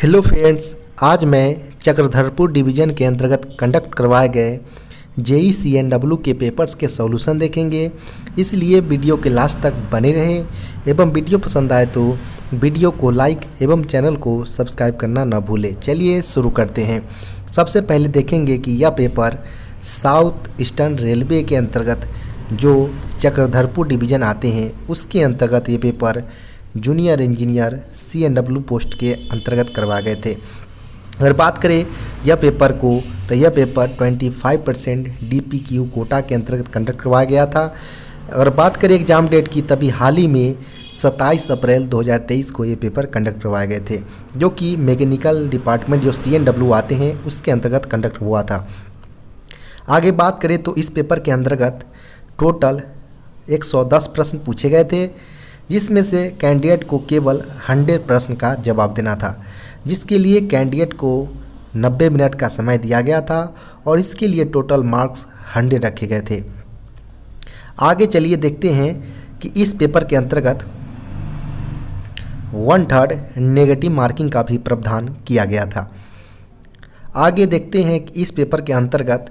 Hello friends, आज मैं Chakradharpur division के अंतर्गत कंडक्ट करवाए गए JEE-CNW के पेपर्स के सॉल्यूशन देखेंगे। इसलिए वीडियो के लास्ट तक बने रहें एवं वीडियो पसंद आए तो वीडियो को लाइक एवं चैनल को सब्सक्राइब करना न भूलें। चलिए शुरू करते हैं। सबसे पहले देखेंगे कि यह पेपर साउथ ईस्टर्न रेलवे के अंतर्गत जो चक्रधरपुर डिवीज़न आते हैं उसके अंतर्गत ये paper junior engineer CNW post के अंतर्गत करवाए गए थे। अगर बात करें यह पेपर को तो यह पेपर 25% DPQ कोटा के अंतर्गत कंडक्ट करवाया गया था। अगर बात करें एग्ज़ाम डेट की तभी हाल ही में 27 अप्रैल 2023 को ये पेपर कंडक्ट करवाए गए थे, जो कि मैकेनिकल डिपार्टमेंट जो CNW आते हैं उसके अंतर्गत कंडक्ट हुआ था। आगे बात करें तो इस पेपर के अंतर्गत टोटल 110 प्रश्न पूछे गए थे, जिसमें से कैंडिडेट को केवल 100 प्रश्न का जवाब देना था, जिसके लिए कैंडिडेट को 90 मिनट का समय दिया गया था और इसके लिए टोटल मार्क्स 100 रखे गए थे। आगे चलिए देखते हैं कि इस पेपर के अंतर्गत 1/3 नेगेटिव मार्किंग का भी प्रावधान किया गया था। आगे देखते हैं कि इस पेपर के अंतर्गत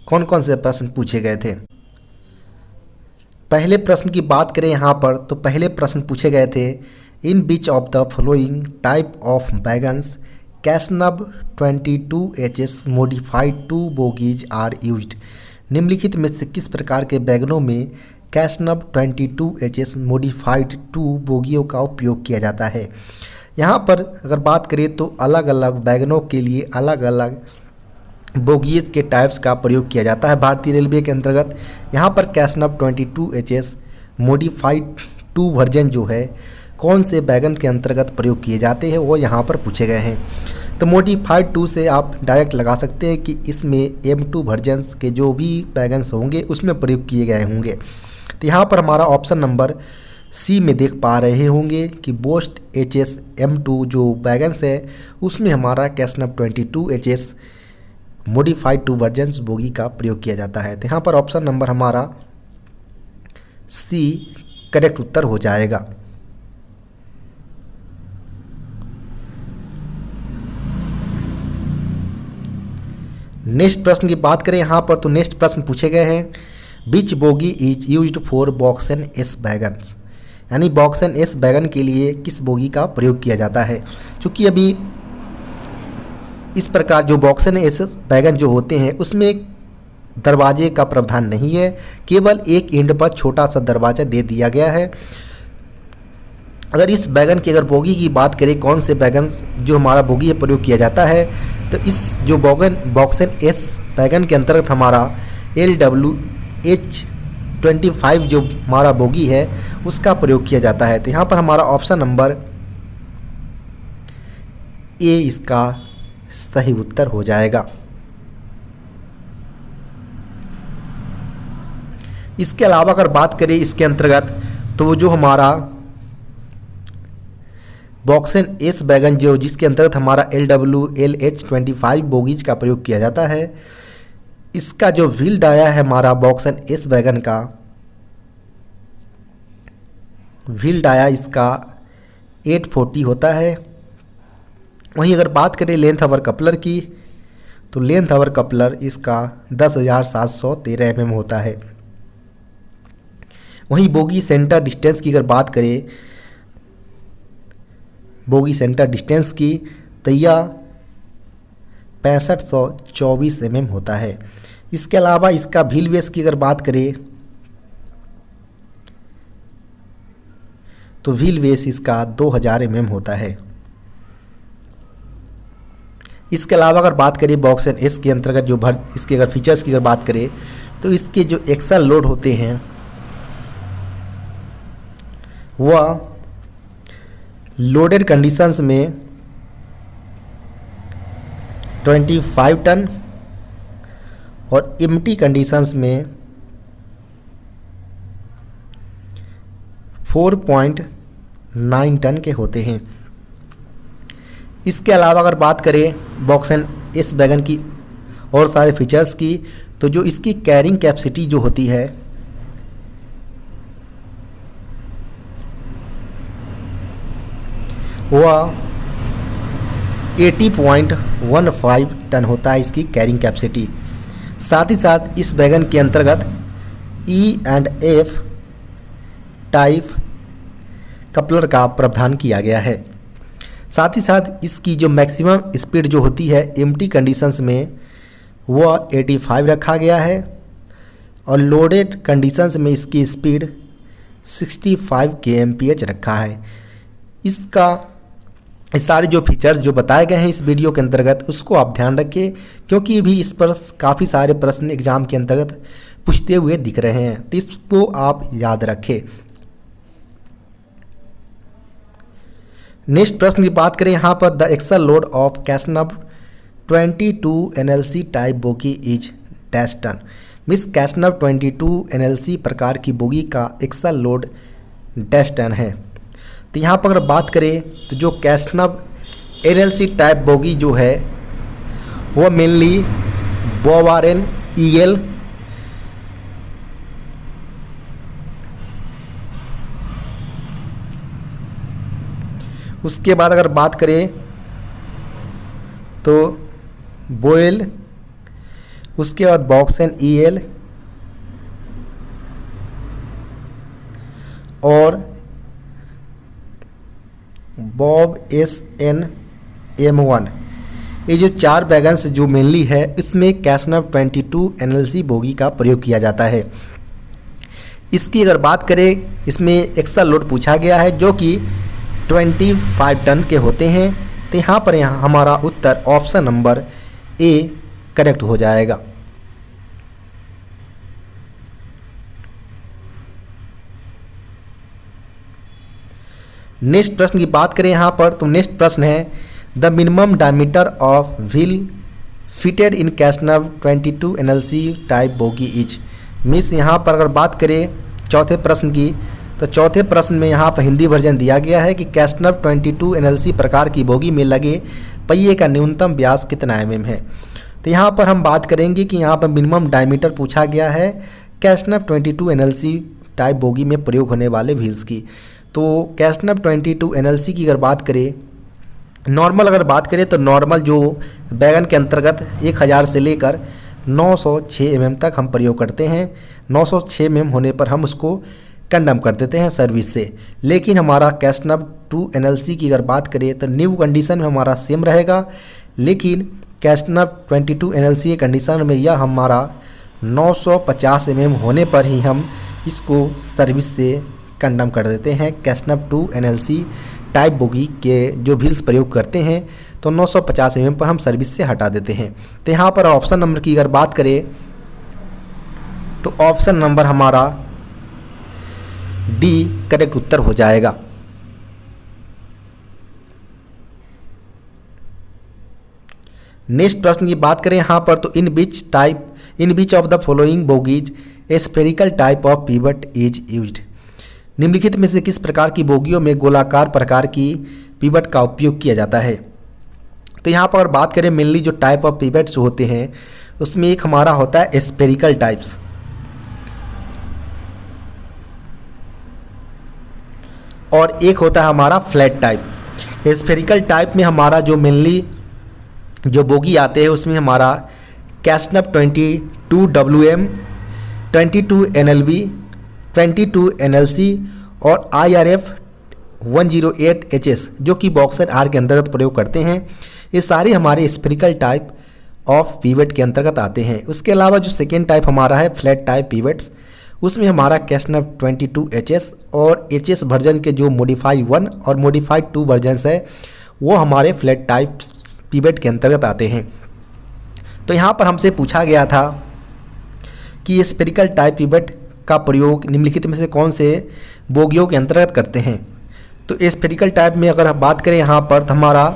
कौन कौन से प्रश्न पूछे गए थे। पहले प्रश्न की बात करें यहाँ पर तो पहले प्रश्न पूछे गए थे, in which of the following type of wagons CASNUB 22HS modified 2 bogies are used. निम्नलिखित में से किस प्रकार के वैगनों में कैसनब 22HS मॉडिफाइड 2 बोगियों का उपयोग किया जाता है। यहाँ पर अगर बात करें तो अलग अलग वैगनों के लिए अलग अलग बोगीज के टाइप्स का प्रयोग किया जाता है भारतीय रेलवे के अंतर्गत। यहाँ पर कैसनब 22HS मॉडिफाइड 2 वर्जन जो है कौन से वैगन के अंतर्गत प्रयोग किए जाते हैं वो यहाँ पर पूछे गए हैं। तो मॉडिफाइड 2 से आप डायरेक्ट लगा सकते हैं कि इसमें M2 वर्जन्स के जो भी वैगन्स होंगे उसमें प्रयोग किए गए होंगे। तो यहाँ पर हमारा ऑप्शन नंबर C में देख पा रहे होंगे कि बोस्ट HS M2 जो वैगन्स है उसमें हमारा कैसनब 22HS मॉडिफाइड 2 वर्जन्स बोगी का प्रयोग किया जाता है। तो यहाँ पर ऑप्शन नंबर हमारा C करेक्ट उत्तर हो जाएगा। नेक्स्ट प्रश्न की बात करें यहाँ पर तो नेक्स्ट प्रश्न पूछे गए हैं, which bogie is used for BOXN S wagons. यानी बॉक्सन एस वैगन के लिए किस बोगी का प्रयोग किया जाता है। चूँकि अभी इस प्रकार जो बॉक्सन एस वैगन जो होते हैं उसमें दरवाजे का प्रावधान नहीं है, केवल एक एंड पर छोटा सा दरवाज़ा दे दिया गया है। अगर इस वैगन की अगर बोगी की बात करें कौन से वैगन जो हमारा बोगी है प्रयोग किया जाता है तो इस जो बॉक्सन एस वैगन के अंतर्गत हमारा LWH-25 जो हमारा बोगी है उसका प्रयोग किया जाता है। तो यहाँ पर हमारा ऑप्शन नंबर A इसका सही उत्तर हो जाएगा। इसके अलावा अगर बात करें इसके अंतर्गत तो जो हमारा बॉक्सन एस वैगन जो जिसके अंतर्गत हमारा LWLH-25 बोगीज का प्रयोग किया जाता है, इसका जो व्हील डाया है हमारा बॉक्सन एस वैगन का व्हील डाया इसका 840 होता है। वहीं अगर बात करें लेंथ आवर कपलर की तो लेंथ आवर कपलर इसका 10,713 mm होता है। वहीं बोगी सेंटर डिस्टेंस की अगर बात करें बोगी सेंटर डिस्टेंस की तो यह 6524 mm होता है। इसके अलावा इसका व्हील बेस की अगर बात करें तो व्हील बेस इसका 2000 mm होता है। इसके अलावा अगर बात करें बॉक्सन एस के अंतर्गत जो इसके अगर फीचर्स की अगर बात करें तो इसके जो एक्सल लोड होते हैं वह लोडेड कंडीशंस में 25 टन और एम्प्टी कंडीशंस में 4.9 टन के होते हैं। इसके अलावा अगर बात करें बॉक्सन एस वैगन की और सारे फीचर्स की तो जो इसकी कैरिंग कैपेसिटी जो होती है वह 80.15 टन होता है इसकी कैरिंग कैपेसिटी। साथ ही साथ इस वैगन के अंतर्गत E&F टाइप कपलर का प्रावधान किया गया है। साथ ही साथ इसकी जो मैक्सिमम स्पीड जो होती है एम्प्टी कंडीशंस में वो 85 रखा गया है और लोडेड कंडीशंस में इसकी स्पीड 65 kmph रखा है। इसका इस सारे जो फीचर्स जो बताए गए हैं इस वीडियो के अंतर्गत उसको आप ध्यान रखिए, क्योंकि भी इस पर काफ़ी सारे प्रश्न एग्जाम के अंतर्गत पूछते हुए दिख रहे हैं, तो इसको आप याद रखें। नेक्स्ट प्रश्न की बात करें यहाँ पर, the axle load of कैसनव 22 NLC type bogie is dash ton. मिस कैसनव 22 NLC प्रकार की बोगी का एक्सल लोड डैश टन है। तो यहाँ पर अगर बात करें तो जो कैसनव NLC टाइप बोगी जो है वो मेनली बोवारेन EL उसके बाद अगर बात करें तो बोयल, उसके बाद बॉक्सन EL और बॉब SN M1, ये जो 4 वैगन्स जो मेनली है इसमें कैसनव 22 NLC बोगी का प्रयोग किया जाता है। इसकी अगर बात करें इसमें एक्सल लोड पूछा गया है जो कि 25 टन के होते हैं। तो यहाँ पर हमारा उत्तर ऑप्शन नंबर A करेक्ट हो जाएगा। नेक्स्ट प्रश्न की बात करें यहाँ पर तो नेक्स्ट प्रश्न है, the minimum diameter of wheel fitted in कैसनव 22 NLC टाइप बोगी इज। मिस यहाँ पर अगर बात करें चौथे प्रश्न की तो चौथे प्रश्न में यहाँ पर हिंदी वर्जन दिया गया है कि कैसनव 22 NLC प्रकार की बोगी में लगे पहिए का न्यूनतम व्यास कितना mm है। तो यहाँ पर हम बात करेंगे कि यहाँ पर मिनिमम डायमीटर पूछा गया है कैसनव 22 NLC टाइप बोगी में प्रयोग होने वाले व्हील्स की। तो कैसनव 22 NLC की अगर बात करें नॉर्मल अगर बात करें तो नॉर्मल जो वैगन के अंतर्गत 1000 से लेकर 906 mm तक हम प्रयोग करते हैं। 906 mm होने पर हम उसको कंडम कर देते हैं सर्विस से। लेकिन हमारा कैसनव 2 NLC की अगर बात करें तो न्यू कंडीशन में हमारा सेम रहेगा, लेकिन कैसनव 22 NLC की कंडीशन में यह हमारा 950 mm होने पर ही हम इसको सर्विस से कंडम कर देते हैं। कैसनव 2 NLC टाइप बोगी के जो व्हील्स प्रयोग करते हैं तो 950 mm पर हम सर्विस से हटा देते हैं। तो यहाँ पर ऑप्शन नंबर की अगर बात करें तो ऑप्शन नंबर हमारा D करेक्ट उत्तर हो जाएगा। नेक्स्ट प्रश्न की बात करें यहाँ पर तो in which of the following bogies a spherical type of pivot is used. निम्नलिखित में से किस प्रकार की बोगियों में गोलाकार प्रकार की पिवट का उपयोग किया जाता है। तो यहाँ पर बात करें मेनली जो टाइप ऑफ पिवट्स होते हैं उसमें एक हमारा होता है स्फेरिकल टाइप्स और एक होता है हमारा फ्लैट टाइप। स्फेरिकल टाइप में हमारा जो मेनली जो बोगी आते हैं उसमें हमारा कैसनव 22 WM, 22 NLB, 22 NLC और IRF 108 HS जो कि बॉक्सर R के अंतर्गत प्रयोग करते हैं। ये सारे हमारे स्फेरिकल टाइप ऑफ पिवट के अंतर्गत आते हैं। उसके अलावा जो सेकेंड टाइप हमारा है फ्लैट टाइप पिवट्स, उसमें हमारा कैसनव 22 HS और HS वर्जन के जो मॉडिफाई 1 और मॉडिफाइड 2 वर्जन्स है वो हमारे फ्लैट टाइप पिवट के अंतर्गत आते हैं। तो यहाँ पर हमसे पूछा गया था कि स्फेरिकल टाइप पिवट का प्रयोग निम्नलिखित में से कौन से बोगियों के अंतर्गत करते हैं। तो स्फेरिकल टाइप में अगर हम बात करें यहाँ पर तो हमारा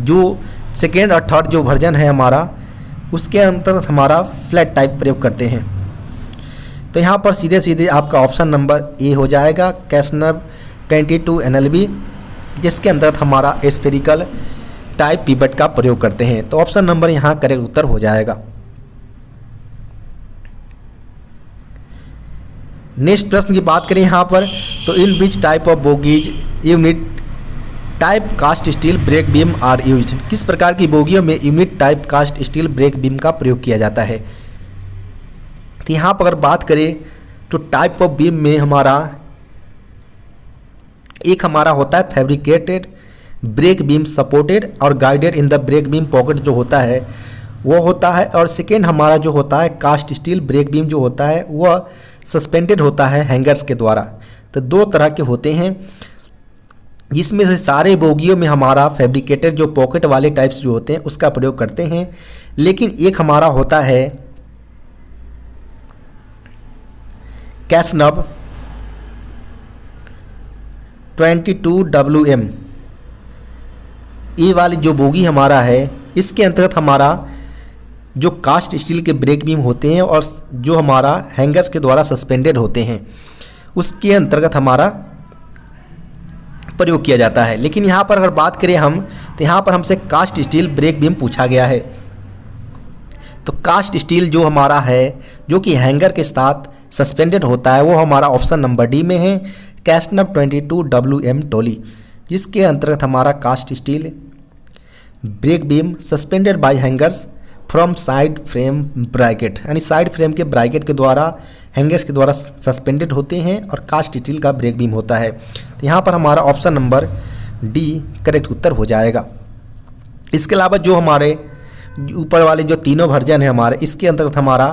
जो सेकेंड और थर्ड जो वर्जन है हमारा उसके अंतर्गत हमारा फ्लैट टाइप प्रयोग करते हैं। तो यहाँ पर सीधे सीधे आपका ऑप्शन नंबर A हो जाएगा कैसनव 22 NLB जिसके अंतर्गत हमारा स्फेरिकल टाइप पिवट का प्रयोग करते हैं। तो ऑप्शन नंबर यहाँ करेक्ट उत्तर हो जाएगा। नेक्स्ट प्रश्न की बात करें यहाँ पर तो in which type of bogies unit type cast steel brake beam are used. किस प्रकार की बोगियों में unit type cast steel brake beam का प्रयोग किया जाता है। तो यहाँ पर अगर बात करें तो टाइप ऑफ बीम में एक हमारा होता है फैब्रिकेटेड ब्रेक बीम सपोर्टेड और guided in the brake beam pocket जो होता है वो होता है, और सेकेंड हमारा जो होता है कास्ट स्टील ब्रेक बीम जो होता है वह सस्पेंडेड होता है हैंगर्स के द्वारा। तो दो तरह के होते हैं, जिसमें से सारे बोगियों में हमारा फैब्रिकेटेड जो पॉकेट वाले टाइप्स जो होते हैं उसका प्रयोग करते हैं, लेकिन एक हमारा होता है कैसनब 22WM। ये वाली जो बोगी हमारा है इसके अंतर्गत हमारा जो कास्ट स्टील के ब्रेक बीम होते हैं और जो हमारा हैंगर्स के द्वारा सस्पेंडेड होते हैं उसके अंतर्गत हमारा प्रयोग किया जाता है। लेकिन यहाँ पर अगर बात करें हम तो यहाँ पर हमसे कास्ट स्टील ब्रेक बीम पूछा गया है। तो कास्ट स्टील जो हमारा है जो कि हैंगर के साथ सस्पेंडेड होता है वो हमारा ऑप्शन नंबर डी में है, कैसनब 22WM टोली, जिसके अंतर्गत हमारा cast steel brake beam suspended by hangers from side frame bracket, यानी साइड फ्रेम के ब्रैकेट के द्वारा हैंगर्स के द्वारा सस्पेंडेड होते हैं और कास्ट स्टील का ब्रेक बीम होता है। तो यहाँ पर हमारा ऑप्शन नंबर डी करेक्ट उत्तर हो जाएगा। इसके अलावा जो हमारे ऊपर वाले जो तीनों वर्जन है हमारे, इसके अंतर्गत हमारा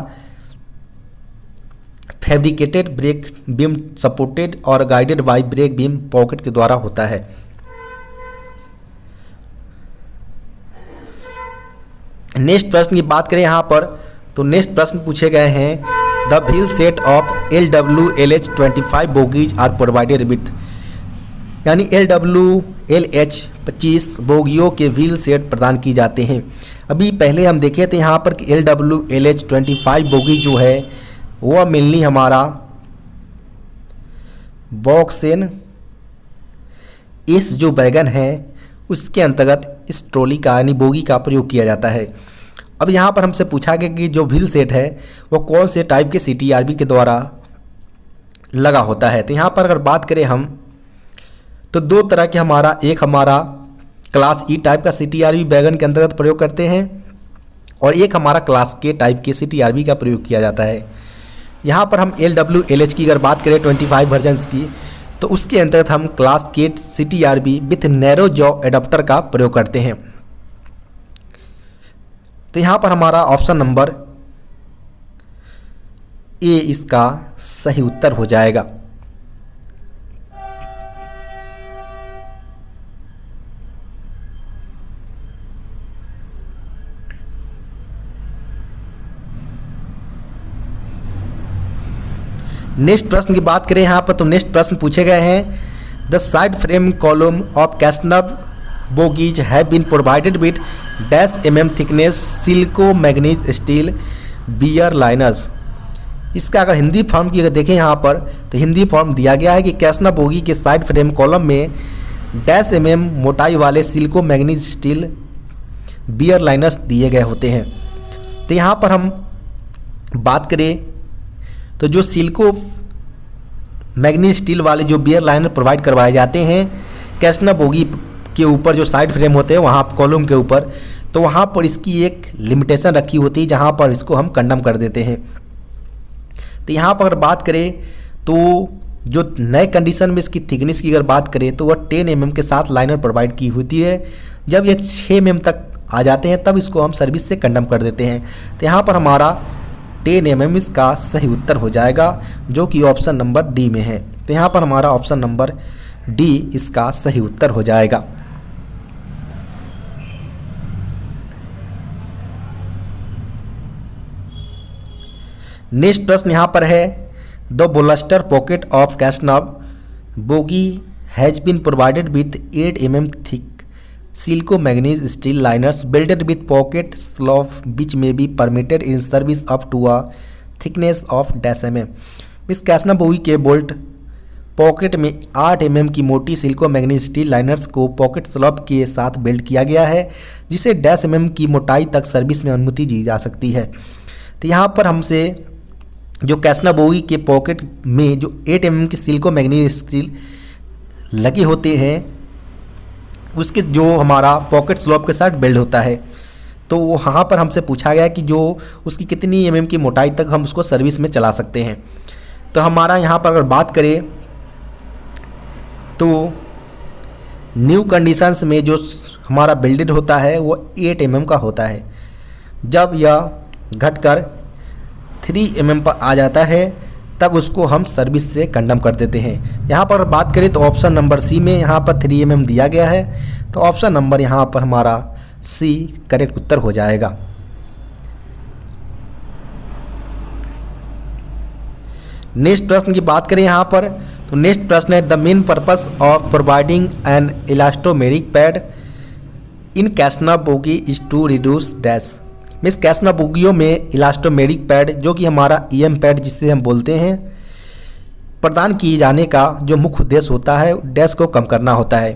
फैब्रिकेटेड ब्रेक बीम सपोर्टेड और guided by brake beam pocket के द्वारा होता है। नेक्स्ट प्रश्न की बात करें यहाँ पर तो नेक्स्ट प्रश्न पूछे गए हैं the wheel set of LWLH 25 bogies are provided with, यानी LWLH 25 बोगियों के व्हील सेट प्रदान की जाते हैं। अभी पहले हम देखे थे यहाँ पर कि LWLH 25 बोगी जो है वह मेनली हमारा बॉक्सेन इस जो वैगन है उसके अंतर्गत इस ट्रॉली का यानी बोगी का प्रयोग किया जाता है। अब यहाँ पर हमसे पूछा गया कि जो व्हील सेट है वो कौन से टाइप के CTRB के द्वारा लगा होता है। तो यहाँ पर अगर बात करें हम तो दो तरह के हमारा एक हमारा क्लास E टाइप का CTRB वैगन के अंतर्गत प्रयोग करते हैं और एक हमारा क्लास K टाइप के CTRB का प्रयोग किया जाता है। यहाँ पर हम LWLH की अगर बात करें 25 वर्जन्स की तो उसके अंतर्गत हम class K CTRB with narrow jaw adapter का प्रयोग करते हैं। तो यहाँ पर हमारा ऑप्शन नंबर ए इसका सही उत्तर हो जाएगा। नेक्स्ट प्रश्न की बात करें यहाँ पर तो नेक्स्ट प्रश्न पूछे गए हैं the side frame column of CASNUB bogies have been provided with dash thickness silico manganese steel wear liners. इसका अगर हिंदी फॉर्म की अगर देखें यहाँ पर तो हिंदी फॉर्म दिया गया है कि कैसनब बोगी के साइड फ्रेम कॉलम में डैश मोटाई वाले सिल्को मैग्नीज स्टील बियर लाइनर्स दिए गए होते हैं। तो यहाँ पर हम बात करें तो जो सिल्को मैग्नीज स्टील वाले जो बियर लाइनर प्रोवाइड करवाए जाते हैं कैसनब बोगी के ऊपर जो साइड फ्रेम होते हैं वहाँ कॉलम के ऊपर, तो वहाँ पर इसकी एक लिमिटेशन रखी होती है जहाँ पर इसको हम कंडम कर देते हैं। तो यहाँ पर अगर बात करें तो जो नए कंडीशन में इसकी थिकनेस की अगर बात करें तो वह 10 mm के साथ लाइनर प्रोवाइड की होती है। जब ये 6 mm तक आ जाते हैं तब इसको हम सर्विस से कंडम कर देते हैं। तो यहाँ पर हमारा 10 mm इसका सही उत्तर हो जाएगा जो कि ऑप्शन नंबर डी में है। तो यहाँ पर हमारा ऑप्शन नंबर डी इसका सही उत्तर हो जाएगा। नेक्स्ट प्रश्न यहाँ पर है the bolster pocket of CASNUB bogie has been provided with 8 mm thick silico manganese steel liners belted with pocket slope which may be permitted in service up to a thickness of -mm। इस CASNUB bogie के bolt pocket में 8 mm की मोटी silico manganese steel liners को pocket slope के साथ belt किया गया है जिसे -mm की मोटाई तक सर्विस में अनुमति दी जा सकती है। तो यहाँ पर हमसे जो कैसनब बोगी के पॉकेट में जो 8 mm की सिल्को मैग्नीज स्टील लगे होते हैं उसके जो हमारा पॉकेट स्लॉप के साथ बिल्ड होता है। तो वहाँ पर हमसे पूछा गया कि जो उसकी कितनी mm की मोटाई तक हम उसको सर्विस में चला सकते हैं। तो हमारा यहाँ पर अगर बात करें तो न्यू कंडीशंस में जो हमारा बिल्डेड होता है वो 8 mm का होता है। जब यह घटकर 3 mm पर आ जाता है तब उसको हम सर्विस से कंडम कर देते हैं। यहाँ पर बात करें तो ऑप्शन नंबर सी में यहाँ पर 3 mm दिया गया है, तो ऑप्शन नंबर यहाँ पर हमारा सी करेक्ट उत्तर हो जाएगा। नेक्स्ट प्रश्न की बात करें यहाँ पर, तो नेक्स्ट प्रश्न है the main purpose of providing an elastomeric pad in casnub bogie is to reduce dash. Means casnub बोगियों में इलास्टोमेरिक पैड जो कि हमारा EM पैड जिसे हम बोलते हैं प्रदान किए जाने का जो मुख्य उद्देश्य होता है डैश को कम करना होता है।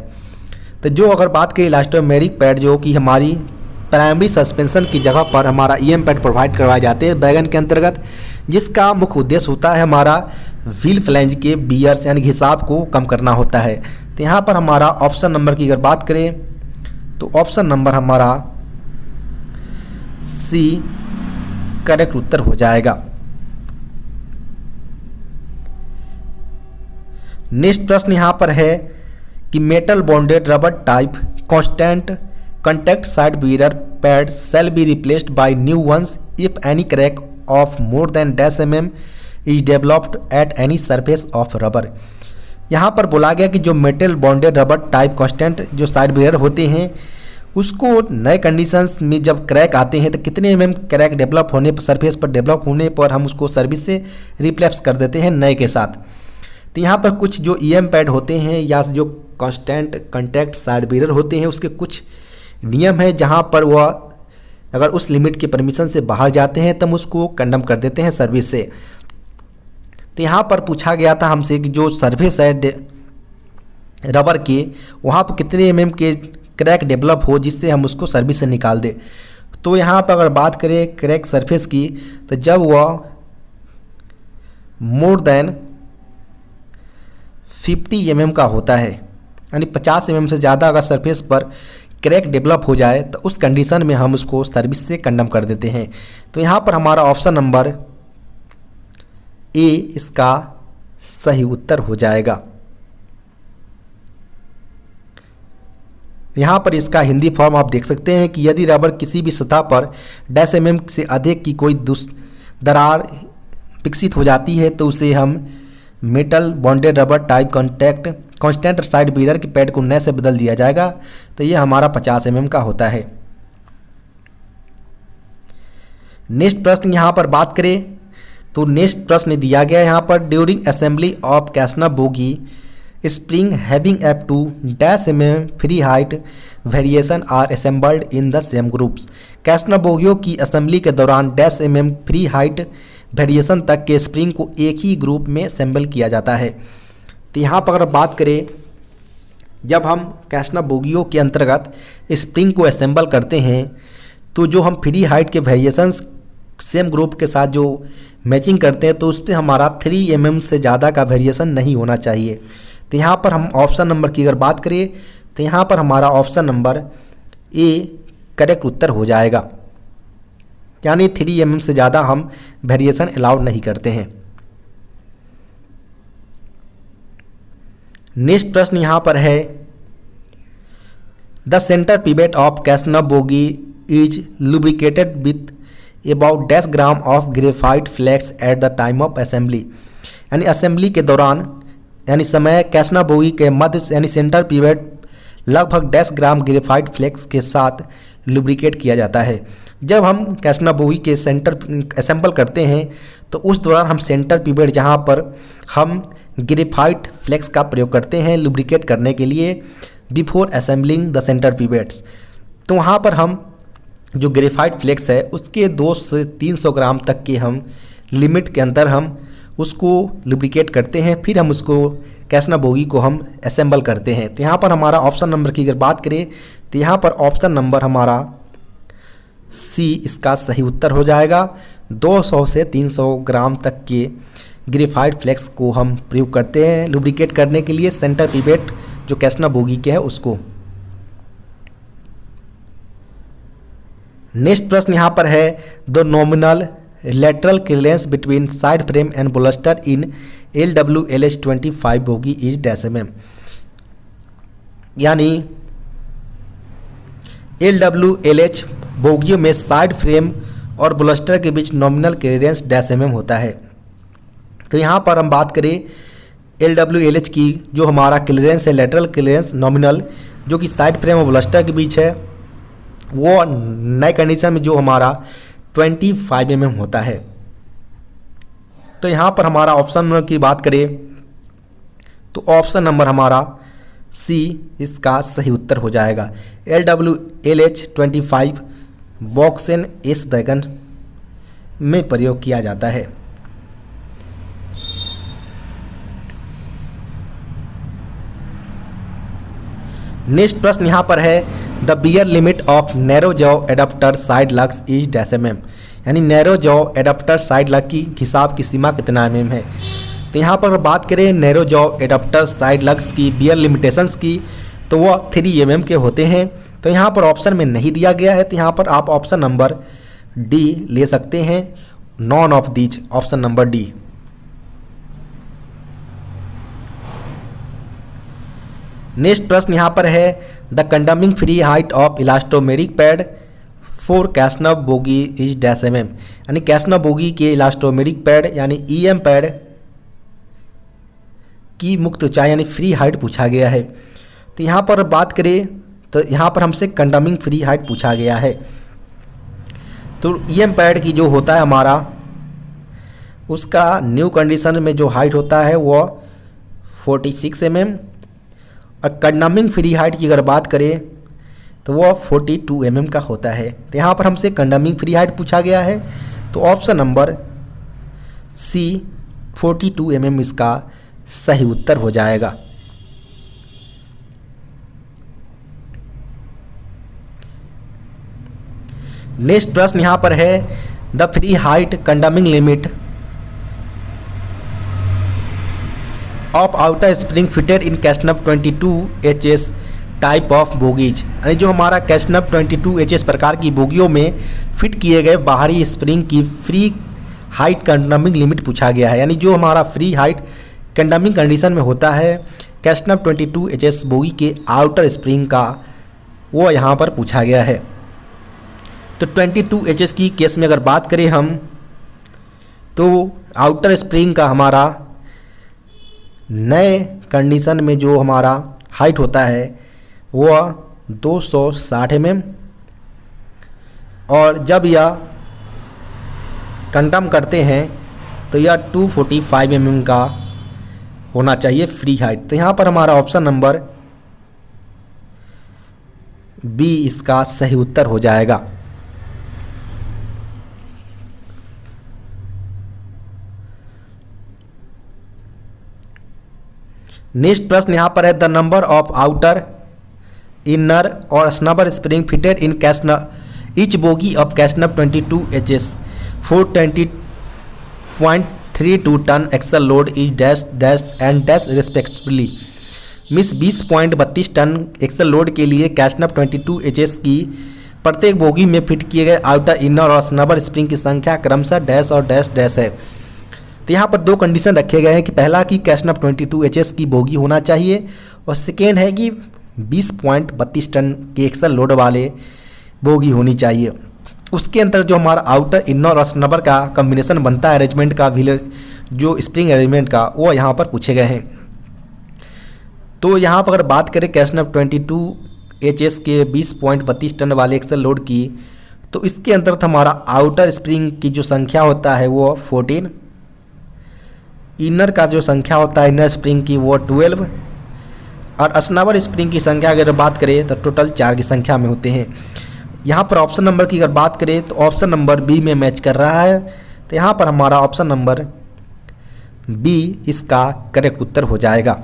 तो जो अगर बात करें इलास्टोमेरिक पैड जो कि हमारी प्राइमरी सस्पेंशन की जगह पर हमारा EM पैड प्रोवाइड करवाए जाते हैं वैगन के अंतर्गत, जिसका मुख्य उद्देश्य होता है हमारा व्हील फ्लैंज के बियर्स यानी घिसाव को कम करना होता है। तो यहाँ पर हमारा ऑप्शन नंबर की अगर बात करें तो ऑप्शन नंबर हमारा सी करेक्ट उत्तर हो जाएगा। नेक्स्ट प्रश्न यहाँ पर है कि metal bonded rubber type constant contact side bearer pads shall be replaced by new ones if any crack of more than -mm is developed at any surface of rubber। यहाँ पर बोला गया कि जो metal bonded rubber type constant जो side bear होते हैं उसको नए कंडीशंस में जब क्रैक आते हैं तो कितने mm क्रैक डेवलप होने पर सरफेस पर डेवलप होने पर हम उसको सर्विस से रिप्लेस कर देते हैं नए के साथ। तो यहाँ पर कुछ जो EM पैड होते हैं या जो कांस्टेंट कंटैक्ट साइड बेयर होते हैं उसके कुछ नियम है जहाँ पर वह अगर उस लिमिट के परमिशन से बाहर जाते हैं तब उसको कंडम कर देते हैं सर्विस से। तो यहाँ पर पूछा गया था हमसे कि जो सर्विस है रबर के वहाँ पर कितने mm के क्रैक डेवलप हो जिससे हम उसको सर्विस से निकाल दें। तो यहाँ पर अगर बात करें क्रैक सरफेस की तो जब वह मोर देन 50 mm का होता है यानी 50 mm से ज़्यादा अगर सरफेस पर क्रैक डेवलप हो जाए तो उस कंडीशन में हम उसको सर्विस से कंडम कर देते हैं। तो यहाँ पर हमारा ऑप्शन नंबर ए इसका सही उत्तर हो जाएगा। यहाँ पर इसका हिंदी फॉर्म आप देख सकते हैं कि यदि रबर किसी भी सतह पर -mm से अधिक की कोई दरार विकसित हो जाती है तो उसे हम metal bonded rubber type constant side bear के पैड को नए से बदल दिया जाएगा। तो ये हमारा 50 mm का होता है। नेक्स्ट प्रश्न यहाँ पर बात करें तो नेक्स्ट प्रश्न दिया गया यहाँ पर ड्यूरिंग असेंबली ऑफ कैसना bogie spring having up to -mm free height variation are assembled in the same groups. कैसना बोगियों की असेंबली के दौरान -mm फ्री हाइट वेरिएशन तक के स्प्रिंग को एक ही ग्रुप में असेंबल किया जाता है। तो यहाँ पर अगर बात करें जब हम कैसना बोगियों के अंतर्गत स्प्रिंग को असेंबल करते हैं तो जो हम फ्री हाइट के वेरिएशंस सेम ग्रुप के साथ जो मैचिंग करते हैं तो उससे हमारा 3 mm से ज़्यादा का वेरिएशन नहीं होना चाहिए। तो यहाँ पर हम ऑप्शन नंबर की अगर बात करें तो यहाँ पर हमारा ऑप्शन नंबर ए करेक्ट उत्तर हो जाएगा, यानी 3 mm से ज़्यादा हम वेरिएशन अलाउड नहीं करते हैं। नेक्स्ट प्रश्न यहाँ पर है द सेंटर पिवेट ऑफ कैसना bogie is lubricated with about -gram of graphite flakes at the time of assembly. यानी असेंबली के दौरान यानी समय कैसना बोगी के मध्य यानी सेंटर पिवेट लगभग -ग्राम ग्रेफाइट फ्लेक्स के साथ लुब्रिकेट किया जाता है। जब हम कैसना बोगी के सेंटर असेंबल करते हैं तो उस दौरान हम सेंटर पिवेट जहाँ पर हम ग्रेफाइट फ्लेक्स का प्रयोग करते हैं लुब्रिकेट करने के लिए बिफोर असेंबलिंग द सेंटर पिवेट्स। तो वहाँ पर हम जो ग्रेफाइट फ्लेक्स है उसके 200 से 300 ग्राम तक के हम लिमिट के अंदर हम उसको लुब्रिकेट करते हैं, फिर हम उसको कैसना बोगी को हम असेंबल करते हैं। तो यहाँ पर हमारा ऑप्शन नंबर की अगर बात करें तो यहाँ पर ऑप्शन नंबर हमारा सी इसका सही उत्तर हो जाएगा। 200 से 300 ग्राम तक के ग्रेफाइट फ्लेक्स को हम प्रयोग करते हैं लुब्रिकेट करने के लिए सेंटर पिवेट जो कैसना बोगी के है उसको। नेक्स्ट प्रश्न यहाँ पर है the nominal lateral clearance between side frame and bolster in LWLH25 bogie is dash mm, यानी LWLH बोगियों में साइड फ्रेम और बोलस्टर के बीच नॉमिनल क्लियरेंस डैश mm होता है। तो यहाँ पर हम बात करें LWLH की, जो हमारा क्लियरेंस है लेटरल क्लियरेंस नॉमिनल, जो कि साइड फ्रेम और बोलस्टर के बीच है, वो नए कंडीशन में जो हमारा 25 mm होता है। तो यहाँ पर हमारा ऑप्शन नंबर की बात करें तो ऑप्शन नंबर हमारा सी इसका सही उत्तर हो जाएगा। LWLH25 वॉक्सएन एस वैगन में प्रयोग किया जाता है। नेक्स्ट प्रश्न यहाँ पर है the wear limit of narrow jaw adaptor side lugs is dash mm, यानी narrow jaw adaptor side lug की हिसाब की सीमा कितना mm है। तो यहाँ पर बात करें नैरो जॉ एडाप्टर साइड लग्स की बियर लिमिटेशंस की, तो वो 3 mm के होते हैं। तो यहाँ पर ऑप्शन में नहीं दिया गया है, तो यहाँ पर आप ऑप्शन नंबर डी ले सकते हैं, none of these, option number D. Next प्रश्न यहाँ पर है the condemning free height of elastomeric pad for कैसनव बोगी इज डैश mm, यानी कैसनव बोगी के इलास्टोमेरिक पैड यानी EM पैड की मुक्त ऊंचाई यानी फ्री हाइट पूछा गया है। तो यहाँ पर बात करें तो यहाँ पर हमसे कंडमिंग फ्री हाइट पूछा गया है। तो EM पैड की जो होता है हमारा, उसका न्यू कंडीशन में जो हाइट होता है वो 46 mm, और कंडमिंग फ्री हाइट की अगर बात करें तो वो 42 mm का होता है। तो यहाँ पर हमसे कंडमिंग फ्री हाइट पूछा गया है, तो ऑप्शन नंबर सी 42 mm इसका सही उत्तर हो जाएगा। नेक्स्ट प्रश्न यहाँ पर है the free height condemning limit of outer spring fitted in कैसनव 22 HS टाइप ऑफ बोगीज, यानी जो हमारा कैसनव 22 HS प्रकार की बोगियों में फिट किए गए बाहरी स्प्रिंग की फ्री हाइट कंडमिंग लिमिट पूछा गया है। यानी जो हमारा फ्री हाइट कंडमिंग कंडीशन में होता है कैसनव 22 HS बोगी के आउटर स्प्रिंग का, वो यहाँ पर पूछा गया है। तो 22 HS की केस में अगर बात करें हम, तो आउटर स्प्रिंग का हमारा नए कंडीशन में जो हमारा हाइट होता है वो 260 mm, और जब यह कंडम करते हैं तो यह 245 mm का होना चाहिए फ्री हाइट। तो यहाँ पर हमारा ऑप्शन नंबर बी इसका सही उत्तर हो जाएगा। नेक्स्ट प्रश्न यहाँ पर है the number of outer inner और snubber spring fitted in casnub each bogie of कैसनव 22 HS 420.32 ton axle load is dash dash and dash respectively, मिस 20.32 टन एक्सल लोड के लिए कैसनव 22 HS की प्रत्येक बोगी में फिट किए गए आउटर इनर और स्नबर स्प्रिंग की संख्या क्रमशः डैश और डैश डैश है। तो यहाँ पर दो कंडीशन रखे गए हैं कि पहला कि कैसनव 22 HS की बोगी होना चाहिए, और सेकेंड है कि 20.32 टन के एक्सल लोड वाले बोगी होनी चाहिए। उसके अंदर जो हमारा आउटर इनर और स्नबर का कम्बिनेशन बनता है अरेंजमेंट का, व्हीलर जो स्प्रिंग अरेंजमेंट का, वो यहाँ पर पूछे गए हैं। तो यहाँ पर अगर बात करें कैसनव 22 HS के 20.32 टन वाले एक्सल लोड की, तो इसके अंतर्गत हमारा आउटर स्प्रिंग की जो संख्या होता है वो 14, इनर का जो संख्या होता है इनर स्प्रिंग की वो 12, और स्नबर स्प्रिंग की संख्या अगर बात करें तो टोटल 4 की संख्या में होते हैं। यहाँ पर ऑप्शन नंबर की अगर बात करें तो ऑप्शन नंबर बी में मैच कर रहा है, तो यहाँ पर हमारा ऑप्शन नंबर बी इसका करेक्ट उत्तर हो जाएगा।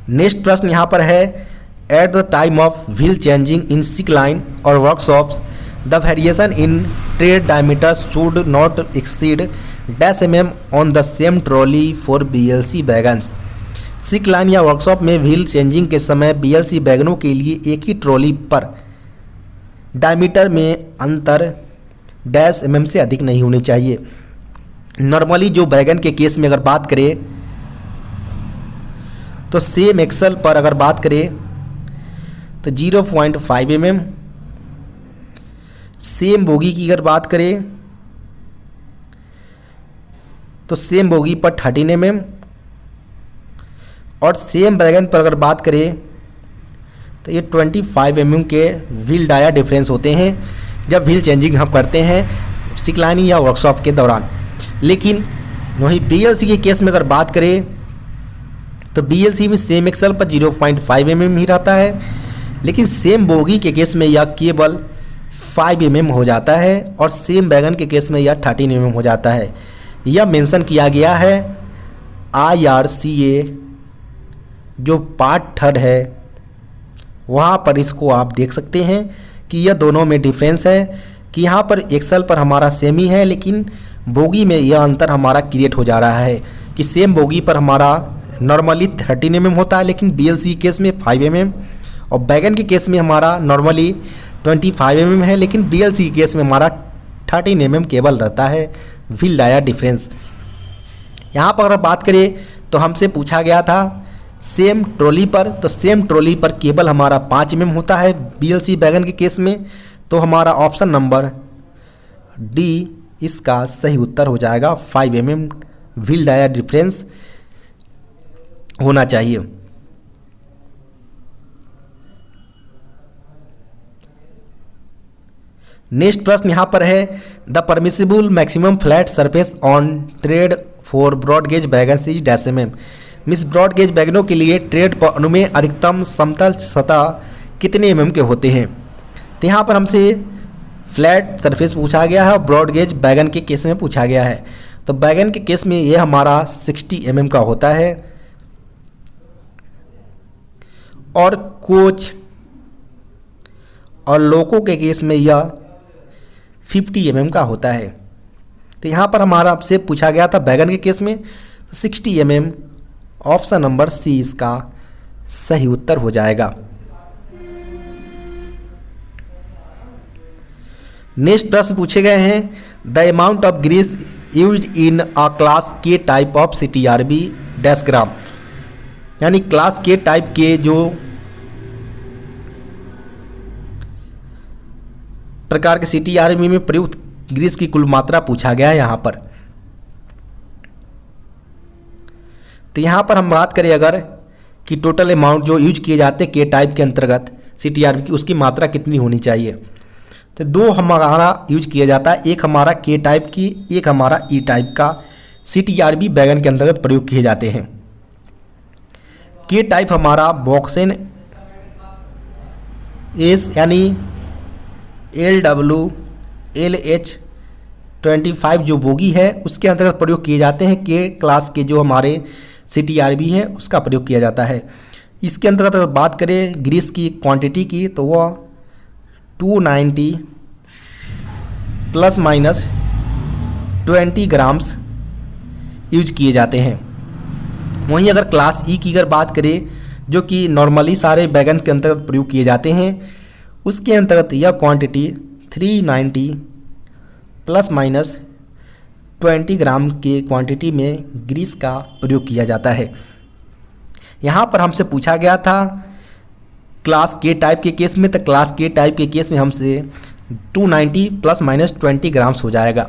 नेक्स्ट प्रश्न यहाँ पर है at the time of wheel changing in sick line और workshops the variation in tread diameter should not exceed dash mm on the same trolley for BLC wagons, sick line या workshop में wheel changing के समय BLC वैगनों के लिए एक ही trolley पर डायमीटर में अंतर डैश mm से अधिक नहीं होनी चाहिए। नॉर्मली जो वैगन के केस में अगर बात करें तो सेम एक्सल पर अगर बात करें तो 0.5 mm, सेम बोगी की अगर बात करें तो सेम बोगी पर 13 mm और सेम वैगन पर अगर बात करें तो ये 25 mm के व्हील डाया डिफरेंस होते हैं जब व्हील चेंजिंग हम करते हैं सिकलाइनिंग या वर्कशॉप के दौरान। लेकिन वहीं बीएलसी के केस में अगर बात करें तो बीएलसी में सेम एक्सल पर 0.5 mm ही रहता है, लेकिन सेम बोगी के केस में यह केवल 5 mm हो जाता है और सेम वैगन के केस में यह 13 mm हो जाता है। यह मेंशन किया गया है IRCA जो पार्ट 3 है वहाँ पर, इसको आप देख सकते हैं कि यह दोनों में डिफरेंस है कि यहाँ पर एक्सल पर हमारा सेम ही है, लेकिन बोगी में यह अंतर हमारा क्रिएट हो जा रहा है कि सेम बोगी पर हमारा नॉर्मली 13 mm होता है, लेकिन बीएलसी केस में 5 mm और वैगन के केस में हमारा नॉर्मली 25 mm है, लेकिन बीएलसी केस में हमारा 13 mm केवल रहता है व्हील डाया डिफरेंस। यहाँ पर अगर बात करें तो हमसे पूछा गया था सेम ट्रॉली पर, तो सेम ट्रॉली पर केवल हमारा 5 mm होता है बीएलसी वैगन के केस में, तो हमारा ऑप्शन नंबर डी इसका सही उत्तर हो जाएगा। 5 mm व्हील डाया डिफरेंस होना चाहिए। नेक्स्ट प्रश्न यहाँ पर है the permissible maximum flat surface on tread for broad gauge wagon is dash mm। मिस ब्रॉड गेज वैगनों के लिए ट्रेड पर अनुमेय अधिकतम समतल सतह कितने mm के होते हैं। तो यहाँ पर हमसे फ्लैट सरफेस पूछा गया है और ब्रॉड गेज वैगन के केस में पूछा गया है। तो वैगन के केस में ये हमारा 60 mm का होता है और कोच और लोको के केस में यह 50 mm का होता है। तो यहाँ पर हमारा आपसे पूछा गया था वैगन के केस में 60 mm, ऑप्शन नंबर सी इसका सही उत्तर हो जाएगा। नेक्स्ट प्रश्न पूछे गए हैं the amount of grease used in a class K type of CTRB dash gram, यानी क्लास के टाइप के जो प्रकार के CTRB में प्रयुक्त ग्रीस की कुल मात्रा पूछा गया है यहाँ पर। तो यहाँ पर हम बात करें अगर कि टोटल अमाउंट जो यूज किए जाते हैं के टाइप के अंतर्गत CTRB की, उसकी मात्रा कितनी होनी चाहिए। तो दो हमारा यूज किया जाता है, एक हमारा के टाइप की, एक हमारा ई टाइप का CTRB वैगन के अंतर्गत प्रयोग किए जाते हैं। के टाइप हमारा बॉक्सेन एस यानी LWLH25 जो बोगी है उसके अंतर्गत प्रयोग किए जाते हैं। के क्लास के जो हमारे CTRB है उसका प्रयोग किया जाता है। इसके अंतर्गत अगर बात करें ग्रीस की क्वांटिटी की तो वह 290 ± 20 ग्राम्स यूज किए जाते हैं। वहीं अगर क्लास ई की अगर बात करें जो कि नॉर्मली सारे वैगन के अंतर्गत प्रयोग किए जाते हैं, उसके अंतर्गत यह क्वांटिटी 390 ± 20 ग्राम के क्वांटिटी में ग्रीस का प्रयोग किया जाता है। यहाँ पर हमसे पूछा गया था क्लास के टाइप के केस में, तो क्लास के टाइप के केस में हमसे 290 ± 20 ग्राम्स हो जाएगा।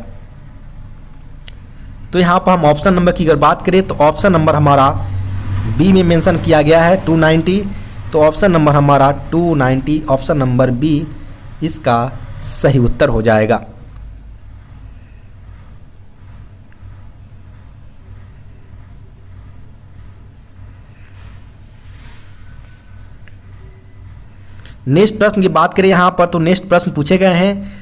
तो यहाँ पर हम ऑप्शन नंबर की अगर बात करें तो ऑप्शन नंबर हमारा बी में मेंशन किया गया है 290, तो ऑप्शन नंबर हमारा 290 ऑप्शन नंबर बी इसका सही उत्तर हो जाएगा। नेक्स्ट प्रश्न की बात करें यहाँ पर तो नेक्स्ट प्रश्न पूछे गए हैं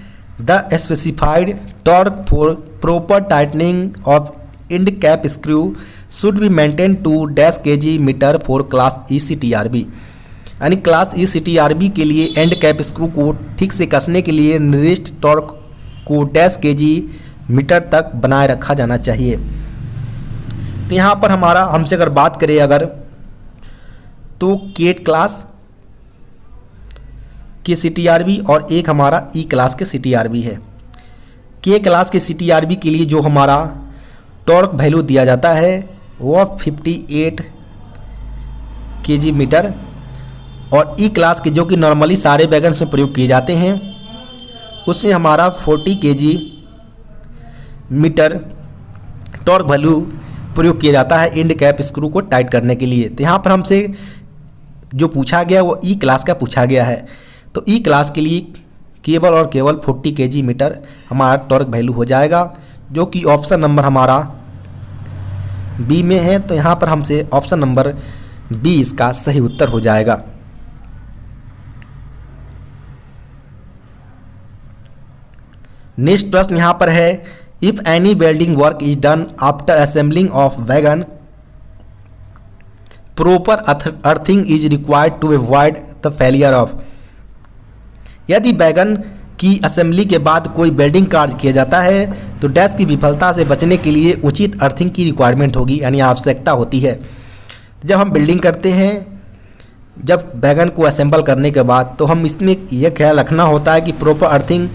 the specified torque for proper tightening of end cap screw should be maintain to dash kg metre for class E CTRB, यानी क्लास ई CTRB के लिए एंड कैप स्क्रू को ठीक से कसने के लिए निर्दिष्ट टॉर्क को डैश kg मीटर तक बनाए रखा जाना चाहिए। तो यहाँ पर हमारा हमसे अगर बात करें अगर तो केट क्लास के CTRB और एक हमारा ई क्लास के CTRB है। के क्लास के CTRB के लिए जो हमारा टॉर्क वैल्यू दिया जाता है वो 58 kg मीटर, और ई क्लास के जो कि नॉर्मली सारे वैगन में प्रयोग किए जाते हैं उसमें हमारा 40 kg मीटर टॉर्क वैल्यू प्रयोग किया जाता है एंड कैप स्क्रू को टाइट करने के लिए। तो यहाँ पर हमसे जो पूछा गया वो ई क्लास का पूछा गया है। तो ई क्लास के लिए केवल और केवल 40 kg मीटर हमारा टॉर्क वैल्यू हो जाएगा, जो कि ऑप्शन नंबर हमारा बी में है। तो यहाँ पर हमसे ऑप्शन नंबर बी इसका सही उत्तर हो जाएगा। नेक्स्ट प्रश्न यहाँ पर है, if any welding work is done after assembling of wagon proper earthing is required to avoid the failure of. यदि वैगन की असेंबली के बाद कोई वेल्डिंग कार्य किया जाता है तो डैश की विफलता से बचने के लिए उचित अर्थिंग की रिक्वायरमेंट होगी, यानी आवश्यकता होती है। जब हम बिल्डिंग करते हैं, जब वैगन को असेंबल करने के बाद, तो हम इसमें यह ख्याल रखना होता है कि प्रॉपर अर्थिंग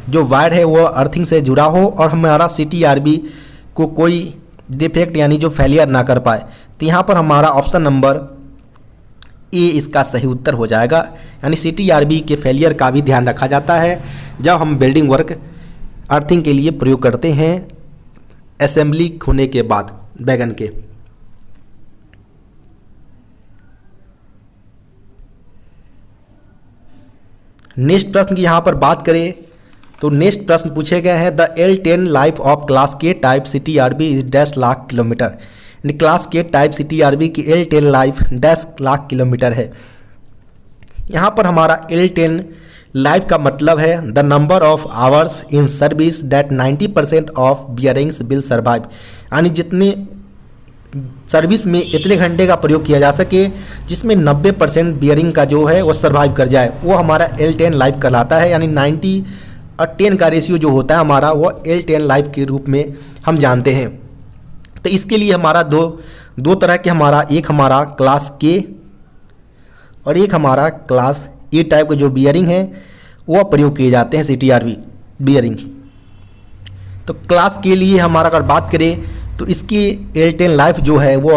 जो वायर है वो अर्थिंग से जुड़ा हो और हमारा CTRB को कोई डिफेक्ट यानी जो फेलियर ना कर पाए। तो यहाँ पर हमारा ऑप्शन नंबर ए इसका सही उत्तर हो जाएगा, यानी CTRB के फेलियर का भी ध्यान रखा जाता है जब हम बिल्डिंग वर्क अर्थिंग के लिए प्रयोग करते हैं असेंबली होने के बाद वैगन के। नेक्स्ट प्रश्न की यहाँ पर बात करें तो नेक्स्ट प्रश्न पूछे गए हैं, the L10 life of class K type CTRB is dash lakh kilometre. यानी क्लास के टाइप CTRB की L10 life dash lakh kilometre है। यहाँ पर हमारा L10 लाइफ का मतलब है the number of hours in service that 90% of bearings will survive, यानी जितने सर्विस में इतने घंटे का प्रयोग किया जा सके जिसमें 90% बियरिंग का जो है वो सर्वाइव कर जाए, वो हमारा L10 लाइफ कहलाता है। यानी 90 और 10 का रेशियो जो होता है हमारा वो L10 लाइफ के रूप में हम जानते हैं। तो इसके लिए हमारा दो तरह के हमारा एक हमारा क्लास के और एक हमारा क्लास ए टाइप के जो बियरिंग है वो प्रयोग किए जाते हैं CTRB बियरिंग। तो क्लास के लिए हमारा अगर बात करें तो इसकी L10 लाइफ जो है वो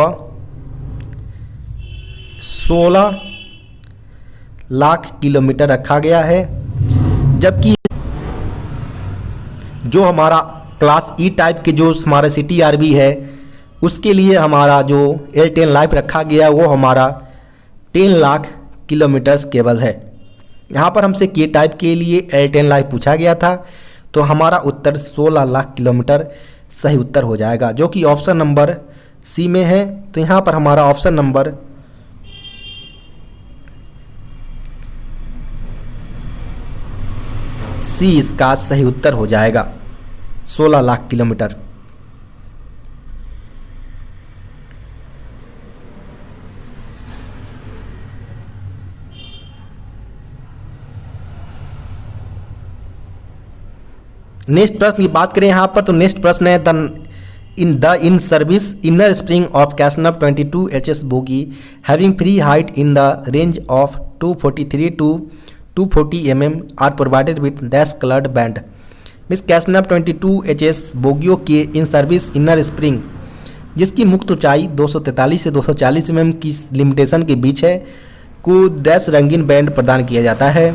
16 लाख किलोमीटर रखा गया है, जबकि जो हमारा क्लास ई टाइप के जो हमारा CTRB है उसके लिए हमारा जो L10 लाइफ रखा गया वो हमारा 10 लाख किलोमीटर्स केवल है। यहाँ पर हमसे के टाइप के लिए L10 लाइफ पूछा गया था, तो हमारा उत्तर 16 लाख किलोमीटर सही उत्तर हो जाएगा, जो कि ऑप्शन नंबर सी में है। तो यहाँ पर हमारा ऑप्शन नंबर सी इसका सही उत्तर हो जाएगा, 16 लाख किलोमीटर। नेक्स्ट प्रश्न की बात करें यहाँ पर तो नेक्स्ट प्रश्न है in service inner spring of कैसनव 22 HS bogie having free height in the range of 243 to 240 mm are provided with dash coloured band. मिस कैसनव 22 HS बोगियों के इन सर्विस इनर स्प्रिंग जिसकी मुक्त ऊंचाई 243 से 240 mm की लिमिटेशन के बीच है को डैश रंगीन बैंड प्रदान किया जाता है।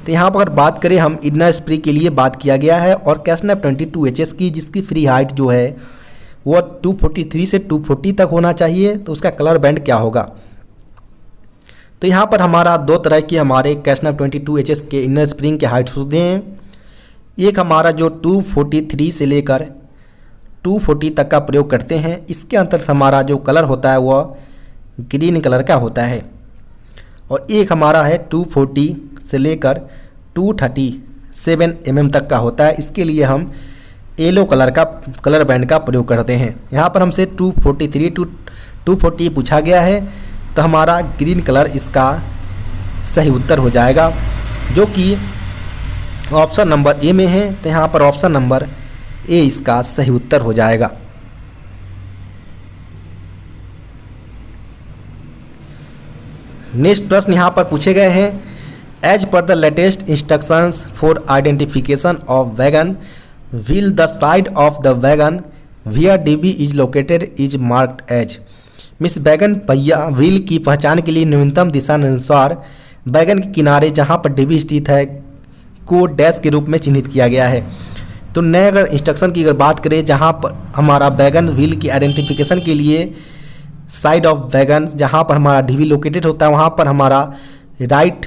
तो यहाँ पर अगर बात करें हम इनर स्प्रिंग के लिए बात किया गया है और कैसनव 22 HS की जिसकी फ्री हाइट जो है वो 243 से 240 तक होना चाहिए, तो उसका कलर बैंड क्या होगा। तो यहाँ पर हमारा दो तरह के हमारे कैसनव 22 HS के इनर स्प्रिंग के हाइट होते हैं। एक हमारा जो 243 से लेकर 240 तक का प्रयोग करते हैं, इसके अंतर्गत हमारा जो कलर होता है वह ग्रीन कलर का होता है, और एक हमारा है 240 से लेकर 237 mm तक का होता है। इसके लिए हम येलो कलर का कलर बैंड का प्रयोग करते हैं। यहाँ पर हमसे 243 to 240 पूछा गया है, तो हमारा ग्रीन कलर इसका सही उत्तर हो जाएगा, जो कि ऑप्शन नंबर ए में है। तो यहाँ पर ऑप्शन नंबर ए इसका सही उत्तर हो जाएगा। नेक्स्ट प्रश्न यहाँ पर पूछे गए हैं, as per the latest instructions for identification of wagon will the side of the wagon where DB is located is marked as. मिस वैगन पहिया व्हील की पहचान के लिए न्यूनतम दिशा अनुसार वैगन के किनारे जहाँ पर डीबी स्थित है को डैश के रूप में चिन्हित किया गया है। तो नए अगर इंस्ट्रक्शन की अगर बात करें, जहाँ पर हमारा वैगन व्हील की आइडेंटिफिकेशन के लिए साइड ऑफ वैगन जहाँ पर हमारा डीबी लोकेटेड होता है वहाँ पर हमारा राइट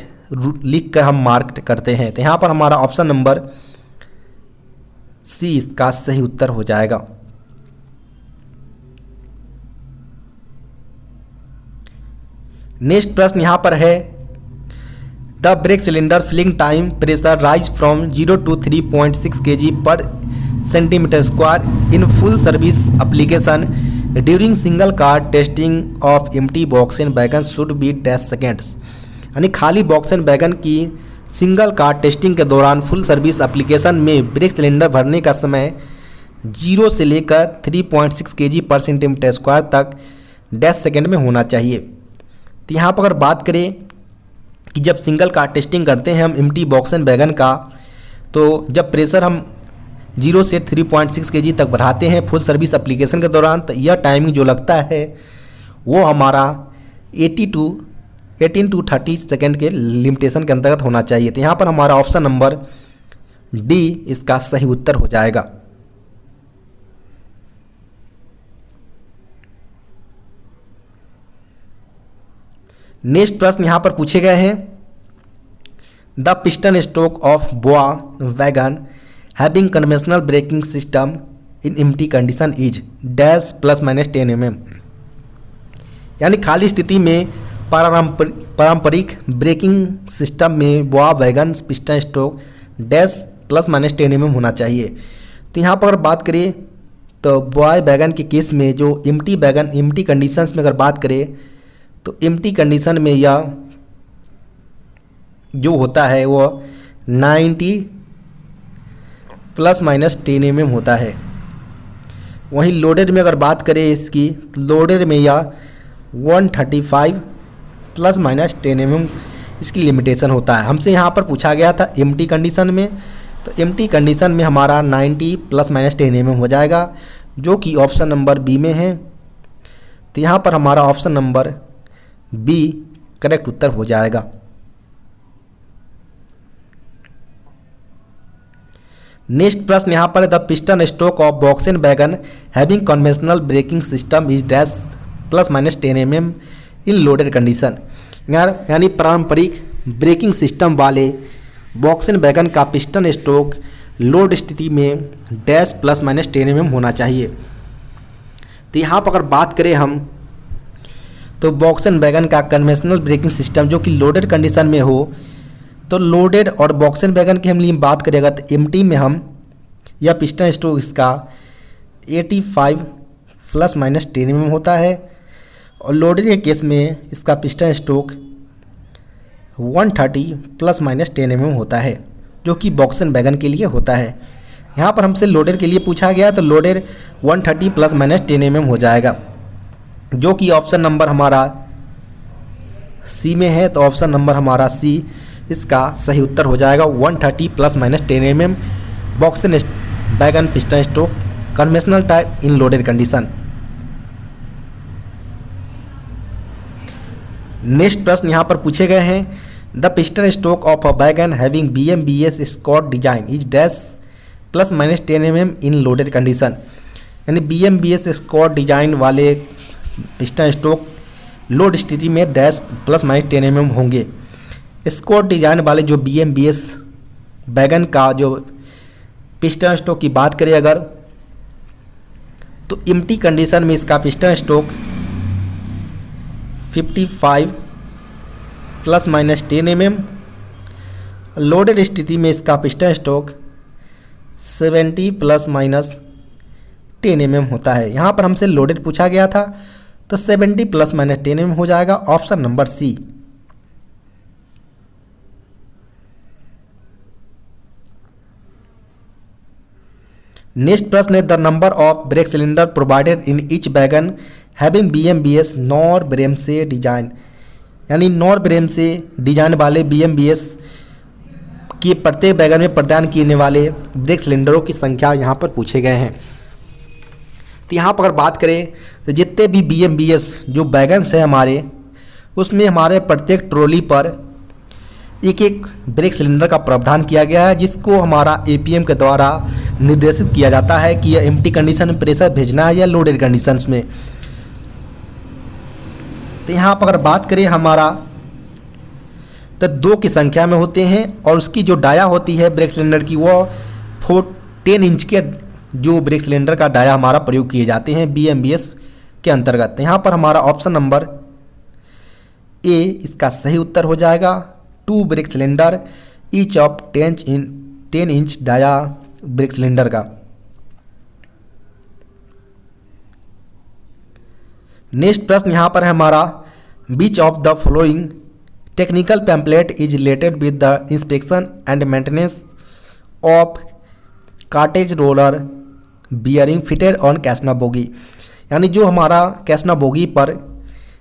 लिख कर हम मार्क करते हैं। तो यहाँ पर हमारा ऑप्शन नंबर सी इसका सही उत्तर हो जाएगा। नेक्स्ट प्रश्न यहाँ पर है, the brake cylinder filling time pressure rise from 0 to 3.6 kg per centimetre square in full service application during single car testing of empty box and wagon should be dash seconds. यानी खाली box and wagon की single car testing के दौरान full service application में brake cylinder भरने का समय 0 से लेकर 3.6 kg पर सेंटीमीटर स्क्वायर तक डैश सेकेंड में होना चाहिए। तो यहाँ पर अगर बात करें कि जब सिंगल कार टेस्टिंग करते हैं हम एम्प्टी बॉक्स एंड वैगन का, तो जब प्रेशर हम 0 से 3.6 kg तक बढ़ाते हैं फुल सर्विस एप्लीकेशन के दौरान, तो यह टाइमिंग जो लगता है वो हमारा 18 to 30 सेकेंड के लिमिटेशन के अंतर्गत होना चाहिए। तो यहाँ पर हमारा ऑप्शन नंबर डी इसका सही उत्तर हो जाएगा। नेक्स्ट प्रश्न यहाँ पर पूछे गए हैं, the piston stroke of boa wagon having conventional braking system in empty condition is dash plus minus 10 mm। यानी खाली स्थिति में पारंपरिक ब्रेकिंग सिस्टम में बोआ wagon piston stroke dash plus minus 10 mm होना चाहिए। तो यहाँ पर अगर बात करें तो बोआ वैगन के केस में जो एम्प्टी कंडीशंस में अगर बात करें तो एम्प्टी कंडीशन में यह जो होता है वो 90 प्लस माइनस 10 mm होता है। वहीं लोडेड में अगर बात करें इसकी, लोडेड में यह 135 प्लस माइनस 10 mm इसकी लिमिटेशन होता है। हमसे यहाँ पर पूछा गया था एम्प्टी कंडीशन में, तो एम्प्टी कंडीशन में हमारा 90 प्लस माइनस 10 mm हो जाएगा, जो कि ऑप्शन नंबर बी में है। तो यहाँ पर हमारा ऑप्शन नंबर बी करेक्ट उत्तर हो जाएगा। नेक्स्ट प्रश्न यहाँ पर, the piston stroke of box and wagon having conventional braking system is dash plus minus 10 mm in loaded condition. यानी पारंपरिक ब्रेकिंग सिस्टम वाले बॉक्स एंड वैगन का पिस्टन स्ट्रोक लोड स्थिति में डैश प्लस माइनस 10 mm होना चाहिए। तो यहाँ पर अगर बात करें हम तो बॉक्स एंड वैगन का कन्वेंशनल ब्रेकिंग सिस्टम जो कि लोडेड कंडीशन में हो, तो लोडेड और बॉक्स एंड वैगन की हम बात करेगा तो एम्प्टी में हम यह पिस्टन स्ट्रोक इसका 85 प्लस माइनस 10 mm होता है, और लोडेड के केस में इसका piston stroke 130 plus minus 10 mm होता है, जो कि बॉक्स एंड वैगन के लिए होता है। यहाँ पर हमसे लोडेड के लिए पूछा गया तो लोडेड 130 प्लस माइनस 10 mm हो जाएगा, जो कि ऑप्शन नंबर हमारा सी में है। तो ऑप्शन नंबर हमारा सी इसका सही उत्तर हो जाएगा। 130 plus minus 10 mm box and wagon piston stroke conventional type in loaded condition. Next प्रश्न यहाँ पर पूछे गए हैं, the piston stroke of a wagon having BMBS Scott design is dash plus minus 10 mm in loaded condition. यानी BMBS Scott design वाले piston stroke load स्थिति में डैश प्लस माइनस 10 mm होंगे। स्कॉट डिजाइन वाले जो BMBS वैगन का जो piston stroke की बात करें अगर, तो एम्प्टी कंडीशन में इसका piston stroke 55 plus minus 10 mm, loaded स्थिति में इसका piston stroke 70 plus minus 10 mm होता है। यहाँ पर हमसे लोडेड पूछा गया था तो 70 प्लस माइनस 10 mm हो जाएगा, ऑप्शन नंबर सी। नेक्स्ट प्रश्न है, the number of brake cylinder provided in each wagon having BMBS Knorr Bremse design यानी नॉर ब्रेम से डिजाइन वाले BMBS के प्रत्येक वैगन में प्रदान किए वाले ब्रेक सिलेंडरों की संख्या यहाँ पर पूछे गए हैं। तो यहाँ पर अगर बात करें तो जितने भी BMBS जो वैगन्स हैं हमारे, उसमें हमारे प्रत्येक ट्रॉली पर एक एक ब्रेक सिलेंडर का प्रावधान किया गया है, जिसको हमारा APM के द्वारा निर्देशित किया जाता है कि यह एम्प्टी कंडीशन में प्रेशर भेजना है या लोडेड कंडीशंस में। तो यहाँ पर अगर बात करें हमारा तो 2 की संख्या में होते हैं और उसकी जो डाया होती है ब्रेक सिलेंडर की वो 10 इंच के जो ब्रेक सिलेंडर का डाया हमारा प्रयोग किए जाते हैं BMBS के अंतर्गत। यहाँ पर हमारा ऑप्शन नंबर A इसका सही उत्तर हो जाएगा। 2 brake cylinder each of 10 inch dia brake cylinder का। नेक्स्ट प्रश्न यहाँ पर है हमारा, which of the following technical pamphlet is related with the inspection and maintenance of cartridge roller bearing fitted on कैसना बोगी। यानी जो हमारा कैसना बोगी पर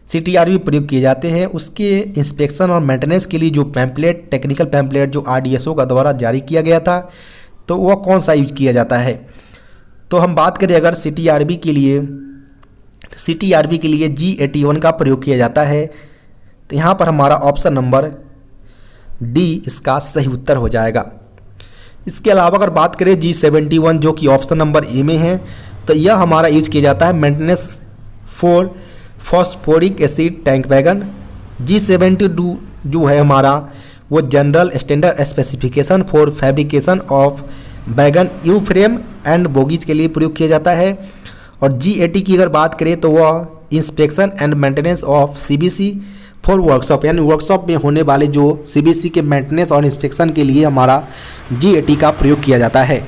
CTRV प्रयोग किए जाते हैं, उसके इंस्पेक्शन और मेंटेनेंस के लिए जो पैम्पलेट, टेक्निकल पैम्पलेट जो RDSO का द्वारा जारी किया गया था, तो वह कौन सा यूज किया जाता है। तो हम बात करें अगर CTRV के लिए, तो CTRV के लिए G81 का प्रयोग किया जाता है। तो यहाँ पर हमारा ऑप्शन नंबर D इसका सही उत्तर हो जाएगा। इसके अलावा अगर बात करें G71 जो कि ऑप्शन नंबर A में है, तो यह हमारा यूज किया जाता है maintenance for phosphoric acid tank wagon. G72 जो है हमारा वो general standard specification for fabrication of wagon you frame and bogies के लिए प्रयोग किया जाता है। और G80 की अगर बात करें तो वह inspection and maintenance of CBC for workshop, यानी वर्कशॉप में होने वाले जो CBC के मेंटेनेंस और इंस्पेक्शन के लिए हमारा G80 का प्रयोग किया जाता है।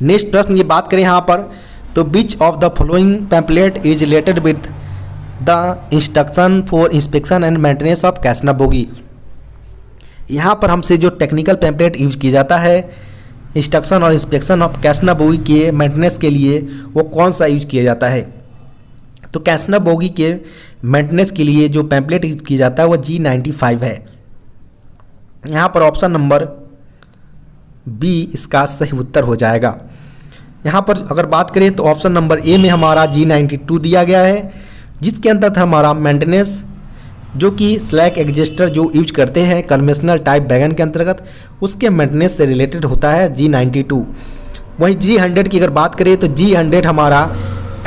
नेक्स्ट प्रश्न की बात करें यहाँ पर, तो which of the following pamphlet is related with the instruction for inspection and maintenance of कैसना बोगी। यहाँ पर हमसे जो टेक्निकल पैम्पलेट यूज किया जाता है इंस्ट्रक्शन और इंस्पेक्शन ऑफ कैसना बोगी के मेंटेनेंस के लिए, वो कौन सा यूज किया जाता है। तो कैसना बोगी के मेंटेनेंस के लिए जो पैम्पलेट यूज किया जाता है वो G95 है। यहाँ पर ऑप्शन नंबर B इसका सही उत्तर हो जाएगा। यहाँ पर अगर बात करें तो ऑप्शन नंबर A में हमारा G92 दिया गया है, जिसके अंतर्गत हमारा मेंटेनेंस जो कि स्लैक एग्जिस्टर जो यूज करते हैं कन्वेंशनल टाइप वैगन के अंतर्गत, उसके मेंटेनेंस से रिलेटेड होता है G92। वहीं G100 की अगर बात करें तो G100 हमारा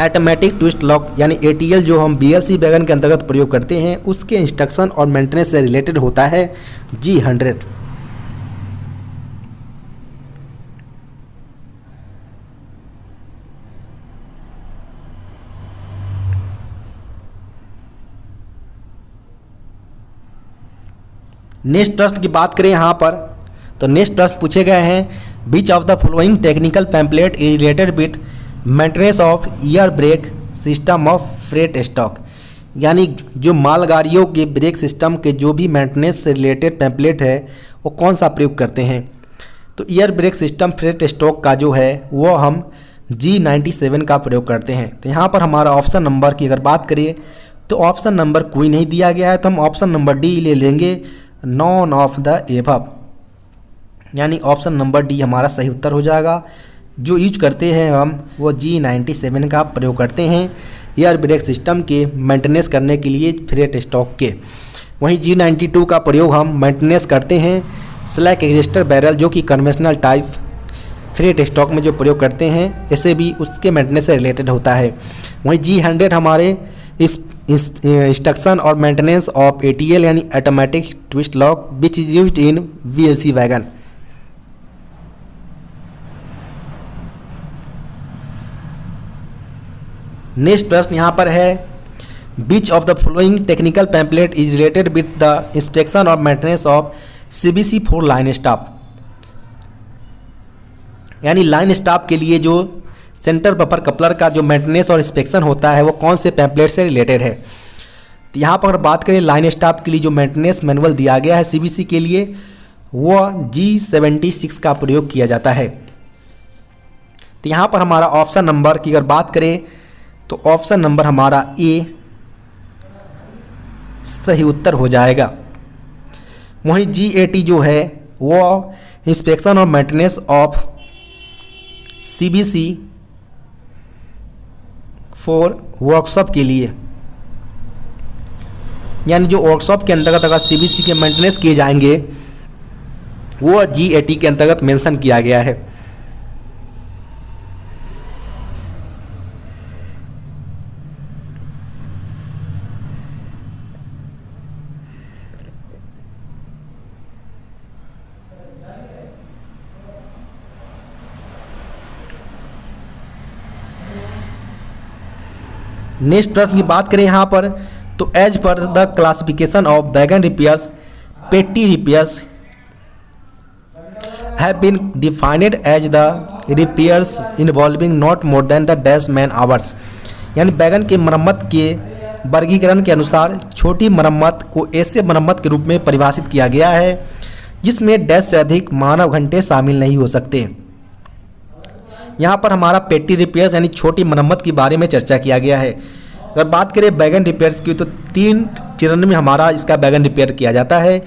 ऑटोमेटिक ट्विस्ट लॉक यानी ATL जो हम BLC वैगन के अंतर्गत प्रयोग करते हैं, उसके इंस्ट्रक्शन और मेंटेनेंस से रिलेटेड होता है G100। नेक्स्ट प्रश्न की बात करें यहाँ पर, तो नेक्स्ट प्रश्न पूछे गए हैं, विच of the following technical pamphlet is related with maintenance of year brake system of freight stock. यानी जो मालगाड़ियों के ब्रेक सिस्टम के जो भी मेंटेनेंस से रिलेटेड पैम्पलेट है वो कौन सा प्रयोग करते हैं। तो year brake system freight stock का जो है वो हम G97 का प्रयोग करते हैं। तो यहाँ पर हमारा ऑप्शन नंबर की अगर बात करें तो ऑप्शन नंबर कोई नहीं दिया गया है, तो हम ऑप्शन नंबर D ले लेंगे, नॉन ऑफ द एबव, यानी ऑप्शन नंबर D हमारा सही उत्तर हो जाएगा। जो यूज करते हैं हम वो G97 का प्रयोग करते हैं एयर ब्रेक सिस्टम के मेंटेनेंस करने के लिए फ्रेट स्टॉक के। वहीं G92 का प्रयोग हम मेंटेनेंस करते हैं स्लैक एग्जिस्टर बैरल जो कि कन्वेंशनल टाइप फ्रेट स्टॉक में जो प्रयोग करते हैं, ऐसे भी उसके मेंटेनेंस से रिलेटेड होता है। वहीं G100 हमारे इस इंस्ट्रक्शन और मेंटेनेंस ऑफ ATL यानी automatic twist lock which is used in VLC wagon. Next प्रश्न यहाँ पर है, which of the following technical pamphlet is related with the inspection और maintenance of CBC for line staff. यानी line staff के लिए जो सेंटर बफर कपलर का जो मेंटेनेंस और इंस्पेक्शन होता है वो कौन से पैम्पलेट से रिलेटेड है। तो यहाँ पर बात करें लाइन स्टाफ के लिए जो मेंटेनेंस मैनुअल दिया गया है CBC के लिए वो G76 का प्रयोग किया जाता है। तो यहाँ पर हमारा ऑप्शन नंबर की अगर बात करें तो ऑप्शन नंबर हमारा ए सही उत्तर हो जाएगा। वहीं GAT जो है वो इंस्पेक्शन और maintenance of CBC for workshop के लिए, यानी जो वर्कशॉप के अंतर्गत अगर CBC के मेंटेनेंस किए जाएंगे वो GAT के अंतर्गत मेंशन किया गया है। नेक्स्ट प्रश्न की बात करें यहाँ पर तो as per the classification of wagon repairs petty repairs have been defined as the repairs involving not more than the dash man hours, यानी वैगन के मरम्मत के वर्गीकरण के अनुसार छोटी मरम्मत को ऐसे मरम्मत के रूप में परिभाषित किया गया है जिसमें डैश से अधिक मानव घंटे शामिल नहीं हो सकते। यहाँ पर हमारा पेटी रिपेयर्स यानी छोटी मरम्मत के बारे में चर्चा किया गया है। अगर बात करें वैगन रिपेयर्स की तो 3 चरण में हमारा इसका वैगन रिपेयर किया जाता है।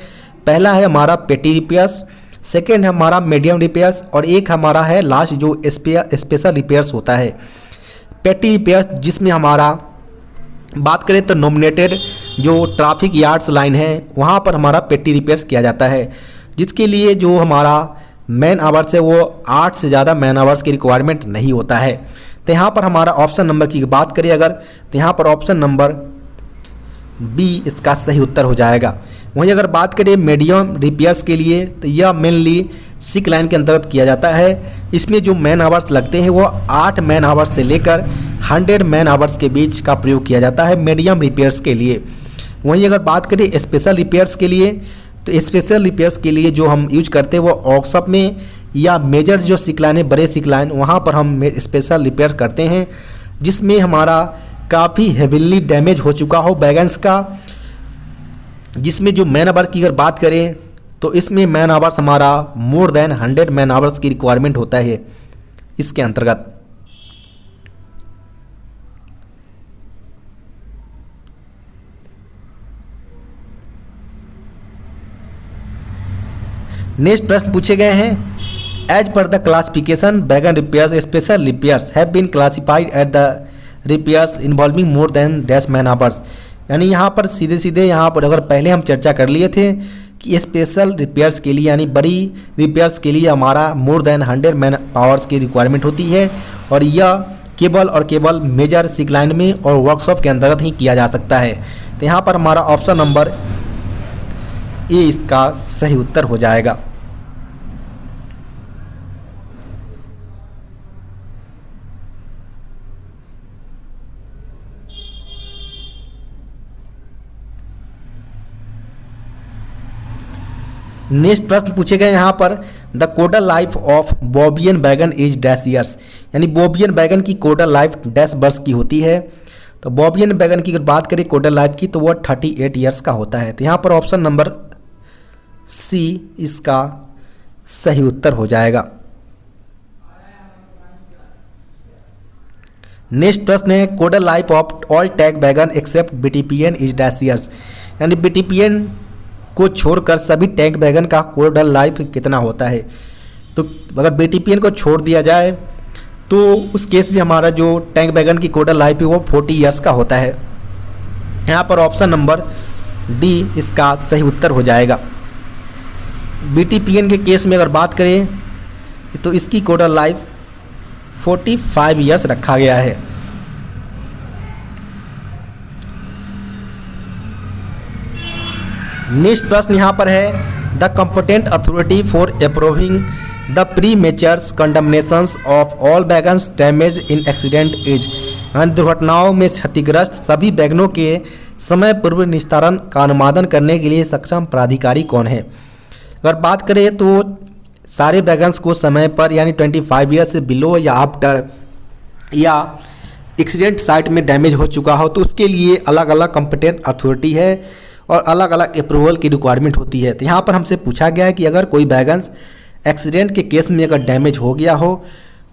पहला है हमारा पेटी रिपेयर्स, सेकेंड है हमारा मीडियम रिपेयर्स और एक हमारा है लास्ट जो स्पेशल रिपेयर्स होता है। पेटी रिपेयर्स जिसमें हमारा बात करें तो नॉमिनेटेड जो ट्रैफिक यार्ड्स लाइन है वहाँ पर हमारा पेटी रिपेयर्स किया जाता है, जिसके लिए जो हमारा मैन आवर्स है वो 8 से ज़्यादा मैन आवर्स की रिक्वायरमेंट नहीं होता है। तो यहाँ पर हमारा ऑप्शन नंबर की बात करें अगर तो यहाँ पर ऑप्शन नंबर बी इसका सही उत्तर हो जाएगा। वहीं अगर बात करें मीडियम रिपेयर्स के लिए तो यह मेनली सिक लाइन के अंतर्गत किया जाता है। इसमें जो मैन आवर्स लगते हैं वो 8 मैन आवर्स से लेकर 100 मैन आवर्स के बीच का प्रयोग किया जाता है मीडियम रिपेयर्स के लिए। वहीं अगर बात करें स्पेशल रिपेयर्स के लिए तो स्पेशल रिपेयर्स के लिए जो हम यूज करते हैं वो वर्कशॉप में या मेजर जो सिकलाइन है बड़े सिकलाइन वहाँ पर हम स्पेशल रिपेयर करते हैं, जिसमें हमारा काफ़ी हेविली डैमेज हो चुका हो वैगन्स का, जिसमें जो मैन आवर की अगर बात करें तो इसमें मैन आवर्स हमारा मोर देन 100 मैन आवर्स की रिक्वायरमेंट होता है इसके अंतर्गत। नेक्स्ट प्रश्न पूछे गए हैं as per the classification wagon repairs special repairs have been classified at the repairs involving more than dash man hours, यानी यहाँ पर सीधे सीधे यहाँ पर अगर पहले हम चर्चा कर लिए थे कि स्पेशल रिपेयर्स के लिए यानी बड़ी रिपेयर्स के लिए हमारा मोर देन 100 मैन आवर्स की रिक्वायरमेंट होती है और यह केवल और केवल मेजर सिक लाइन में और वर्कशॉप के अंतर्गत ही किया जा सकता है। तो यहाँ पर हमारा ऑप्शन नंबर ए इसका सही उत्तर हो जाएगा। नेक्स्ट प्रश्न पूछे गए यहाँ पर the codal life of BOBYN wagon is dash years, यानी बोबियन वैगन की कोडल लाइफ डैश वर्ष की होती है। तो बोबियन वैगन की अगर बात करें कोडल लाइफ की तो वो 38 ईयर्स का होता है। तो यहाँ पर ऑप्शन नंबर सी इसका सही उत्तर हो जाएगा। नेक्स्ट प्रश्न है codal life of all tag wagon except BTPN is dash years, यानी BTPN को छोड़कर सभी टैंक वैगन का कोडल लाइफ कितना होता है। तो अगर BTPN को छोड़ दिया जाए तो उस केस में हमारा जो टैंक वैगन की कोडल लाइफ है वो 40 ईयर्स का होता है। यहाँ पर ऑप्शन नंबर डी इसका सही उत्तर हो जाएगा। BTPN के केस में अगर बात करें तो इसकी कोडल लाइफ 45 ईयर्स रखा गया है। नेक्स्ट प्रश्न यहाँ पर है the competent authority for approving the premature condemnations of all wagons damage in accident is, दुर्घटनाओं में क्षतिग्रस्त सभी वैगनों के समय पूर्व निस्तारण का अनुमोदन करने के लिए सक्षम प्राधिकारी कौन है। अगर बात करें तो सारे वैगन्स को समय पर यानी 25 ईयर से बिलो या आफ्टर या एक्सीडेंट साइट में डैमेज हो चुका हो तो उसके लिए अलग अलग कॉम्पिटेंट अथॉरिटी है और अलग अलग अप्रूवल की रिक्वायरमेंट होती है। तो यहाँ पर हमसे पूछा गया है कि अगर कोई वैगन्स एक्सीडेंट के केस में अगर डैमेज हो गया हो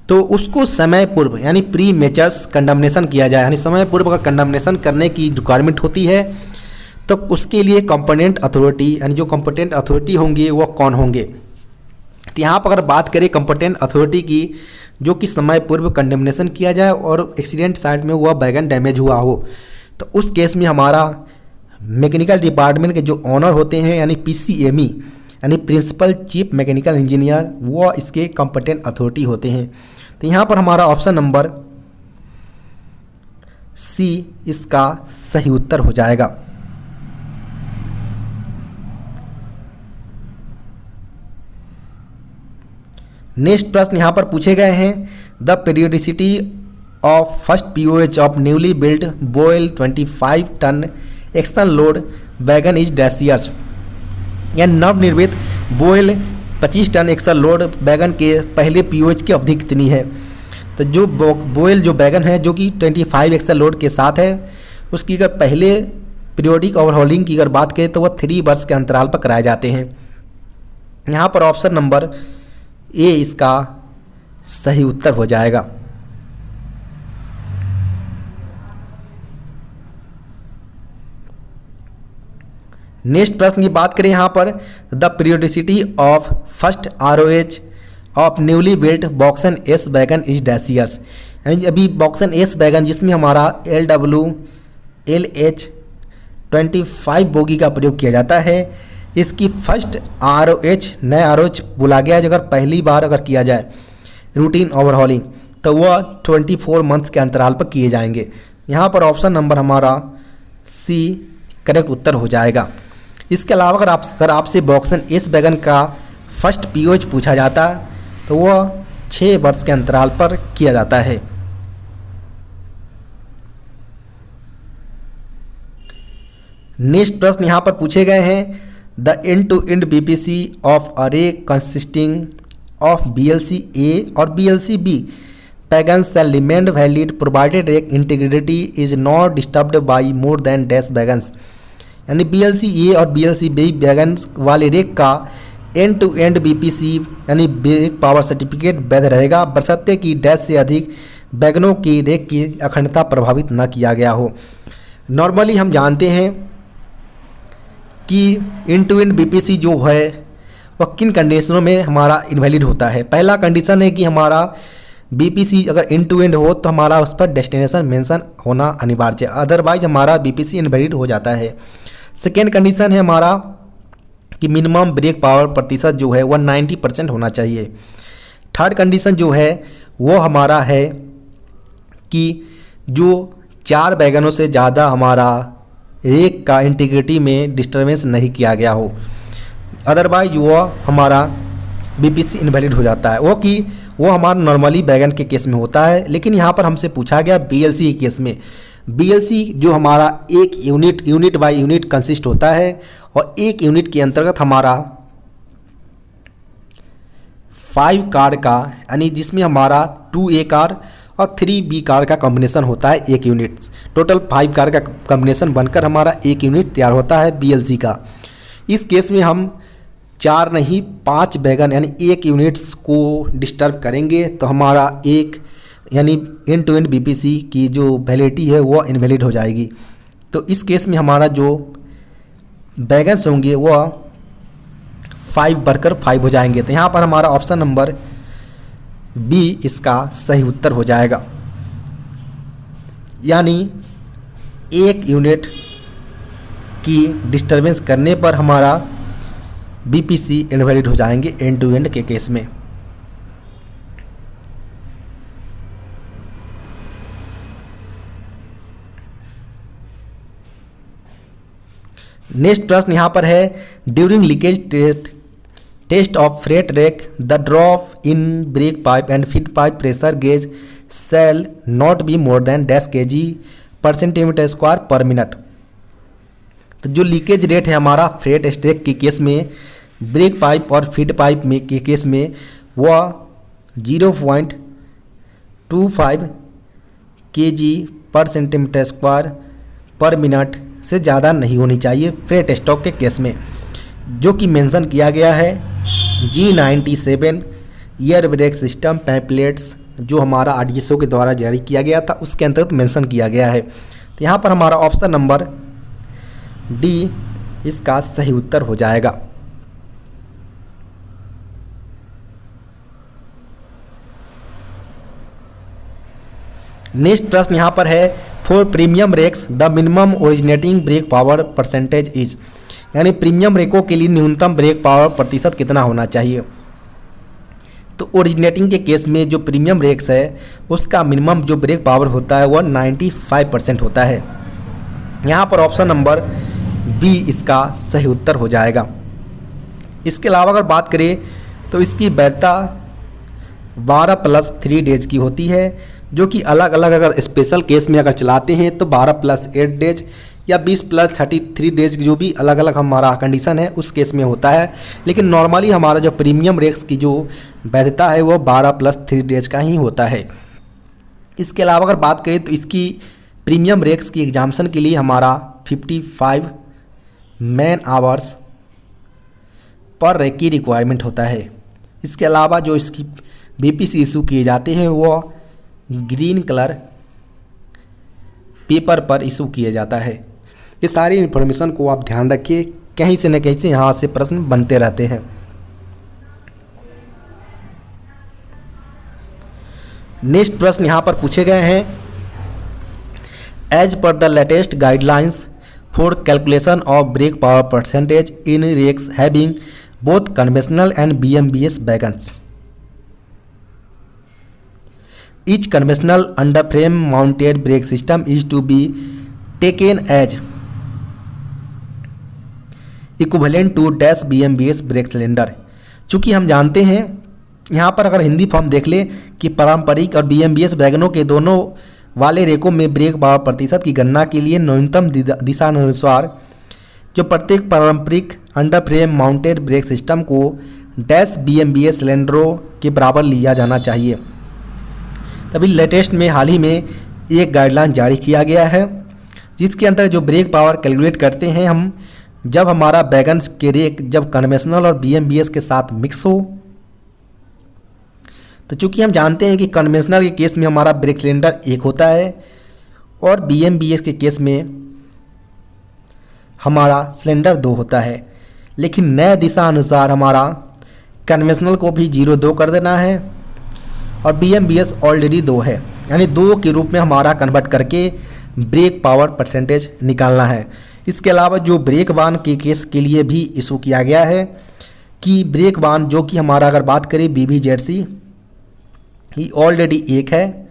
तो उसको समय पूर्व यानी प्री मेचर्स कंडमनेशन किया जाए, यानी समय पूर्व अगर कंडमनेशन करने की रिक्वायरमेंट होती है तो उसके लिए कंपोनेंट अथॉरिटी यानी जो कंपोटेंट अथॉरिटी होंगे वो कौन होंगे। तो यहाँ पर अगर बात करें कंपोटेंट अथॉरिटी की, जो कि समय पूर्व कंडमनेशन किया जाए और एक्सीडेंट साइट में वह बैगन डैमेज हुआ हो, तो उस केस में हमारा मैकेनिकल डिपार्टमेंट के जो ऑनर होते हैं यानी PCME यानी प्रिंसिपल चीफ मैकेनिकल इंजीनियर, वो इसके कंपोटेंट अथॉरिटी होते हैं। तो यहाँ पर हमारा ऑप्शन नंबर C इसका सही उत्तर हो जाएगा। नेक्स्ट प्रश्न यहाँ पर पूछे गए हैं, the periodicity of first POH of newly built बोयल 25 ton external load wagon is dash years, या नवनिर्मित बोयल 25 टन एक्सल लोड वैगन के पहले POH की अवधि कितनी है। तो जो बोयल जो वैगन है जो कि 25 एक्सल लोड के साथ है, उसकी अगर पहले पीरियोडिक ओवरहॉलिंग की अगर बात करें तो वह 3 वर्ष के अंतराल पर कराए जाते हैं। यहाँ पर ऑप्शन नंबर A इसका सही उत्तर हो जाएगा। नेक्स्ट प्रश्न की बात करें यहाँ पर, the periodicity of first ROH of newly built BOXN S wagon is dash years, यानी अभी बॉक्सन S वैगन जिसमें हमारा LWLH 25 बोगी का प्रयोग किया जाता है, इसकी फर्स्ट ROH नए ROH बोला गया है। अगर पहली बार अगर किया जाए रूटीन ओवरहॉलिंग तो वह 24 मंथ्स के अंतराल पर किए जाएंगे। यहाँ पर ऑप्शन नंबर हमारा C करेक्ट उत्तर हो जाएगा। इसके अलावा अगर आपसे बॉक्सन S वैगन का फर्स्ट POH पूछा जाता तो वह 6 वर्ष के अंतराल पर किया जाता है। नेक्स्ट प्रश्न यहाँ पर पूछे गए हैं, the end to end BPC of अरे कंसिस्टिंग ऑफ BLC A और BLC B wagons shall remain valid provided rake integrity is not disturbed by more than dash wagons, यानी BLC A और BLC B वैगन्स वाले rake का and to end BPC यानी break power certificate वैध रहेगा बशर्ते कि डैश से अधिक वैगनों की रेक की अखंडता प्रभावित न किया गया हो। नॉर्मली हम जानते हैं कि एंड टू एंड BPC जो है वह किन कंडीशनों में हमारा इनवैलिड होता है। पहला कंडीशन है कि हमारा BPC अगर एंड टू एंड हो तो हमारा उस पर डेस्टिनेशन मेंशन होना अनिवार्य है, अदरवाइज हमारा BPC इनवैलिड हो जाता है। सेकेंड कंडीशन है हमारा कि मिनिमम ब्रेक पावर प्रतिशत जो है वह 90% होना चाहिए। थर्ड कंडीशन जो है वो हमारा है कि जो 4 वैगनों से ज़्यादा हमारा रेक का इंटीग्रिटी में डिस्टर्बेंस नहीं किया गया हो, अदरवाइज वो हमारा BPC इनवैलिड हो जाता है। वो हमारा नॉर्मली वैगन के केस में होता है, लेकिन यहाँ पर हमसे पूछा गया BLC के केस में। BLC जो हमारा एक यूनिट बाय यूनिट कंसिस्ट होता है और एक यूनिट के अंतर्गत हमारा 5 कार का यानी जिसमें हमारा 2A कार और 3B कार का कॉम्बिनेशन होता है एक यूनिट। टोटल 5 कार का कॉम्बिनेशन बनकर हमारा एक यूनिट तैयार होता है BLC का। इस केस में हम 4 नहीं 5 वैगन यानी एक यूनिट्स को डिस्टर्ब करेंगे तो हमारा एक यानी एंड टू एंड BPC की जो वैलिडिटी है वो इनवैलिड हो जाएगी। तो इस केस में हमारा जो वैगन्स होंगे वह 5 बढ़कर 5 हो जाएंगे। तो यहाँ पर हमारा ऑप्शन नंबर B इसका सही उत्तर हो जाएगा, यानी एक यूनिट की डिस्टर्बेंस करने पर हमारा BPC इनवैलिड हो जाएंगे एंड टू एंड के केस में। नेक्स्ट प्रश्न यहाँ पर है, during leakage test of freight rake the drop in brake pipe and feed pipe pressure gauge shall not be more than dash kg per centimetre square per minute. तो जो leakage rate है हमारा freight rake के case में, brake pipe और feed pipe में के case में वह 0.25 kg per centimetre square per minute से ज़्यादा नहीं होनी चाहिए फ्रेट स्टॉक के केस में, जो कि मेंशन किया गया है G97 year brake system pamphlets जो हमारा आरडीएसओ के द्वारा जारी किया गया था उसके अंतर्गत मेंशन किया गया है। तो यहाँ पर हमारा ऑप्शन नंबर डी इसका सही उत्तर हो जाएगा। नेक्स्ट प्रश्न यहाँ पर है, for premium rakes the minimum originating brake power percentage is, यानी प्रीमियम रेकों के लिए न्यूनतम ब्रेक पावर प्रतिशत कितना होना चाहिए। तो ओरिजिनेटिंग के केस में जो प्रीमियम रेक्स है उसका मिनिमम जो ब्रेक पावर होता है वह 95% होता है। यहाँ पर ऑप्शन नंबर बी इसका सही उत्तर हो जाएगा। इसके अलावा अगर बात करें तो इसकी वैधता 12+3 डेज की होती है, जो कि अलग अलग अगर स्पेशल केस में अगर चलाते हैं तो 12+8 डेज या 20+33 डेज की जो भी अलग अलग हमारा कंडीशन है उस केस में होता है। लेकिन नॉर्मली हमारा जो प्रीमियम रेक्स की जो वैधता है वो 12+3 डेज का ही होता है। इसके अलावा अगर बात करें तो इसकी प्रीमियम रेक्स की एग्जाम्शन के लिए हमारा 55 मैन आवर्स पर रेक की रिक्वायरमेंट होता है। इसके अलावा जो इसकी बीपीसी इशू किए जाते हैं वो ग्रीन कलर पेपर पर इशू किया जाता है। ये सारी इन्फॉर्मेशन को आप ध्यान रखिए, कहीं से न कहीं से यहाँ से प्रश्न बनते रहते हैं। नेक्स्ट प्रश्न यहाँ पर पूछे गए हैं, as per the latest guidelines for calculation of brake power percentage in rakes having both conventional and BMBS wagons, each conventional under frame mounted brake system is to be taken as equivalent to dash BMBS brake cylinder। चूँकि हम जानते हैं यहाँ पर अगर Hindi form देख ले कि पारंपरिक और BMBS वैगनों के दोनों वाले रेकों में ब्रेक पावर प्रतिशत की गणना के लिए न्यूनतम दिशानुसार जो प्रत्येक पारंपरिक under frame mounted brake system को डैश BMBS सिलेंडरों के बराबर लिया जाना चाहिए। तभी लेटेस्ट में हाल ही में एक गाइडलाइन जारी किया गया है जिसके अंदर जो ब्रेक पावर कैलकुलेट करते हैं हम, जब हमारा वैगन्स के रेक जब कन्वेंशनल और BMBS के साथ मिक्स हो। तो चूंकि हम जानते हैं कि कन्वेंशनल के केस में हमारा ब्रेक सिलेंडर एक होता है और BMBS के केस में हमारा सिलेंडर 2 होता है, लेकिन नए दिशा अनुसार हमारा कन्वेंशनल को भी 0-2 कर देना है और BMBS ऑलरेडी 2 है, यानी 2 के रूप में हमारा कन्वर्ट करके ब्रेक पावर परसेंटेज निकालना है। इसके अलावा जो ब्रेक बान के केस के लिए भी इशू किया गया है कि ब्रेक बान जो कि हमारा अगर बात करें BBZC ये ऑलरेडी 1 है,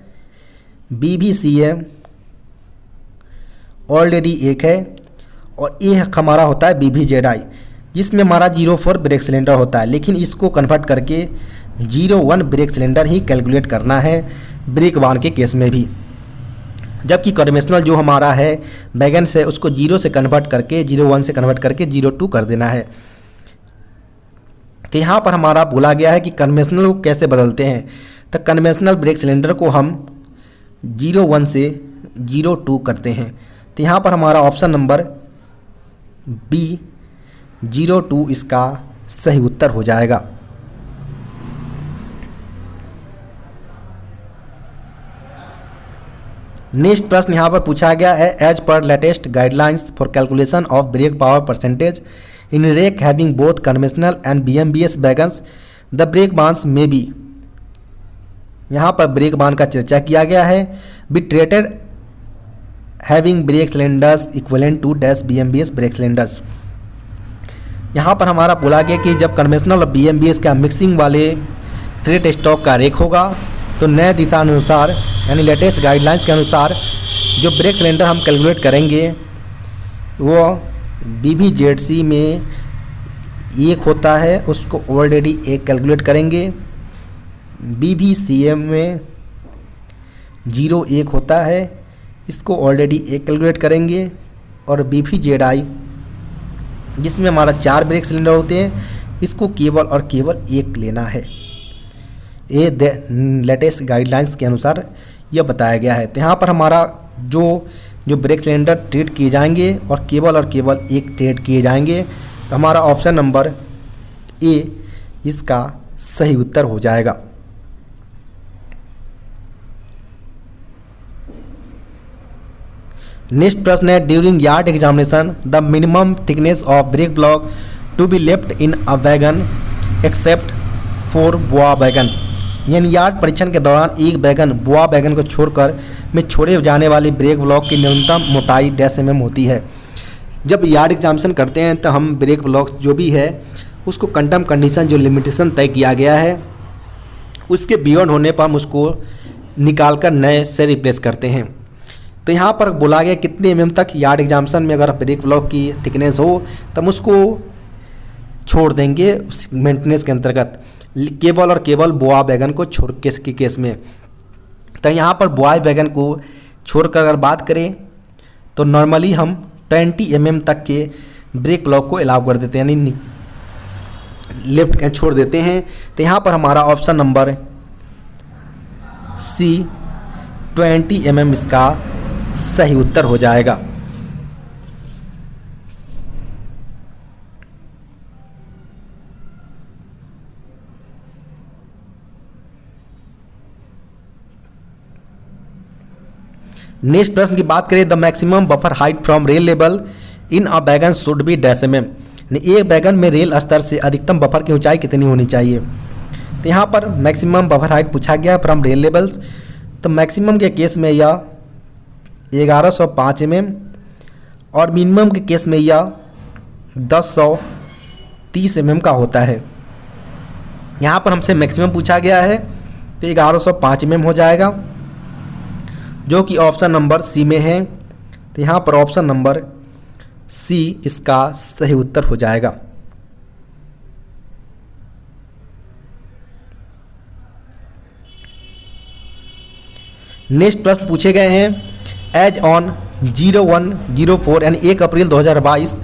BBCM ऑलरेडी 1 है और ये हमारा होता है BBZI जिसमें हमारा 04 ब्रेक सिलेंडर होता है, लेकिन इसको कन्वर्ट करके 01 ब्रेक सिलेंडर ही कैलकुलेट करना है ब्रेक बान के केस में भी। जबकि कन्वेंशनल जो हमारा है वैगन से उसको 0 से कन्वर्ट करके 01 से कन्वर्ट करके 02 कर देना है। तो यहाँ पर हमारा बोला गया है कि कन्वेंशनल को कैसे बदलते हैं। तो कन्वेंशनल ब्रेक सिलेंडर को हम 01 से 02 करते हैं। तो यहाँ पर हमारा ऑप्शन नंबर बी 02 इसका सही उत्तर हो जाएगा। नेक्स्ट प्रश्न यहाँ पर पूछा गया है, as per latest guidelines for calculation of brake power percentage in rake having both conventional and BMBS wagons the brake बांस में बी। यहाँ पर ब्रेक बान का चर्चा किया गया है, be treated having brake cylinders equivalent to dash BMBS brake cylinders. यहाँ पर हमारा बोला गया कि जब कन्वेंशनल और BMBS का मिक्सिंग वाले थ्रेड स्टॉक का रेक होगा तो नए दिशानुसार यानी लेटेस्ट गाइडलाइंस के अनुसार जो ब्रेक सिलेंडर हम कैलकुलेट करेंगे वो BBZC में 1 होता है, उसको ऑलरेडी 1 कैलकुलेट करेंगे। BBCM में 01 होता है, इसको ऑलरेडी 1 कैलकुलेट करेंगे। और BBZI जिसमें हमारा 4 ब्रेक सिलेंडर होते हैं इसको केवल और केवल 1 लेना है। ये लेटेस्ट गाइडलाइंस के अनुसार यह बताया गया है। तो यहाँ पर हमारा जो ब्रेक सिलेंडर ट्रेड किए जाएंगे और केवल 1 ट्रेड किए जाएंगे। तो हमारा ऑप्शन नंबर ए इसका सही उत्तर हो जाएगा। नेक्स्ट प्रश्न है, during yard examination the minimum thickness of brake block to be left in a wagon except for बुआ वैगन। यानी यार्ड परीक्षण के दौरान एक वैगन बुआ वैगन को छोड़कर में छोड़े जाने वाली ब्रेक ब्लॉक की न्यूनतम मोटाई 10 mm होती है। जब यार्ड एग्जामिनेशन करते हैं तो हम ब्रेक ब्लॉक जो भी है उसको कंडम कंडीशन जो लिमिटेशन तय किया गया है उसके बियॉन्ड होने पर हम उसको निकाल कर नए से रिप्लेस करते हैं। तो यहाँ पर बोला गया कितने mm तक यार्ड एग्जामिनेशन में अगर ब्रेक ब्लॉक की थिकनेस हो तो हम उसको छोड़ देंगे उस मेंटेनेंस के अंतर्गत, केवल और केवल बुआ वैगन को छोड़ के केस में। तो यहाँ पर बुआ वैगन को छोड़कर अगर बात करें तो नॉर्मली हम 20 mm तक के ब्रेक ब्लॉक को अलाउ कर देते हैं, यानी लेफ्ट छोड़ देते हैं। तो यहाँ पर हमारा ऑप्शन नंबर सी 20 mm इसका सही उत्तर हो जाएगा। नेक्स्ट प्रश्न की बात करें, the maximum buffer height from rail level in a wagon should be dash mm। एक वैगन में रेल स्तर से अधिकतम बफर की ऊंचाई कितनी होनी चाहिए। तो यहाँ पर मैक्सिमम बफर हाइट पूछा गया फ्रॉम रेल लेवल्स। तो मैक्सिमम के केस में यह 1105 mm और मिनिमम के केस में यह 1030 mm का होता है। यहाँ पर हमसे मैक्सिमम पूछा गया है तो 1105 mm हो जाएगा, जो कि ऑप्शन नंबर सी में है। तो यहाँ पर ऑप्शन नंबर सी इसका सही उत्तर हो जाएगा। नेक्स्ट प्रश्न पूछे गए हैं, एज ऑन 0104 यानी 1 April 2022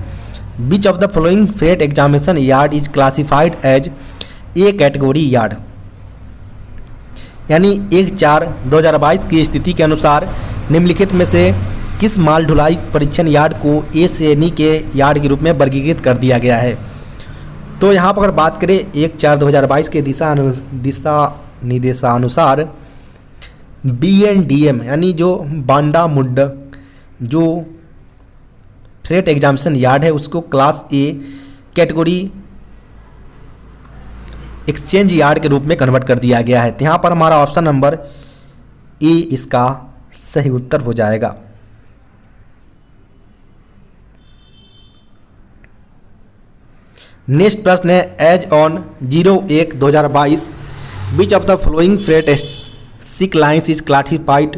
which of the following freight examination yard is classified as A category yard. यानी 1/4/2022 की स्थिति के अनुसार निम्नलिखित में से किस माल ढुलाई परीक्षण यार्ड को ए श्रेणी के यार्ड के रूप में वर्गीकृत कर दिया गया है। तो यहाँ पर अगर बात करें 1/4/2022 के दिशा निर्देशानुसार BNDM यानी जो बांडा मुंडा जो फ्रेट एग्जामिनेशन यार्ड है उसको class A category exchange yard के रूप में कन्वर्ट कर दिया गया है। तो यहाँ पर हमारा ऑप्शन नंबर ए इसका सही उत्तर हो जाएगा। नेक्स्ट प्रश्न है, as on 01/2022 which of the following freight sick lines is classified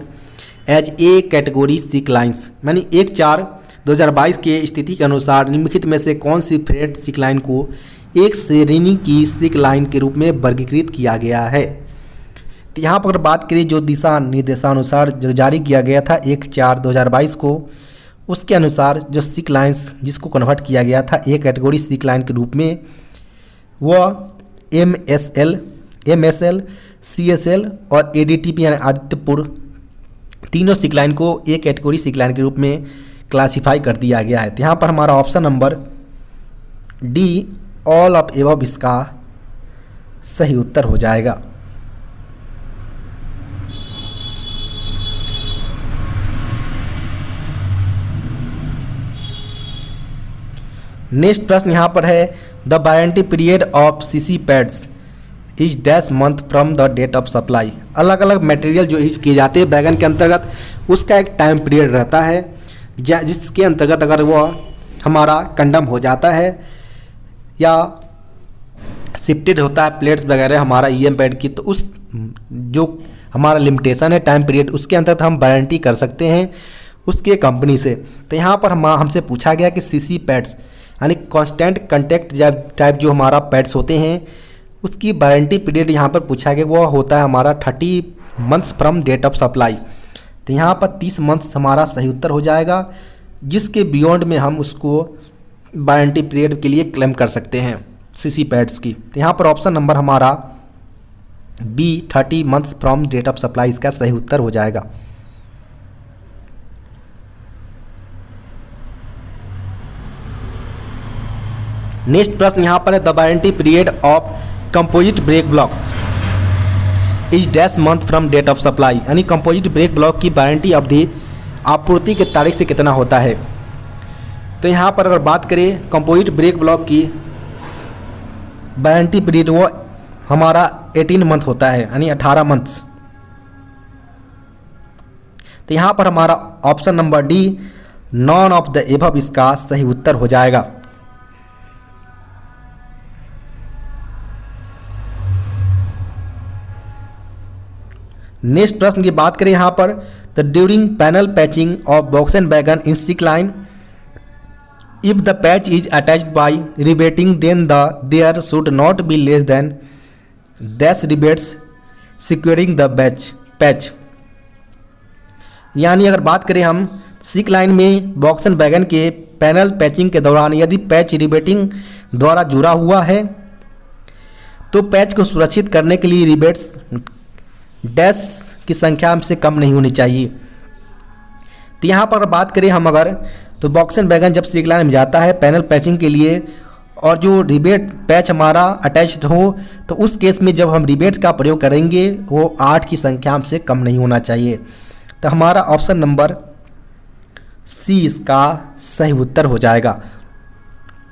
as A category sick lines. यानी 1/4/2022 के स्थिति के अनुसार निम्नलिखित में से कौन सी फ्रेट सिक लाइन को एक श्रेणी की सिक लाइन के रूप में वर्गीकृत किया गया है। तो यहाँ पर बात करें जो दिशा निर्देशानुसार जो जारी किया गया था 1/4/2022 को, उसके अनुसार जो सिक लाइन्स जिसको कन्वर्ट किया गया था एक कैटेगरी सिक लाइन के रूप में वह MSL, CSL और ADTP यानी आदित्यपुर तीनों सिक लाइन को एक कैटेगरी सिक लाइन के रूप में क्लासिफाई कर दिया गया है। तो यहाँ पर हमारा option number D all of above इसका सही उत्तर हो जाएगा। नेक्स्ट प्रश्न यहाँ पर है, the warranty period of CC pads is dash month from the date of supply. अलग अलग मटेरियल जो यूज किए जाते हैं बैगन के अंतर्गत उसका एक टाइम पीरियड रहता है जिसके अंतर्गत अगर वह हमारा कंडम हो जाता है या शिफ्टेड होता है प्लेट्स वगैरह हमारा EM पैड की, तो उस जो हमारा लिमिटेशन है टाइम पीरियड उसके अंतर्गत हम वारंटी कर सकते हैं उसके कंपनी से। तो यहाँ पर हमसे पूछा गया कि CC पैड्स यानी कांस्टेंट कंटेक्ट टाइप जो हमारा पैड्स होते हैं उसकी वारंटी पीरियड यहाँ पर पूछा गया वो होता है हमारा 30 months from date of supply. तो यहाँ पर 30 मंथ्स हमारा सही उत्तर हो जाएगा, जिसके बियॉन्ड में हम उसको वारंटी पीरियड के लिए क्लेम कर सकते हैं CC पैड्स की। तो यहाँ पर ऑप्शन नंबर हमारा B 30 months from date of supply इसका सही उत्तर हो जाएगा। नेक्स्ट प्रश्न यहाँ पर है, the warranty period of composite brake blocks is dash month from date of supply. यानी कंपोजिट ब्रेक ब्लॉक की वारंटी अवधि आपूर्ति की तारीख से कितना होता है। तो यहाँ पर अगर बात करें कंपोजिट ब्रेक ब्लॉक की वारंटी पीरियड वो हमारा 18 मंथ होता है, यानी 18 मंथ्स। तो यहाँ पर हमारा option number D none of the above इसका सही उत्तर हो जाएगा। नेक्स्ट प्रश्न की बात करें यहाँ पर, the during panel patching of box and wagon in sick line if the patch is attached by riveting then there should not be less than dash rivets securing the patch. यानी अगर बात करें हम सिक लाइन में box and wagon के panel patching के दौरान यदि पैच रिबेटिंग द्वारा जुड़ा हुआ है तो पैच को सुरक्षित करने के लिए रिबेट्स डैश की संख्या से कम नहीं होनी चाहिए। तो यहाँ पर बात करें हम अगर, तो बॉक्स एंड वैगन जब सिक लाइन में जाता है पैनल पैचिंग के लिए और जो रिबेट पैच हमारा अटैच्ड हो तो उस केस में जब हम रिबेट का प्रयोग करेंगे वो 8 की संख्या से कम नहीं होना चाहिए। तो हमारा ऑप्शन नंबर सी इसका सही उत्तर हो जाएगा।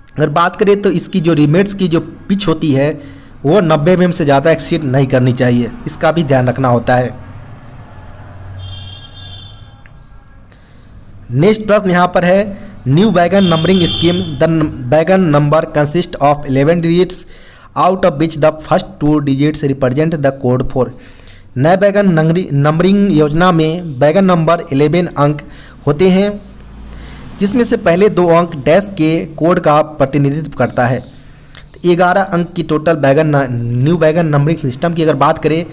अगर बात करें तो इसकी जो रिबेट्स की जो पिच होती है वो 90 mm से ज़्यादा एक्सीड नहीं करनी चाहिए, इसका भी ध्यान रखना होता है। नेक्स्ट प्रश्न यहाँ पर है, new wagon numbering scheme the wagon number consist of 11 digits out of which the first 2 digits represent the code 4। नए वैगन नंबरिंग योजना में वैगन नंबर 11 अंक होते हैं जिसमें से पहले 2 अंक डैश के कोड का प्रतिनिधित्व करता है। 11 अंक की total new wagon numbering system की अगर बात करें,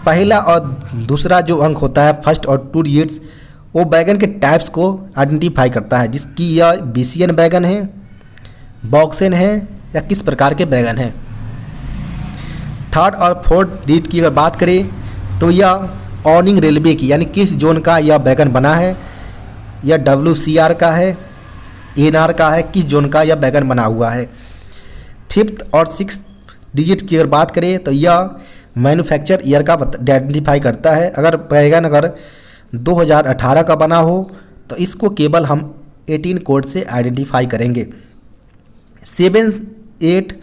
पहला और दूसरा जो अंक होता है फर्स्ट और 2 डिजिट्स वो वैगन के टाइप्स को आइडेंटिफाई करता है, जिसकी यह बीसीएन वैगन है, बॉक्सेन है या किस प्रकार के वैगन है। थर्ड और फोर्थ डिजिट की अगर बात करें तो यह ऑनिंग रेलवे की यानी किस जोन का यह वैगन बना है, यह WCR का है, NR का है, किस जोन का यह वैगन बना हुआ है। फिफ्थ और सिक्स डिजिट की अगर बात करें तो यह मैन्युफैक्चर ईयर का आइडेंटिफाई करता है। अगर वैगन अगर 2018 का बना हो तो इसको केवल हम 18 कोड से आइडेंटिफाई करेंगे। 7, 8,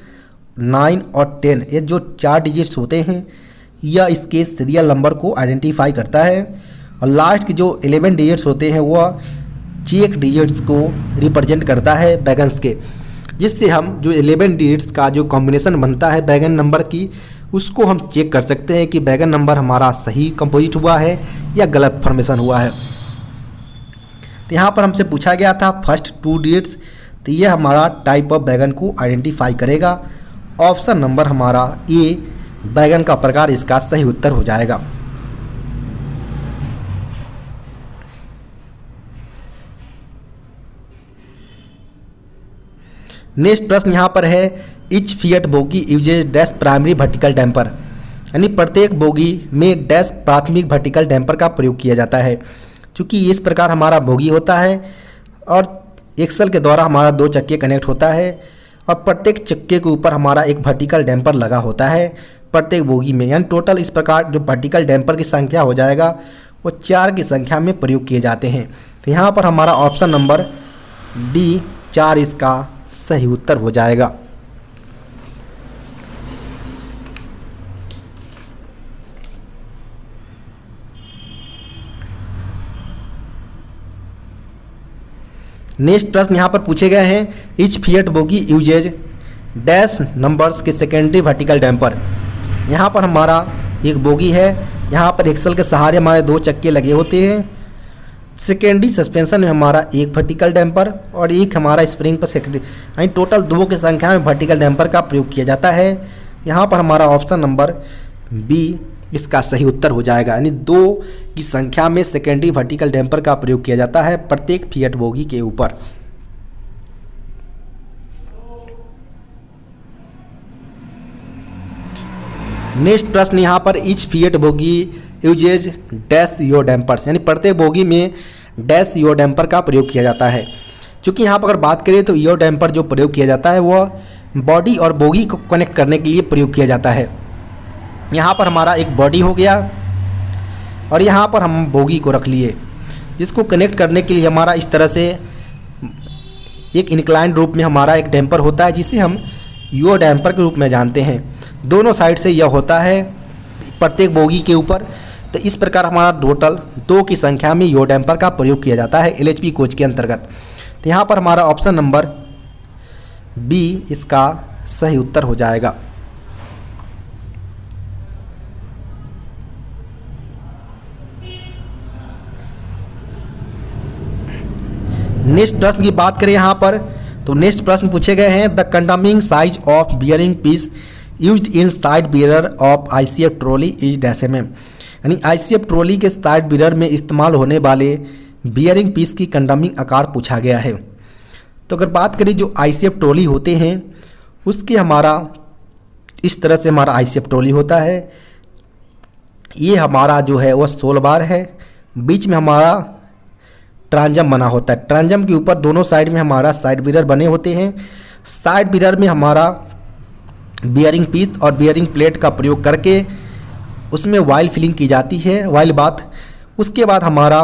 9 और 10 ये जो 4 डिजिट्स होते हैं यह इसके सीरियल नंबर को आइडेंटिफाई करता है और लास्ट के जो 11 डिजिट्स होते हैं वह चेक डिजिट्स को रिप्रेजेंट करता है वैगन्स के, जिससे हम जो 11 डिजिट्स का जो कॉम्बिनेशन बनता है वैगन नंबर की उसको हम चेक कर सकते हैं कि वैगन नंबर हमारा सही कंपोजिट हुआ है या गलत फॉर्मेशन हुआ है। तो यहाँ पर हमसे पूछा गया था फर्स्ट 2 डिजिट्स, तो ये हमारा टाइप ऑफ वैगन को आइडेंटिफाई करेगा। ऑप्शन नंबर हमारा ए वैगन का प्रकार इसका सही उत्तर हो जाएगा। नेक्स्ट प्रश्न यहाँ पर है, each Fiat bogie uses dash primary vertical damper, यानी प्रत्येक बोगी में डैश प्राथमिक वर्टिकल डैम्पर का प्रयोग किया जाता है। चूँकि इस प्रकार हमारा बोगी होता है और एक्सल के द्वारा हमारा 2 चक्के कनेक्ट होता है और प्रत्येक चक्के के ऊपर हमारा एक वर्टिकल डैम्पर लगा होता है प्रत्येक बोगी में, यानी टोटल इस प्रकार जो वर्टिकल डैम्पर की संख्या हो जाएगा वो 4 की संख्या में प्रयोग किए जाते हैं। तो यहाँ पर हमारा ऑप्शन नंबर डी 4 इसका सही उत्तर हो जाएगा। नेक्स्ट प्रश्न यहाँ पर पूछे गए हैं, each Fiat bogie uses dash numbers के सेकेंडरी वर्टिकल डैम्पर। यहाँ पर हमारा एक बोगी है, यहाँ पर एक्सल के सहारे हमारे 2 चक्के लगे होते हैं। सेकेंडरी सस्पेंशन में हमारा एक वर्टिकल डैम्पर और एक हमारा स्प्रिंग पर सेकेंडरी, यानी टोटल 2 की संख्या में वर्टिकल डैम्पर का प्रयोग किया जाता है। यहाँ पर हमारा ऑप्शन नंबर बी इसका सही उत्तर हो जाएगा, यानी 2 की संख्या में सेकेंडरी वर्टिकल डैम्पर का प्रयोग किया जाता है प्रत्येक फिएट बोगी के ऊपर। नेक्स्ट प्रश्न यहाँ पर, each Fiat bogie uses dash yaw dampers, यानी प्रत्येक बोगी में डैश योर डैम्पर का प्रयोग किया जाता है। चूँकि यहाँ पर अगर बात करें तो योर डैम्पर जो प्रयोग किया जाता है वह बॉडी और बोगी को कनेक्ट करने के लिए प्रयोग किया जाता है। यहाँ पर हमारा एक बॉडी हो गया और यहाँ पर हम बोगी को रख लिए, इसको कनेक्ट करने के लिए हमारा इस तरह से एक इंक्लाइंड रूप में हमारा एक डैम्पर होता है, जिसे हम यो डैम्पर के रूप में जानते हैं। दोनों साइड से यह होता है प्रत्येक बोगी के ऊपर। तो इस प्रकार हमारा टोटल 2 की संख्या में यो डैम्पर का प्रयोग किया जाता है LHP कोच के अंतर्गत। तो यहाँ पर हमारा ऑप्शन नंबर बी इसका सही उत्तर हो जाएगा। नेक्स्ट प्रश्न की बात करें यहाँ पर, तो नेक्स्ट प्रश्न पूछे गए हैं, the condemning size of bearing piece used in side bear of ICF trolley is dash mm। यानी ICF ट्रॉली के साइड बियर में इस्तेमाल होने वाले बियरिंग पीस की कंडमिंग आकार पूछा गया है। तो अगर बात करें जो ICF ट्रॉली होते हैं उसके हमारा इस तरह से हमारा ICF ट्रॉली होता है। ये हमारा जो है वह 16 बार है, बीच में हमारा ट्रांजम बना होता है। ट्रांजम के ऊपर दोनों साइड में हमारा साइड बियर बने होते हैं। साइड बियर में हमारा बियरिंग पीस और बियरिंग प्लेट का प्रयोग करके उसमें वाइल फिलिंग की जाती है, वाइल बाथ। उसके बाद हमारा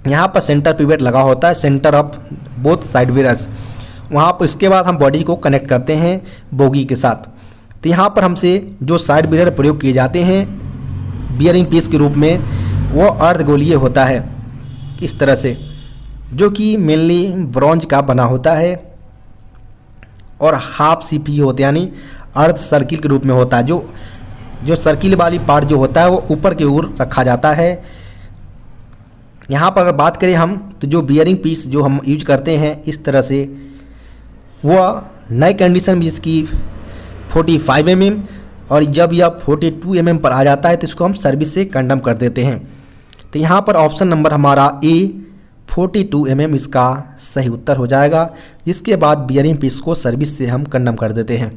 यहाँ पर सेंटर पिवेट लगा होता है, centre of both side bears. वहाँ पर इसके बाद हम बॉडी को कनेक्ट करते हैं बोगी के साथ। तो यहाँ पर हमसे जो साइड बियर प्रयोग किए जाते हैं बियरिंग पीस के रूप में वो अर्धगोलीय होता है इस तरह से, जो कि मेनली ब्रॉन्ज का बना होता है और हाफ CP होते हैं, यानी अर्ध सर्किल के रूप में होता है। जो सर्किल वाली पार्ट जो होता है वो ऊपर की ओर रखा जाता है। यहाँ पर अगर बात करें हम, तो जो बियरिंग पीस जो हम यूज करते हैं इस तरह से, वह नई कंडीशन में जिसकी 45 mm और जब यह 42 mm पर आ जाता है तो इसको हम सर्विस से कंडम कर देते हैं। तो यहाँ पर ऑप्शन नंबर हमारा ए 42 mm इसका सही उत्तर हो जाएगा, जिसके बाद बियरिंग पीस को सर्विस से हम कंडम कर देते हैं।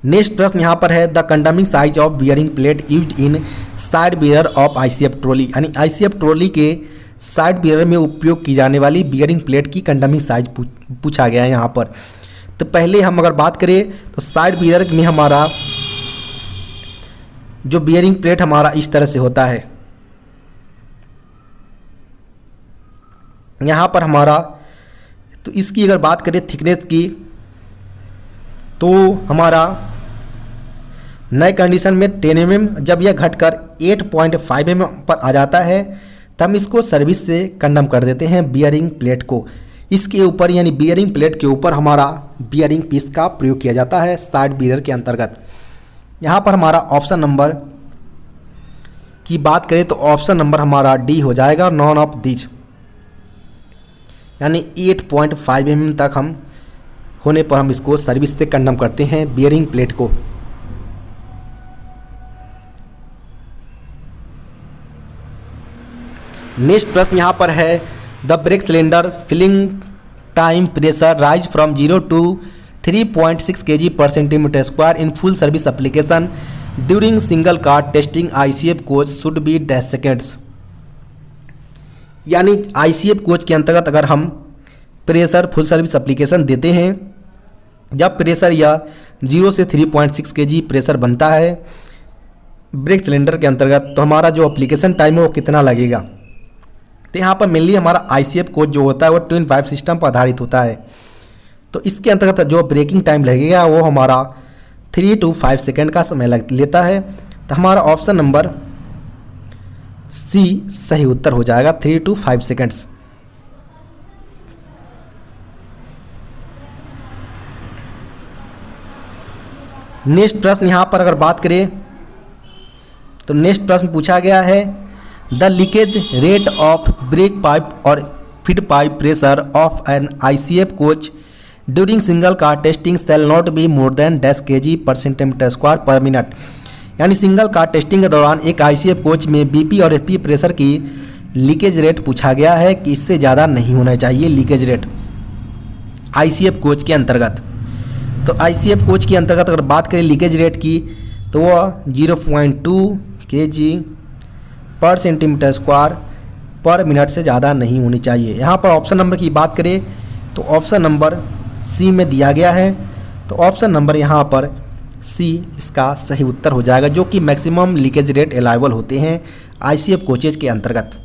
नेक्स्ट प्रश्न यहाँ पर है, the condemning size of bearing plate used in side bear of ICF trolley. यानी ICF ट्रॉली के साइड बियर में उपयोग की जाने वाली बियरिंग प्लेट की कंडमिंग साइज पूछा गया है यहाँ पर। तो पहले हम अगर बात करें तो साइड बियर में हमारा जो बियरिंग प्लेट हमारा इस तरह से होता है। यहाँ पर हमारा तो इसकी अगर बात करें थिकनेस की, तो हमारा नए कंडीशन में 10 mm, जब यह घटकर 8.5 mm पर आ जाता है तब हम इसको सर्विस से कंडम कर देते हैं बियरिंग प्लेट को। इसके ऊपर यानी बियरिंग प्लेट के ऊपर हमारा बियरिंग पीस का प्रयोग किया जाता है साइड बियर के अंतर्गत। यहाँ पर हमारा ऑप्शन नंबर की बात करें तो ऑप्शन नंबर हमारा डी हो जाएगा, नॉन ऑफ दीज। यानी 8.5 mm तक हम होने पर हम इसको सर्विस से कंडम करते हैं बियरिंग प्लेट को। नेक्स्ट प्रश्न यहाँ पर है, the brake cylinder filling time pressure rise from 0 to 3.6 kg per centimeter square in full service application during single car testing ICF coach should be dash seconds। यानी ICF coach के अंतर्गत अगर हम प्रेशर फुल सर्विस एप्लीकेशन देते हैं, जब pressure या 0 से 3.6 kg प्रेशर बनता है ब्रेक सिलेंडर के अंतर्गत, तो हमारा जो एप्लीकेशन टाइम है वो कितना लगेगा। तो यहाँ पर मेनली हमारा ICF कोच जो होता है वो ट्विन पाइप सिस्टम पर आधारित होता है। तो इसके अंतर्गत जो ब्रेकिंग टाइम लगेगा वो हमारा 3 to 5 सेकेंड का समय लेता है। तो हमारा ऑप्शन नंबर सी सही उत्तर हो जाएगा, 3 to 5 सेकेंड्स। नेक्स्ट प्रश्न यहाँ पर अगर बात करें तो नेक्स्ट प्रश्न पूछा गया है, the leakage rate of brake pipe और feed pipe pressure of an ICF coach during single car testing shall not be more than dash kg per centimeter square per minute. यानी सिंगल कार टेस्टिंग के दौरान एक ICF coach में BP और FP pressure की leakage rate पूछा गया है कि इससे ज़्यादा नहीं होना चाहिए लीकेज रेट ICF कोच के अंतर्गत। तो ICF कोच के अंतर्गत अगर बात करें लीकेज रेट की तो वह 0.2 kg per centimetre square per minute से ज़्यादा नहीं होनी चाहिए। यहाँ पर ऑप्शन नंबर की बात करें तो ऑप्शन नंबर सी में दिया गया है। तो ऑप्शन नंबर यहाँ पर सी इसका सही उत्तर हो जाएगा, जो कि मैक्सिमम लीकेज रेट अलाइबल होते हैं ICF कोचेज के अंतर्गत।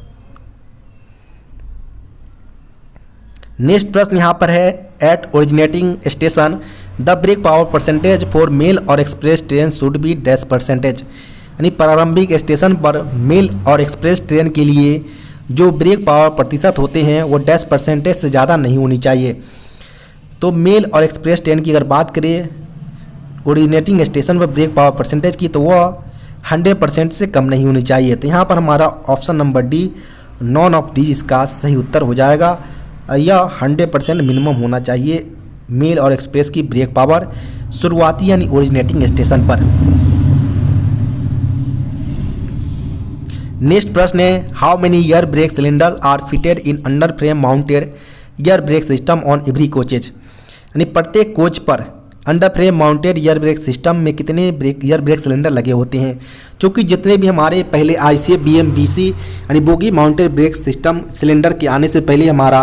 नेक्स्ट प्रश्न यहाँ पर है, at originating station the brake power percentage for mail और express train should be dash percentage. यानी प्रारंभिक स्टेशन पर मेल और एक्सप्रेस ट्रेन के लिए जो ब्रेक पावर प्रतिशत होते हैं वो डैश परसेंटेज से ज़्यादा नहीं होनी चाहिए। तो मेल और एक्सप्रेस ट्रेन की अगर बात करें ओरिजिनेटिंग स्टेशन पर ब्रेक पावर परसेंटेज की, तो वह 100% से कम नहीं होनी चाहिए। तो यहाँ पर हमारा option number D none of these इसका सही उत्तर हो जाएगा। यह 100% मिनिमम होना चाहिए मेल और एक्सप्रेस की ब्रेक पावर शुरुआती यानी ओरिजिनेटिंग स्टेशन पर। नेक्स्ट प्रश्न है, how many air brake cylinder are fitted in under frame mounted air brake system on every coaches. यानी प्रत्येक कोच पर under frame mounted air brake system में कितने एयर ब्रेक सिलेंडर लगे होते हैं। चूँकि जितने भी हमारे पहले ICF BMBC यानी bogie mounted brake system cylinder के आने से पहले हमारा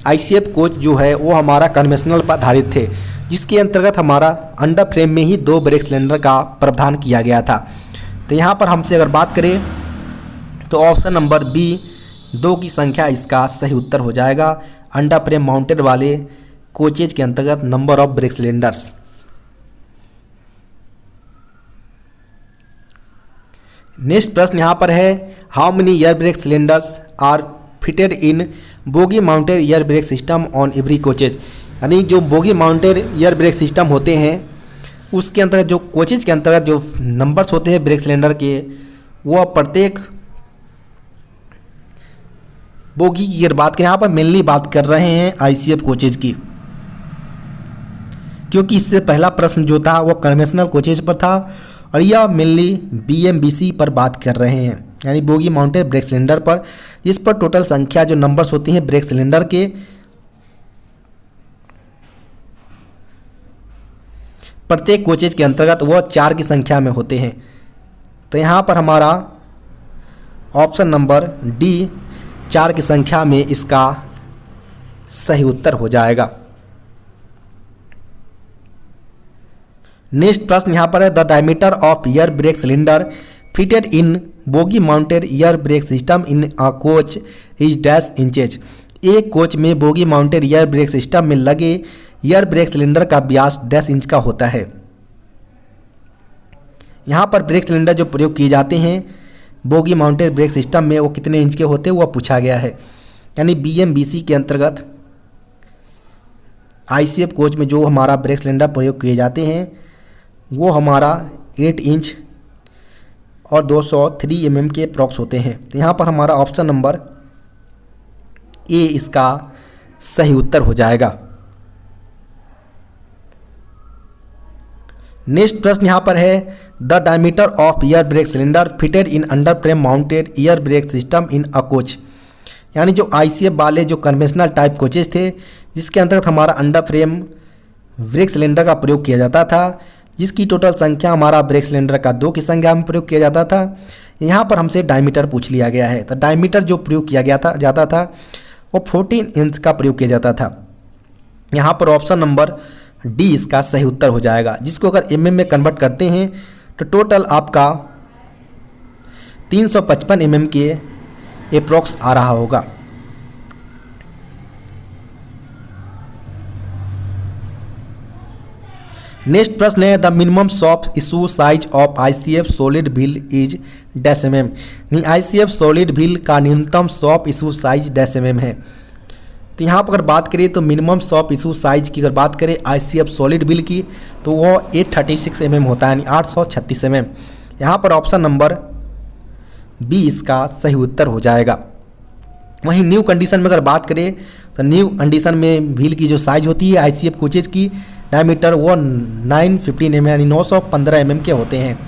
ICF कोच जो है वो हमारा कन्वेंशनल पर आधारित थे, जिसके अंतर्गत हमारा अंडर फ्रेम में ही 2 ब्रेक सिलेंडर का प्रावधान किया गया था। तो यहाँ पर हमसे अगर बात करें तो ऑप्शन नंबर बी 2 की संख्या इसका सही उत्तर हो जाएगा। अंडर फ्रेम माउंटेड वाले कोचेज के अंतर्गत number of brake cylinders. Next प्रश्न यहाँ पर है, how many air brake cylinders are fitted in bogie mounted air brake system on every coaches. यानी जो bogie mounted air brake system होते हैं उसके अंतर्गत जो कोचेज के अंतर्गत जो नंबर्स होते हैं ब्रेक सिलेंडर के, वो प्रत्येक बोगी की अगर बात करें, यहाँ पर मेनली बात कर रहे हैं ICF कोचेज की, क्योंकि इससे पहला प्रश्न जो था वो कन्वेंशनल कोचेज पर था और यह मेनली BMBC पर बात कर रहे हैं, यानी बोगी माउंटेड ब्रेक सिलेंडर पर, जिस पर टोटल संख्या जो नंबर्स होती हैं ब्रेक सिलेंडर के प्रत्येक कोचेज के अंतर्गत वह 4 की संख्या में होते हैं। तो यहाँ पर हमारा ऑप्शन नंबर डी 4 की संख्या में इसका सही उत्तर हो जाएगा। नेक्स्ट प्रश्न यहाँ पर है, the diameter of air brake cylinder fitted in bogie mounted air brake system in a coach is dash inches. एक कोच में bogie mounted air brake system में लगे एयर ब्रेक सिलेंडर का व्यास डैश इंच का होता है। यहाँ पर ब्रेक सिलेंडर जो प्रयोग किए जाते हैं बोगी माउंटेड ब्रेक सिस्टम में वो कितने इंच के होते हैं वह पूछा गया है। यानी BMBC के अंतर्गत ICF कोच में जो हमारा ब्रेक सिलेंडर प्रयोग किए जाते हैं वो हमारा 8 इंच और 203 mm के अप्रॉक्स होते हैं। तो यहाँ पर हमारा ऑप्शन नंबर ए इसका सही उत्तर हो जाएगा। नेक्स्ट प्रश्न यहाँ पर है, the diameter of air brake cylinder fitted in under frame mounted air brake system in a coach. यानी जो ICF वाले जो कन्वेंशनल टाइप कोचेज थे जिसके अंतर्गत हमारा अंडर फ्रेम ब्रेक सिलेंडर का प्रयोग किया जाता था, जिसकी टोटल संख्या हमारा ब्रेक सिलेंडर का 2 की संख्या में प्रयोग किया जाता था। यहाँ पर हमसे डायमीटर पूछ लिया गया है। तो डायमीटर जो प्रयोग किया जाता था वो 14 इंच का प्रयोग किया जाता था। यहाँ पर ऑप्शन नंबर डी इसका सही उत्तर हो जाएगा, जिसको अगर mm में कन्वर्ट करते हैं तो टोटल आपका 355 mm के अप्रॉक्स आ रहा होगा। नेक्स्ट प्रश्न है, the minimum soft issue size of ICF solid wheel is dash mm। ICF solid wheel का न्यूनतम soft issue size dash mm है। तो यहाँ पर अगर बात करें तो मिनिमम सॉफ्ट इशू साइज की अगर बात करें ICF सॉलिड व्हील की तो वो 836 mm होता है, यानी 836 mm। यहाँ पर ऑप्शन नंबर बी इसका सही उत्तर हो जाएगा। वहीं न्यू कंडीशन में अगर बात करें तो न्यू कंडीशन में व्हील की जो साइज होती है ICF कोचेज की डायमीटर वो 915 mm यानी 915 mm के होते हैं।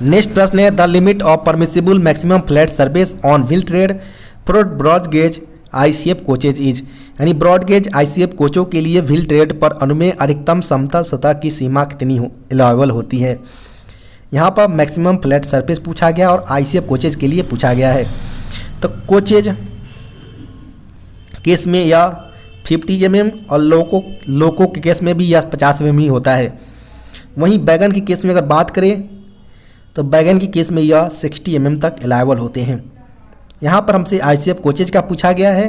नेक्स्ट प्रश्न है, the limit of permissible maximum flat surface on wheel tread for broad gauge ICF coaches is. यानी ब्रॉड गेज ICF कोचों के लिए व्हील ट्रेड पर अनुमेय अधिकतम समतल सतह की सीमा कितनी अलाउएबल होती है। यहाँ पर मैक्सिमम फ्लैट सरफेस पूछा गया और ICF कोचेज के लिए पूछा गया है। तो कोचेज केस में यह 50 mm और लोको के केस में भी यह 50 mm ही होता है। वहीं बैगन के केस में अगर बात करें तो बैगन के केस में यह 60 mm तक अलाइबल होते हैं। यहाँ पर हमसे ICF कोचेज का पूछा गया है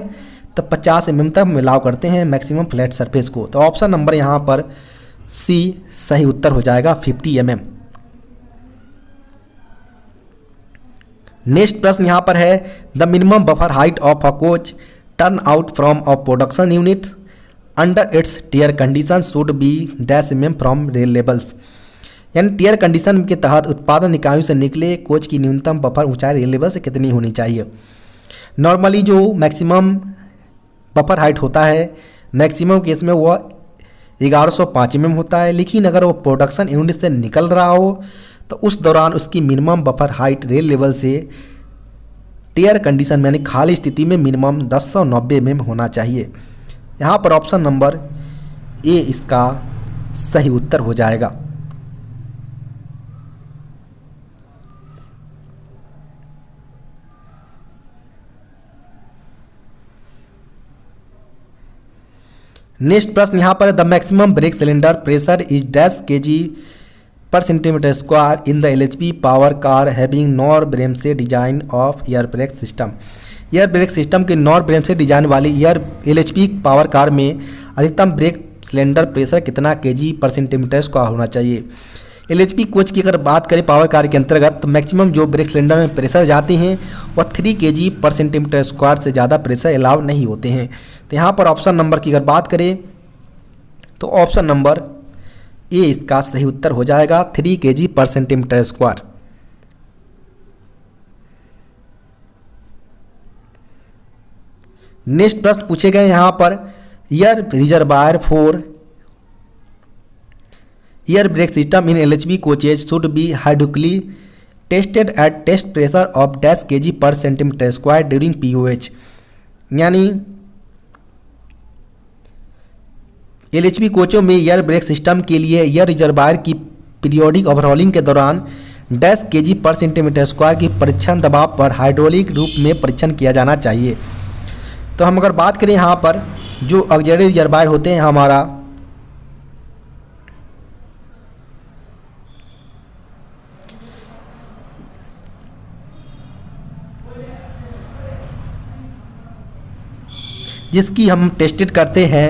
तो 50 mm तक मिलाव करते हैं मैक्सिमम फ्लैट सरफेस को। तो ऑप्शन नंबर यहाँ पर C सही उत्तर हो जाएगा 50 mm। नेक्स्ट प्रश्न यहाँ पर है the minimum buffer height of a coach turn out from a production unit under its tare condition should be dash mm from rail levels. यानी टियर कंडीशन के तहत उत्पादन इकाइयों से निकले कोच की न्यूनतम बफर ऊंचाई रेल लेवल से कितनी होनी चाहिए। नॉर्मली जो मैक्सिमम बफर हाइट होता है मैक्सिमम केस में वह 1105 mm होता है, लेकिन अगर वो प्रोडक्शन यूनिट से निकल रहा हो तो उस दौरान उसकी minimum buffer height rail level से टियर कंडीशन में यानी खाली स्थिति में मिनिमम 1090 mm होना चाहिए। यहाँ पर ऑप्शन नंबर ए इसका सही उत्तर हो जाएगा। नेक्स्ट प्रश्न यहाँ पर the maximum brake cylinder pressure is dash kg per centimetre square in the LHP power car having Knorr Bremse design of air brake system. Air brake system के Knorr Bremse design वाली LHP power car में अधिकतम brake cylinder pressure कितना kg per centimetre square होना चाहिए। LHP coach की अगर बात करें पावर कार के अंतर्गत तो मैक्सिमम जो ब्रेक सिलेंडर में प्रेशर जाते हैं वह 3 kg पर सेंटीमीटर स्क्वायर से ज़्यादा प्रेशर अलाउ नहीं होते हैं। तो यहाँ पर ऑप्शन नंबर की अगर बात करें तो ऑप्शन नंबर ए इसका सही उत्तर हो जाएगा 3 kg per centimetre square. Next प्रश्न पूछे गए यहाँ पर air reservoir for air brake system in LHP coaches should be hydraulically tested at test pressure of dash kg per centimetre square during POH। यानी LHP कोचों में एयर ब्रेक सिस्टम के लिए एयर रिजर्वायर की पीरियोडिक ओवरहॉलिंग के दौरान dash kg per centimetre square की परीक्षण दबाव पर हाइड्रोलिक रूप में परीक्षण किया जाना चाहिए। तो हम अगर बात करें यहाँ पर जो ऑक्सिलरी रिजर्वायर होते हैं हमारा जिसकी हम टेस्टेड करते हैं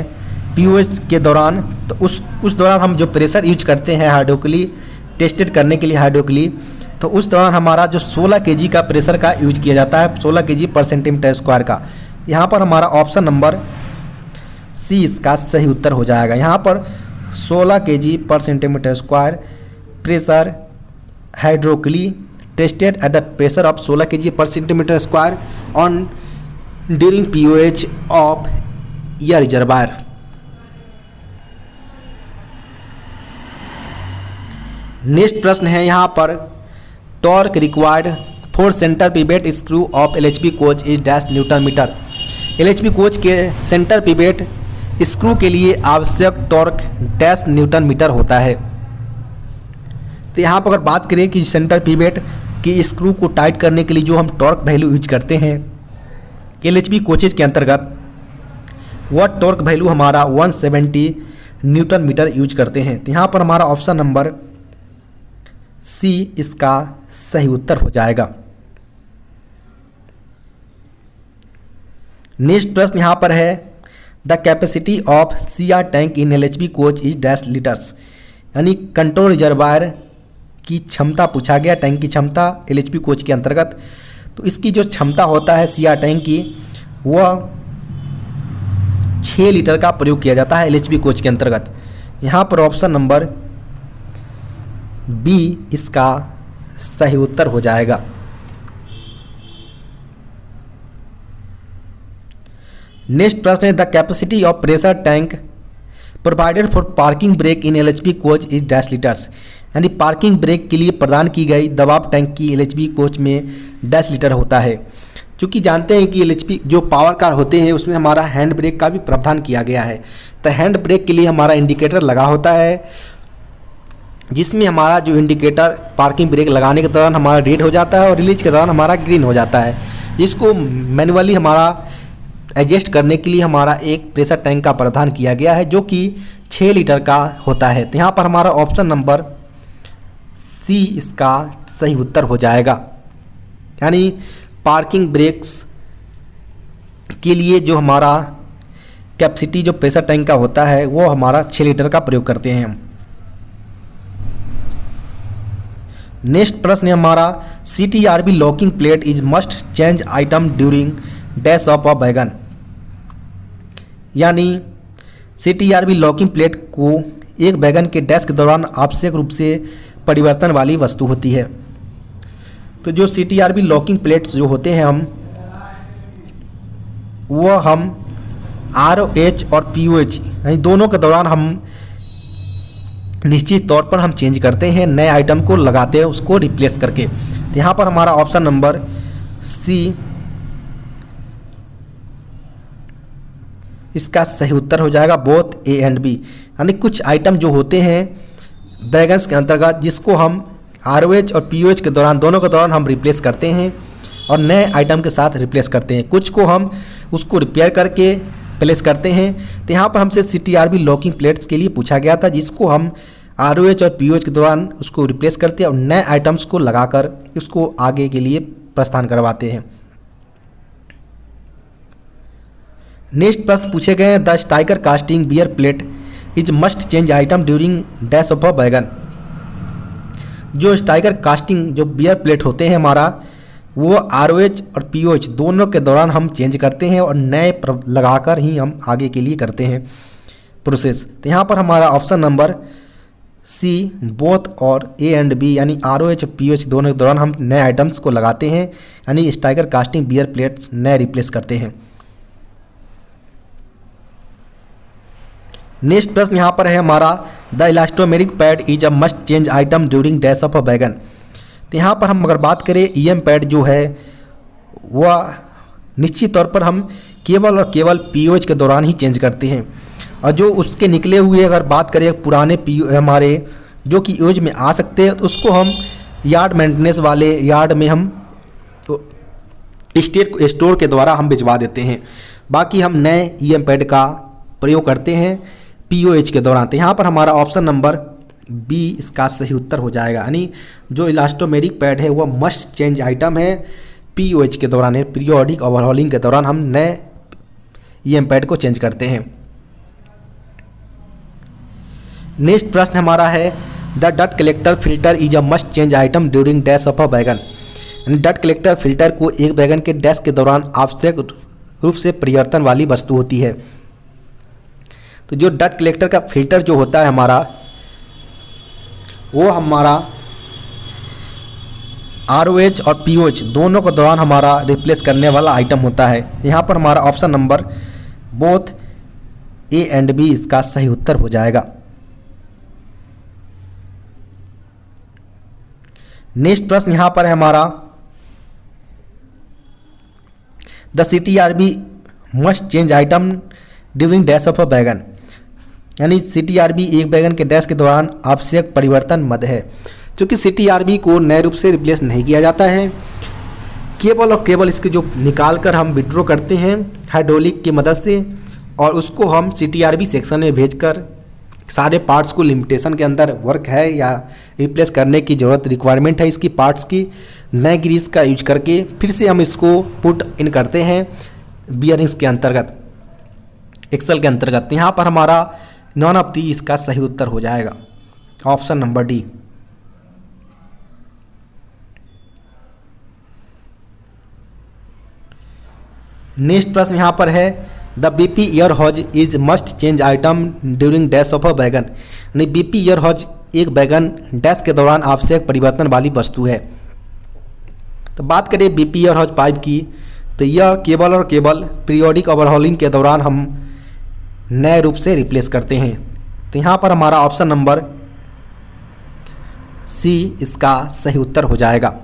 POH के दौरान, तो उस दौरान हम जो प्रेशर यूज करते हैं हाइड्रोलिकली टेस्टेड करने के लिए हाइड्रोलिकली, तो उस दौरान हमारा जो 16 kg का प्रेशर का यूज किया जाता है 16 kg पर सेंटीमीटर स्क्वायर का। यहाँ पर हमारा ऑप्शन नंबर सी इसका सही उत्तर हो जाएगा। यहाँ पर 16 kg per centimetre square pressure hydraulically tested at the pressure of 16 kg per centimetre square on during POH of air reservoir. Next प्रश्न है यहाँ पर torque required for centre pivot screw of LHP coach is dash newton metre. LHP coach के centre pivot screw के लिए आवश्यक torque dash newton metre होता है। तो यहाँ पर अगर बात करें कि सेंटर पिवेट की स्क्रू को टाइट करने के लिए जो हम टॉर्क वैल्यू यूज करते हैं LHP कोचेज के अंतर्गत, वह टॉर्क वैल्यू हमारा 170 न्यूटन मीटर यूज करते हैं। तो यहाँ पर हमारा ऑप्शन नंबर सी इसका सही उत्तर हो जाएगा। नेक्स्ट प्रश्न यहाँ पर है the capacity of CR tank in LHP coach is dash litres. यानी कंट्रोल रिजर्वायर की क्षमता पूछा गया, टैंक की क्षमता LHP कोच के अंतर्गत। तो इसकी जो क्षमता होता है CR टैंक की वह 6 लीटर का प्रयोग किया जाता है LHP कोच के अंतर्गत। यहाँ पर ऑप्शन नंबर बी इसका सही उत्तर हो जाएगा। नेक्स्ट प्रश्न है the capacity of pressure tank provided for parking brake in LHP coach is dash litres. यानी पार्किंग ब्रेक के लिए प्रदान की गई दबाव टैंक की LHP कोच में डैश लीटर होता है। चूँकि जानते हैं कि LHP जो पावर कार होते हैं उसमें हमारा हैंड ब्रेक का भी प्रावधान किया गया है। तो हैंड ब्रेक के लिए हमारा इंडिकेटर लगा होता है, जिसमें हमारा जो इंडिकेटर पार्किंग ब्रेक लगाने के दौरान हमारा रेड हो जाता है और रिलीज के दौरान हमारा ग्रीन हो जाता है, जिसको मैनुअली हमारा एडजस्ट करने के लिए हमारा एक प्रेशर टैंक का प्रावधान किया गया है जो कि 6 लीटर का होता है। तो यहाँ पर हमारा ऑप्शन नंबर सी इसका सही उत्तर हो जाएगा, यानी पार्किंग ब्रेक्स के लिए जो हमारा कैपेसिटी जो प्रेशर टैंक का होता है वो हमारा 6 लीटर का प्रयोग करते हैं हम। नेक्स्ट प्रश्न है हमारा CTRB locking plate is must change item during dash of a wagon, यानी CTRB लॉकिंग प्लेट को एक वैगन के डैश के दौरान आवश्यक रूप से परिवर्तन वाली वस्तु होती है। तो जो CTRB लॉकिंग प्लेट्स जो होते हैं वो हम RH और POH यानी दोनों के दौरान हम निश्चित तौर पर हम चेंज करते हैं, नए आइटम को लगाते हैं उसको रिप्लेस करके। तो यहाँ पर हमारा ऑप्शन नंबर सी इसका सही उत्तर हो जाएगा, बोथ A एंड B। यानी कुछ आइटम जो होते हैं वैगन्स के अंतर्गत जिसको हम RH और POH के दौरान दोनों के दौरान हम रिप्लेस करते हैं और नए आइटम के साथ रिप्लेस करते हैं, कुछ को हम उसको रिपेयर करके प्लेस करते हैं। तो यहाँ पर हमसे CTRB लॉकिंग प्लेट्स के लिए पूछा गया था जिसको हम RH और POH के दौरान उसको रिप्लेस करते हैं और नए आइटम्स को लगाकर उसको आगे के लिए प्रस्थान करवाते हैं। नेक्स्ट प्रश्न पूछे गए हैं the striker casting wear plate is must change item during dash of a wagon. जो स्टाइकर कास्टिंग जो बियर प्लेट होते हैं हमारा वो RH और POH दोनों के दौरान हम चेंज करते हैं और नए लगाकर ही हम आगे के लिए करते हैं प्रोसेस। तो यहाँ पर हमारा ऑप्शन नंबर सी बोथ और A एंड B यानी RH और POH दोनों के दौरान हम नए आइटम्स को लगाते हैं, यानी स्टाइकर कास्टिंग बियर प्लेट्स नए रिप्लेस करते हैं। नेक्स्ट प्रश्न यहाँ पर है हमारा the elastomeric pad is a must change item during dash of a wagon. तो यहाँ पर हम अगर बात करें EM पैड जो है वह निश्चित तौर पर हम केवल और केवल POH के दौरान ही चेंज करते हैं, और जो उसके निकले हुए अगर बात करें पुराने हमारे जो कि यूज में आ सकते हैं तो उसको हम यार्ड मेंटेनेंस वाले यार्ड में हम स्टोर के द्वारा हम भिजवा देते हैं। बाकी हम नए EM पैड का प्रयोग करते हैं POH के दौरान। तो यहाँ पर हमारा ऑप्शन नंबर B इसका सही उत्तर हो जाएगा, यानी जो इलास्टोमेरिक पैड है वह मस्ट चेंज आइटम है POH के दौरान, है पीरियोडिक ओवरहॉलिंग के दौरान हम नए EM पैड को चेंज करते हैं। नेक्स्ट प्रश्न हमारा है the dot collector filter is a must change item during dash of a wagon. यानी डट कलेक्टर फिल्टर को एक वैगन के डैश के दौरान आवश्यक रूप से परिवर्तन वाली वस्तु होती है। तो जो डट कलेक्टर का फिल्टर जो होता है हमारा वो हमारा RH और POH दोनों के दौरान हमारा रिप्लेस करने वाला आइटम होता है। यहाँ पर हमारा option number both A and B इसका सही उत्तर हो जाएगा। नेक्स्ट प्रश्न यहाँ पर है हमारा the CTRB must change item during dash of a wagon. यानी CTRB एक वैगन के डैश के दौरान आवश्यक परिवर्तन मद है। क्योंकि CTRB को नए रूप से रिप्लेस नहीं किया जाता है, केवल और केवल इसके जो निकाल कर हम विड्रॉ करते हैं हाइड्रोलिक की मदद से, और उसको हम CTRB सेक्शन में भेजकर सारे पार्ट्स को लिमिटेशन के अंदर वर्क है या रिप्लेस करने की ज़रूरत रिक्वायरमेंट है इसकी पार्ट्स की, नए ग्रीस का यूज करके फिर से हम इसको पुट इन करते हैं बियरिंग्स के अंतर्गत, एक्सल के अंतर्गत। यहाँ पर हमारा नॉन ऑफ दी इसका सही उत्तर हो जाएगा, ऑप्शन नंबर D। नेक्स्ट प्रश्न यहाँ पर है the BP air hose is must change item during dash of a wagon. यानी BP एयर हॉज एक वैगन डैश के दौरान आवश्यक परिवर्तन वाली वस्तु है। तो बात करें BP एयर हॉज पाइप की, तो यह केवल और केवल पीरियोडिक ओवरहॉलिंग के दौरान हम नए रूप से रिप्लेस करते हैं। तो यहाँ पर हमारा ऑप्शन नंबर C इसका सही उत्तर हो जाएगा।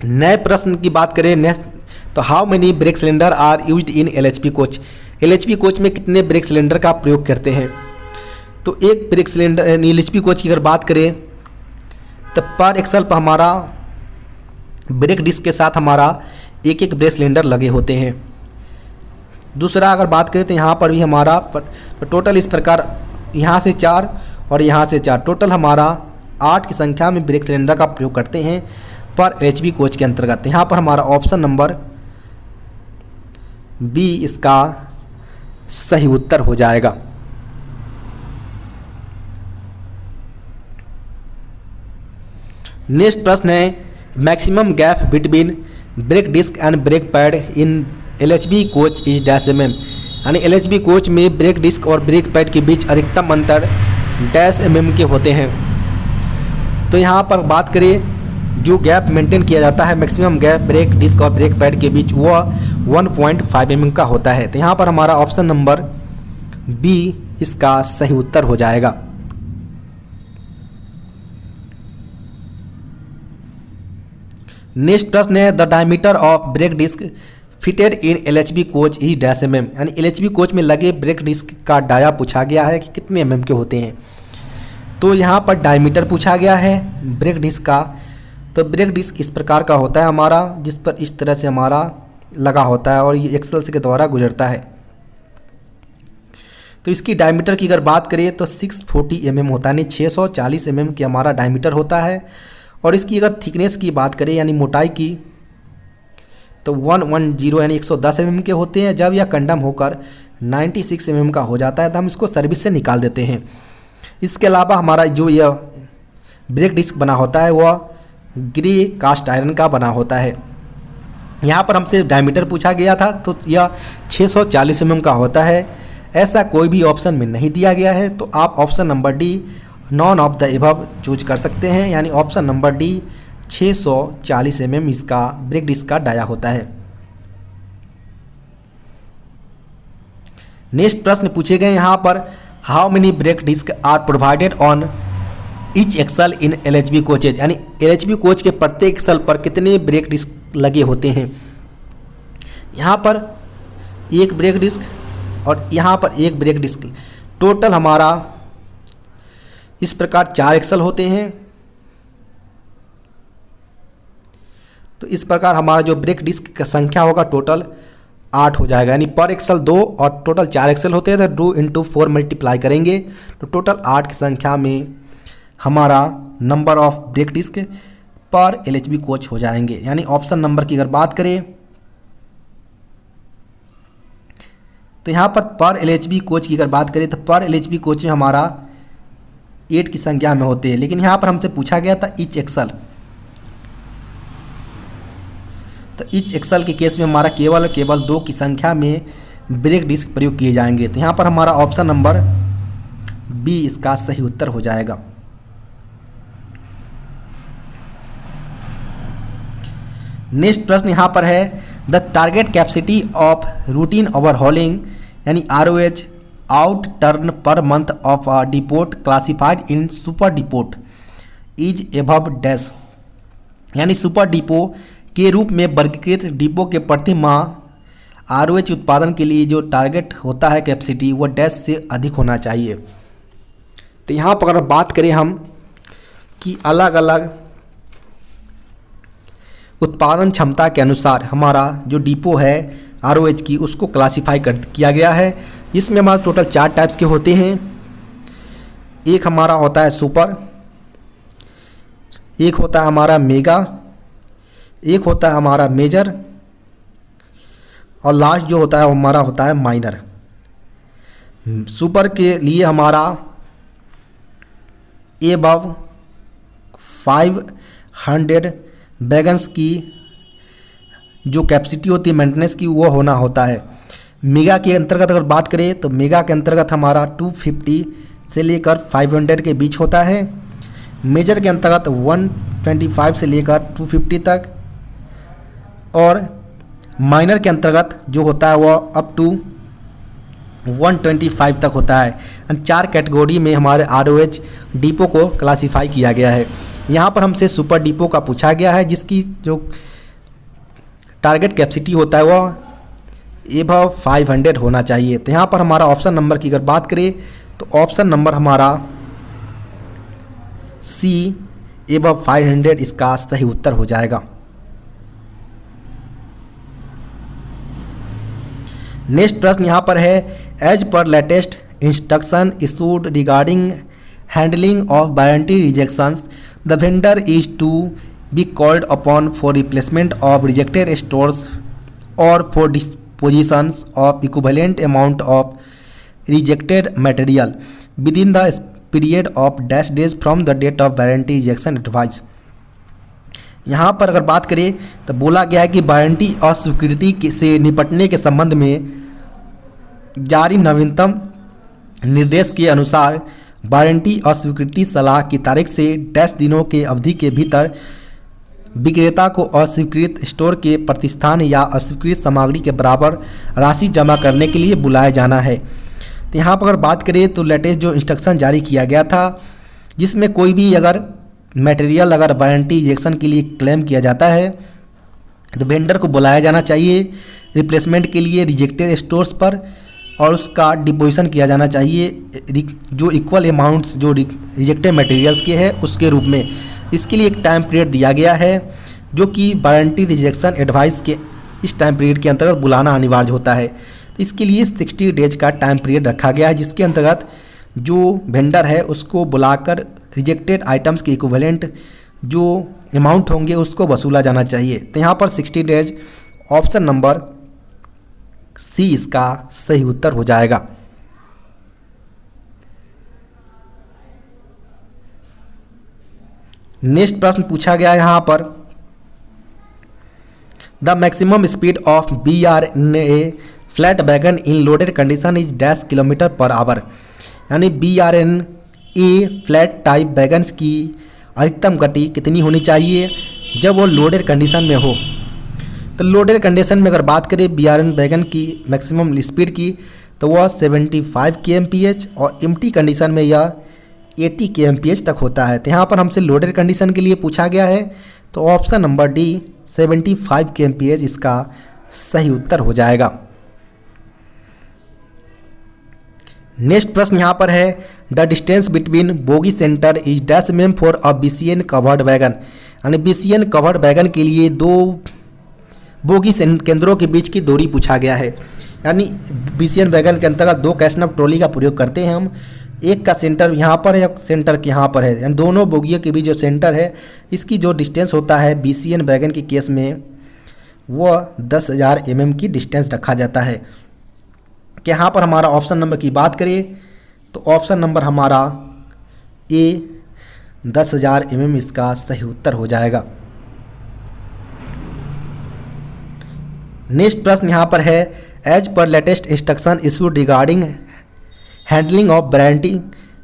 नए प्रश्न की बात करें नेक्स्ट, तो how many brake cylinder are used in LHP coach. LHP coach में कितने ब्रेक सिलेंडर का प्रयोग करते हैं। तो एक ब्रेक सिलेंडर LHP कोच की अगर बात करें तो पर एक्सल पर हमारा ब्रेक डिस्क के साथ हमारा एक एक ब्रेक सिलेंडर लगे होते हैं। दूसरा अगर बात करें तो यहाँ पर भी हमारा टोटल इस प्रकार यहाँ से 4 और यहाँ से 4, टोटल हमारा 8 की संख्या में ब्रेक सिलेंडर का प्रयोग करते हैं पर एचबी कोच के अंतर्गत। यहाँ पर हमारा ऑप्शन नंबर बी इसका सही उत्तर हो जाएगा। नेक्स्ट प्रश्न है maximum gap between brake disc and brake pad in LHB coach is dash M M, यानी एलएचबी कोच में ब्रेक डिस्क और ब्रेक पैड के बीच अधिकतम अंतर डैश एम के होते हैं। तो यहाँ पर बात करें जो गैप मेंटेन किया जाता है मैक्सिमम गैप ब्रेक डिस्क और ब्रेक पैड के बीच वह 1.5 mm का होता है। तो यहाँ पर हमारा ऑप्शन नंबर बी इसका सही उत्तर हो जाएगा। नेक्स्ट प्रश्न है the diameter of brake disc fitted in LHB coach is dash M M, यानी एलएचबी कोच में लगे ब्रेक डिस्क का डाया पूछा गया है कि कितने mm के होते हैं। तो यहाँ पर डायमीटर पूछा गया है ब्रेक डिस्क का। तो ब्रेक डिस्क इस प्रकार का होता है हमारा, जिस पर इस तरह से हमारा लगा होता है और ये एक्सल के द्वारा गुजरता है। तो इसकी डायमीटर की अगर बात करें तो 640 mm होता है, यानी 640 mm की हमारा डायमीटर होता है। और इसकी अगर थिकनेस की बात करें यानी मोटाई की तो 110 यानी 110 mm के होते हैं। जब यह कंडम होकर 96 mm का हो जाता है तो हम इसको सर्विस से निकाल देते हैं। इसके अलावा हमारा जो यह ब्रेक डिस्क बना होता है वह ग्रे कास्ट आयरन का बना होता है। यहाँ पर हमसे डायमीटर पूछा गया था तो यह 640 mm का होता है। ऐसा कोई भी ऑप्शन में नहीं दिया गया है तो आप option number D none of the above choose कर सकते हैं, यानी ऑप्शन नंबर डी 640 mm इसका ब्रेक डिस्क का डाया होता है। नेक्स्ट प्रश्न पूछे गए यहाँ पर how many brake disc are provided on each axle in LHB coaches, यानी एलएचबी कोच के प्रत्येक एक्सल पर कितने ब्रेक डिस्क लगे होते हैं। यहाँ पर एक ब्रेक डिस्क और यहाँ पर एक ब्रेक डिस्क, टोटल हमारा इस प्रकार 4 एक्सल होते हैं। तो इस प्रकार हमारा जो ब्रेक डिस्क का संख्या होगा टोटल 8 हो जाएगा, यानी पर एक्सल 2 और टोटल 4 एक्सल होते हैं तो 2 × 4 मल्टीप्लाई करेंगे तो टोटल 8 की संख्या में हमारा नंबर ऑफ ब्रेक डिस्क पर एलएचबी कोच हो जाएंगे। यानी ऑप्शन नंबर की अगर बात करें तो यहाँ पर एलएचबी कोच की अगर बात करें तो पर एलएचबी कोच में हमारा 8 की संख्या में होते हैं, लेकिन यहाँ पर हमसे पूछा गया था ईच एक्सल। तो ईच एक्सल के केस में हमारा केवल 2 की संख्या में ब्रेक डिस्क प्रयोग किए जाएंगे। तो यहाँ पर हमारा ऑप्शन नंबर बी इसका सही उत्तर हो जाएगा। नेक्स्ट प्रश्न यहाँ पर है the target capacity of routine overhauling यानी ROH out turn per month of a depot classified in super depot is above dash, यानी सुपर डिपो के रूप में वर्गीकृत डिपो के प्रति माह ROH उत्पादन के लिए जो टारगेट होता है कैपेसिटी वो डैश से अधिक होना चाहिए। तो यहाँ पर अगर बात करें हम कि अलग अलग उत्पादन क्षमता के अनुसार हमारा जो डिपो है ROH की उसको क्लासिफाई किया गया है। इसमें हमारा टोटल 4 टाइप्स के होते हैं। एक हमारा होता है सुपर, एक होता है हमारा मेगा, एक होता है हमारा मेजर और लास्ट जो होता है वो हमारा होता है माइनर। सुपर के लिए हमारा एबव 500 बैगन्स की जो कैपेसिटी होती है मेंटेनेंस की वो होना होता है। मेगा के अंतर्गत अगर बात करें तो मेगा के अंतर्गत हमारा 250 से लेकर 500 के बीच होता है। मेजर के अंतर्गत 125 से लेकर 250 तक और माइनर के अंतर्गत जो होता है वो अप टू 125 तक होता है। 4 कैटेगरी में हमारे ROH डिपो को क्लासिफाई किया गया है। यहाँ पर हमसे सुपर डिपो का पूछा गया है जिसकी जो टारगेट कैपेसिटी होता है वो एबव 500 होना चाहिए। तो यहाँ पर हमारा ऑप्शन नंबर की अगर बात करें तो ऑप्शन नंबर हमारा सी एबव 500 इसका सही उत्तर हो जाएगा। नेक्स्ट प्रश्न यहाँ पर है, as per latest instruction issued regarding handling of warranty rejections the vendor is to be called upon for replacement of rejected stores और for dispositions of equivalent amount of rejected material within the period of dash days from the date of warranty rejection advice. यहाँ पर अगर बात करें तो बोला गया है कि वारंटी अस्वीकृति से निपटने के संबंध में जारी नवीनतम निर्देश के अनुसार वारंटी अस्वीकृति सलाह की तारीख से डैश दिनों के अवधि के भीतर विक्रेता को अस्वीकृत स्टोर के प्रतिस्थान या अस्वीकृत सामग्री के बराबर राशि जमा करने के लिए बुलाया जाना है। तो यहाँ पर अगर बात करें तो लेटेस्ट जो इंस्ट्रक्शन जारी किया गया था, जिसमें कोई भी अगर मटेरियल अगर वारंटी रिजेक्शन के लिए क्लेम किया जाता है तो वेंडर को बुलाया जाना चाहिए रिप्लेसमेंट के लिए रिजेक्टेड स्टोर्स पर, और उसका डिपोजिशन किया जाना चाहिए जो इक्वल अमाउंट्स जो रिजेक्टेड मटेरियल्स के हैं उसके रूप में। इसके लिए एक टाइम पीरियड दिया गया है जो कि वारंटी रिजेक्शन एडवाइस के इस टाइम पीरियड के अंतर्गत बुलाना अनिवार्य होता है। तो इसके लिए 60 डेज का टाइम पीरियड रखा गया है, जिसके अंतर्गत जो वेंडर है उसको बुलाकर रिजेक्टेड आइटम्स के इक्विवेलेंट जो अमाउंट होंगे उसको वसूला जाना चाहिए। तो यहाँ पर 60 डेज ऑप्शन नंबर सी इसका सही उत्तर हो जाएगा। नेक्स्ट प्रश्न पूछा गया है यहाँ पर, the maximum speed of BRNA flat wagon in loaded condition is dash kilometre per hour. यानी BRNA फ्लैट टाइप वैगन्स की अधिकतम गति कितनी होनी चाहिए जब वो लोडेड कंडीशन में हो। तो लोडेड कंडीशन में अगर बात करें BRN वैगन की मैक्सिमम स्पीड की तो वह 75 kmph और एम्प्टी कंडीशन में यह 80 kmph तक होता है। तो यहाँ पर हमसे लोडेड कंडीशन के लिए पूछा गया है, तो ऑप्शन नंबर डी 75 kmph इसका सही उत्तर हो जाएगा। नेक्स्ट प्रश्न यहाँ पर है, the distance between bogie centre is dash mm for a BCN covered wagon. यानी BCN कवर्ड वैगन के लिए दो बोगी केंद्रों के बीच की दूरी पूछा गया है। यानी BCN वैगन के अंतर्गत दो कैशनप ट्रॉली का प्रयोग करते हैं हम, एक का सेंटर यहाँ पर है, सेंटर के यहाँ पर है, यानी दोनों बोगियों के बीच जो सेंटर है इसकी जो डिस्टेंस होता है BCN वैगन के केस में वह 10,000 mm की डिस्टेंस रखा जाता है। कि यहाँ पर हमारा ऑप्शन नंबर की बात करें तो ऑप्शन नंबर हमारा ए 10,000 mm इसका सही उत्तर हो जाएगा। नेक्स्ट प्रश्न यहाँ पर है, as per latest instruction issued regarding handling of warranty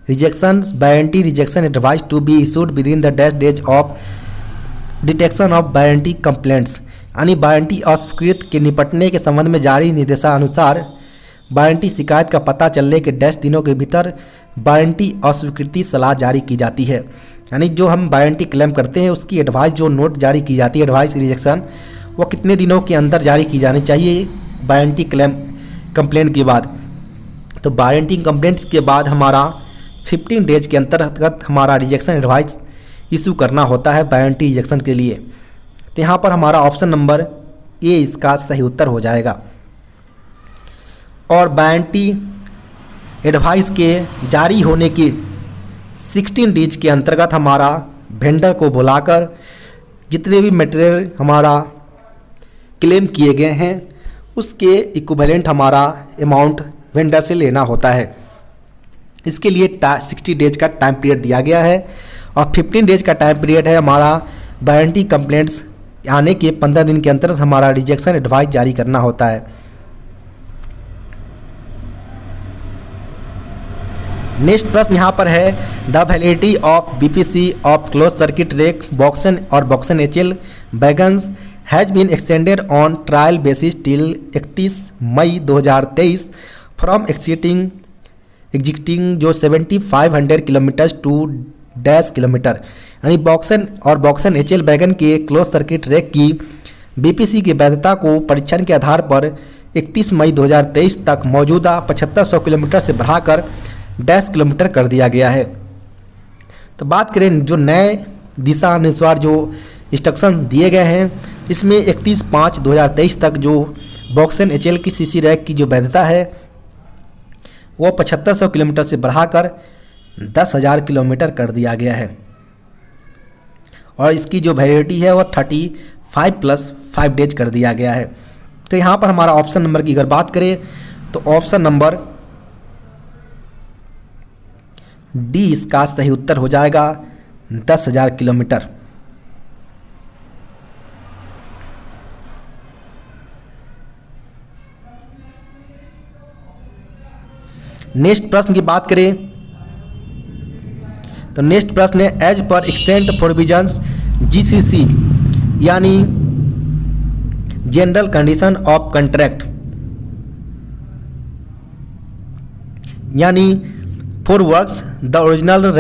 rejection advice to be issued within the dash days of detection of warranty complaints. यानी वारंटी अस्वीकृत के निपटने के संबंध में जारी निर्देशानुसार वारंटी शिकायत का पता चलने के डैश दिनों के भीतर वारंटी अस्वीकृति सलाह जारी की जाती है। यानी जो हम वारंटी क्लेम करते हैं उसकी एडवाइस जो नोट जारी की जाती है एडवाइस रिजेक्शन, वो कितने दिनों के अंदर जारी की जानी चाहिए वारंटी क्लेम कंप्लेंट के बाद। तो वारंटी कंप्लेंट्स के बाद हमारा 15 डेज के अंतर्गत हमारा रिजेक्शन एडवाइस इशू करना होता है वारंटी रिजेक्शन के लिए। तो यहाँ पर हमारा ऑप्शन नंबर ए इसका सही उत्तर हो जाएगा। और वारंटी एडवाइस के जारी होने के 16 डेज के अंतर्गत हमारा वेंडर को बुलाकर जितने भी मटेरियल हमारा क्लेम किए गए हैं उसके इक्विवेलेंट हमारा अमाउंट वेंडर से लेना होता है। इसके लिए 60 डेज का टाइम पीरियड दिया गया है और 15 डेज का टाइम पीरियड है हमारा वारंटी कंप्लेंट्स आने के 15 दिन के अंतर्गत हमारा रिजेक्शन एडवाइस जारी करना होता है। नेक्स्ट प्रश्न यहाँ पर है, the validity of BPC of close circuit rake BOXN और BOXN HL wagons has been extended on trial basis till 31 May 2023 from existing जो 7500 किलोमीटर टू डैश किलोमीटर। यानी बॉक्सन और बॉक्सन HL वैगन के close circuit rake की BPC की वैधता को परीक्षण के आधार पर 31 मई 2023 तक मौजूदा 7500 किलोमीटर से बढ़ाकर डैश किलोमीटर कर दिया गया है। तो बात करें जो नए दिशा अनुसार जो इंस्ट्रक्शन दिए गए हैं इसमें 31/5/2023 तक जो बॉक्सन HL की CC रैक की जो वैधता है वो 7500 किलोमीटर से बढ़ाकर 10,000 किलोमीटर कर दिया गया है और इसकी जो वैलिडिटी है वो 35+5 डेज कर दिया गया है। तो यहाँ पर हमारा ऑप्शन नंबर की अगर बात करें तो ऑप्शन नंबर डी इसका सही उत्तर हो जाएगा, 10,000 किलोमीटर। नेक्स्ट प्रश्न की बात करें तो नेक्स्ट प्रश्न है as per extent provisions GCC यानी जनरल कंडीशन ऑफ कॉन्ट्रैक्ट, यानी for works the original